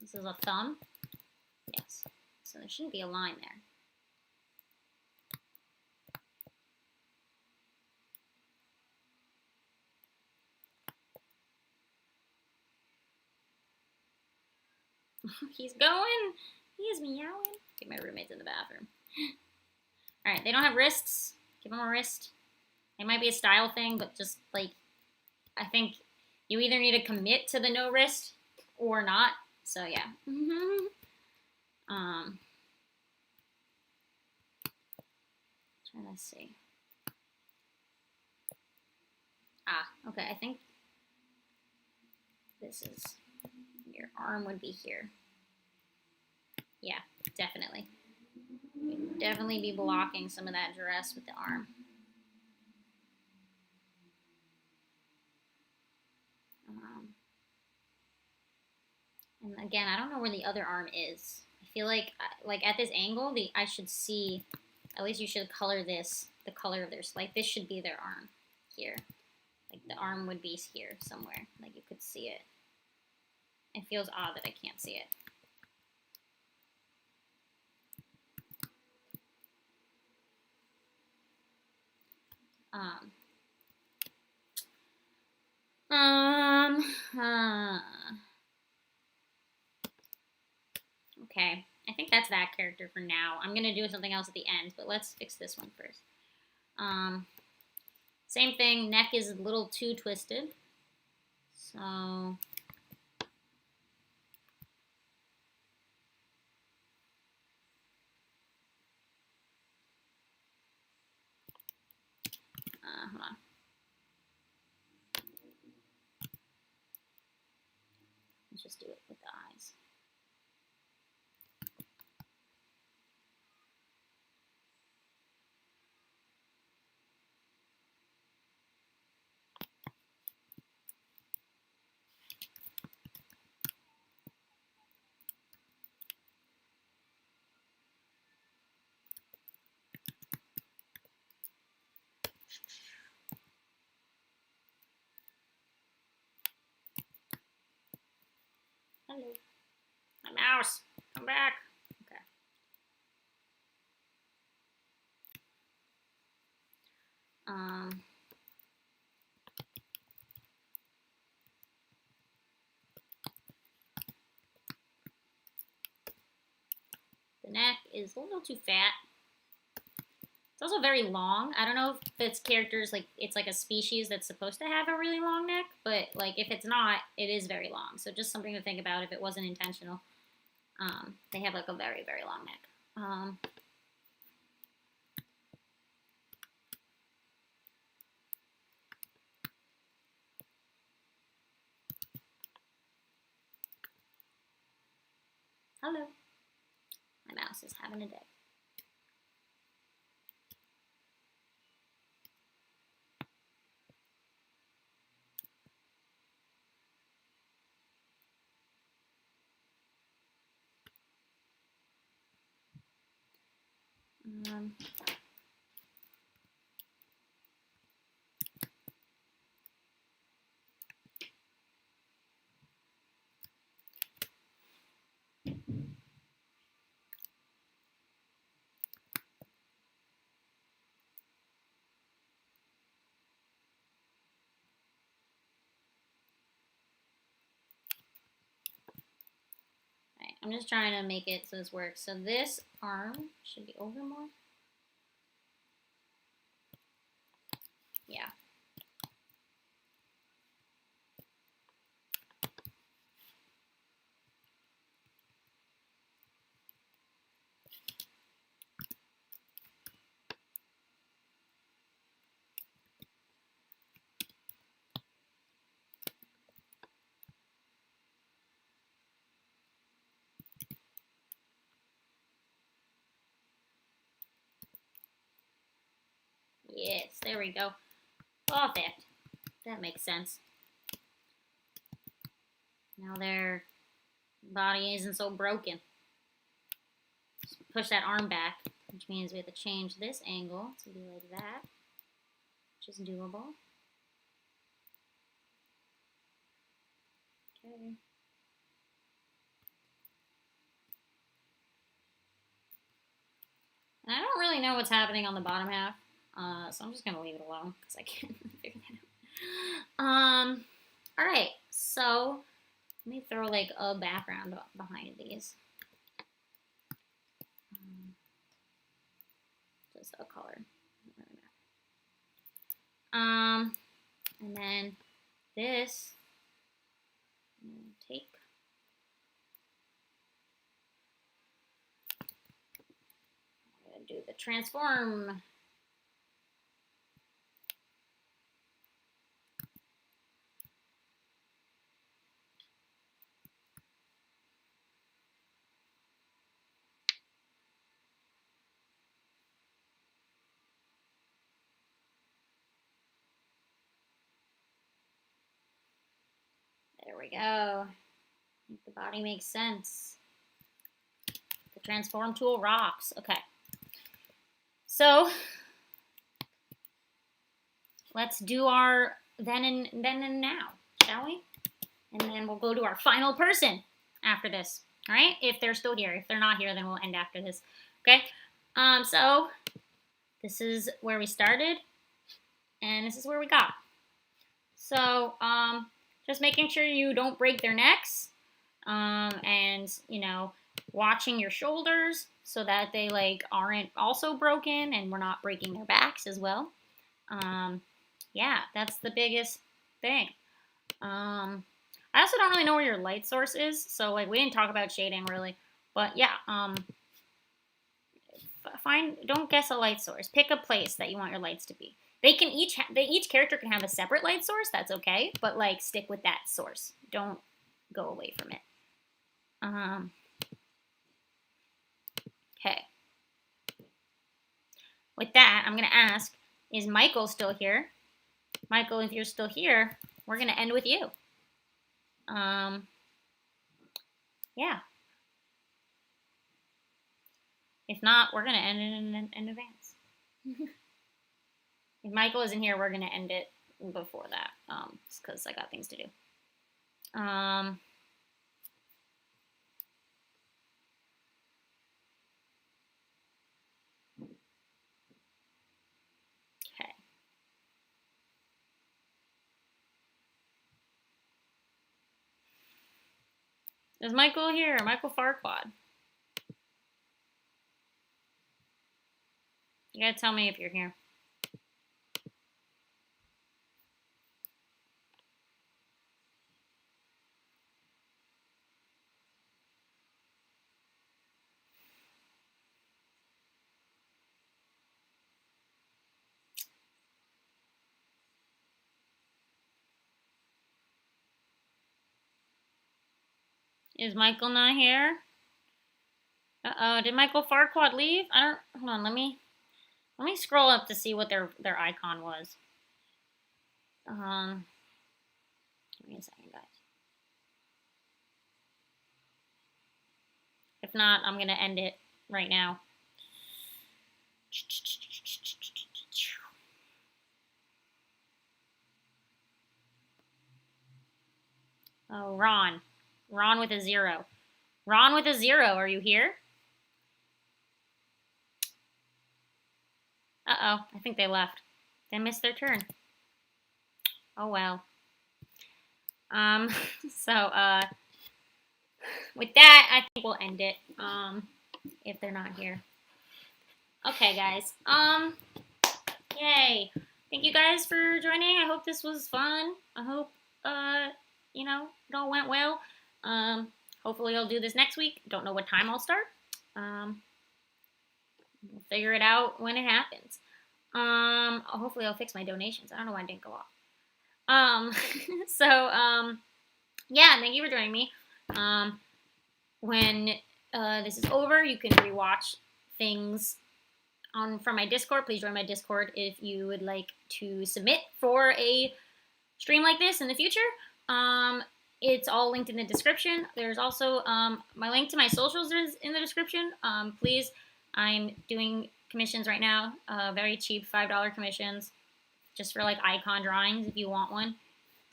This is a thumb. Yes. So there shouldn't be a line there. He's going. He is meowing. Okay, my roommate's in the bathroom. All right, they don't have wrists. Give them a wrist. It might be a style thing, but just like, I think you either need to commit to the no wrist or not. So yeah. Trying to see. Okay, I think this is, your arm would be here. Yeah, definitely. You'd definitely be blocking some of that dress with the arm. And again, I don't know where the other arm is. I feel like at this angle, I should see, at least you should color this, the color of theirs. Like this should be their arm here. Like the arm would be here somewhere. Like you could see it. It feels odd that I can't see it. Um, okay, I think that's that character for now. I'm gonna do something else at the end, but let's fix this one first. Same thing, neck is a little too twisted. So hold on. Let's just do it with the eyes. Hello. My mouse. Come back. Okay. The neck is a little too fat. It's also very long. I don't know if it's characters, like, it's like a species that's supposed to have a really long neck, but, like, if it's not, it is very long. So just something to think about if it wasn't intentional. They have, like, a very, very long neck. Hello. My mouse is having a day. I'm just trying to make it so this works. So this arm should be over more. Yeah. Yes, there we go. Perfect. That makes sense. Now their body isn't so broken. Just push that arm back, which means we have to change this angle to be like that, which is doable. Okay. And I don't really know what's happening on the bottom half, so I'm just gonna leave it alone because I can't figure that out. All right, so let me throw like a background behind these. Just a color. And then this, take. I'm gonna do the transform. we go. Make the body make sense. The transform tool rocks. Okay. So let's do our then and now, shall we? And then we'll go to our final person after this. All right? If they're still here. If they're not here, then we'll end after this. Okay? So this is where we started, and this is where we got. So just making sure you don't break their necks, and you know, watching your shoulders so that they like aren't also broken, and we're not breaking their backs as well. Yeah, that's the biggest thing. I also don't really know where your light source is, so like we didn't talk about shading really, but yeah, don't guess a light source. Pick a place that you want your lights to be. Each character can have a separate light source. That's okay, but like stick with that source. Don't go away from it. Okay. With that, I'm gonna ask: is Michael still here? Michael, if you're still here, we're gonna end with you. Yeah. If not, we're gonna end it in advance. If Michael isn't here, we're gonna end it before that, just because I got things to do. Okay. Is Michael here? Michael Farquaad. You gotta tell me if you're here. Is Michael not here? Uh-oh, did Michael Farquaad leave? Hold on, let me scroll up to see what their icon was. Give me a second, guys. If not, I'm gonna end it right now. Oh, Ron. Ron with a 0. Ron with a 0, are you here? Uh-oh, I think they left. They missed their turn. Oh, well. So, with that, I think we'll end it, if they're not here. Okay, guys. Yay. Thank you guys for joining. I hope this was fun. I hope, you know, it all went well. Hopefully I'll do this next week. Don't know what time I'll start. We'll figure it out when it happens. Hopefully I'll fix my donations. I don't know why it didn't go off. Yeah, thank you for joining me. When this is over, you can rewatch things from my Discord. Please join my Discord if you would like to submit for a stream like this in the future. It's all linked in the description. There's also my link to my socials is in the description. Please, I'm doing commissions right now, very cheap $5 commissions, just for like icon drawings. If you want one,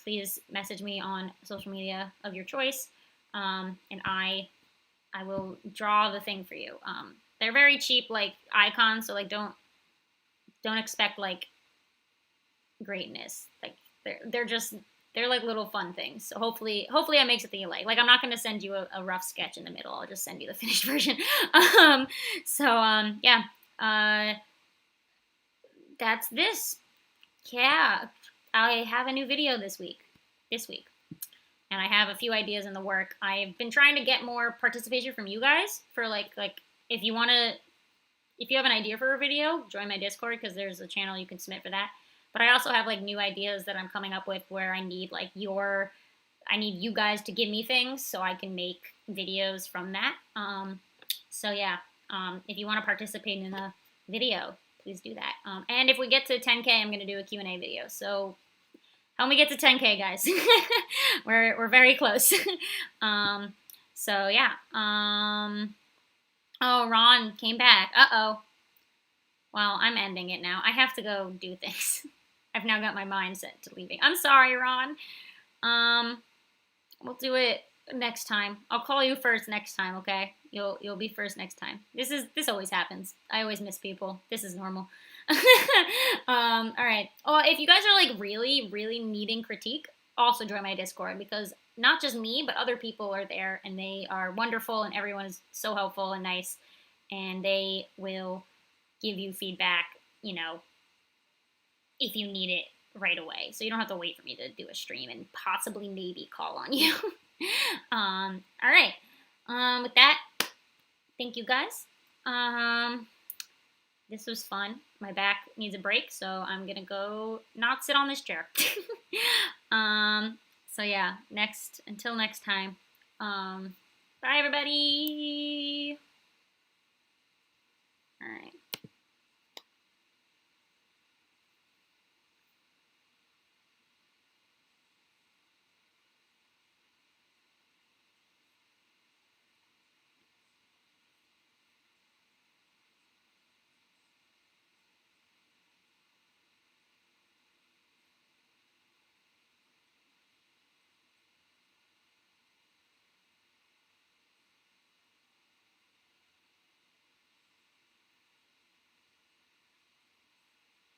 please message me on social media of your choice, and I will draw the thing for you. They're very cheap, like icons, so like don't expect like greatness. Like they're like little fun things. So hopefully I make something you like. Like I'm not gonna send you a rough sketch in the middle. I'll just send you the finished version. Yeah. That's this. Yeah, I have a new video this week, and I have a few ideas in the work. I've been trying to get more participation from you guys for like if you have an idea for a video, join my Discord because there's a channel you can submit for that. But I also have like new ideas that I'm coming up with where I need you guys to give me things so I can make videos from that. So yeah, if you want to participate in a video, please do that. And if we get to 10K, I'm going to do a Q&A video. So Help me get to 10K, guys. we're very close. So yeah. Oh, Ron came back. Uh-oh. Well, I'm ending it now. I have to go do things. I've now got my mind set to leaving. I'm sorry, Ron. We'll do it next time. I'll call you first next time, okay? You'll be first next time. This always happens. I always miss people. This is normal. All right. Oh, if you guys are like really, really needing critique, also join my Discord because not just me, but other people are there and they are wonderful and everyone is so helpful and nice and they will give you feedback, if you need it right away. So you don't have to wait for me to do a stream and possibly maybe call on you. All right. With that, thank you guys. This was fun. My back needs a break, so I'm gonna go not sit on this chair. So yeah, until next time. Bye everybody.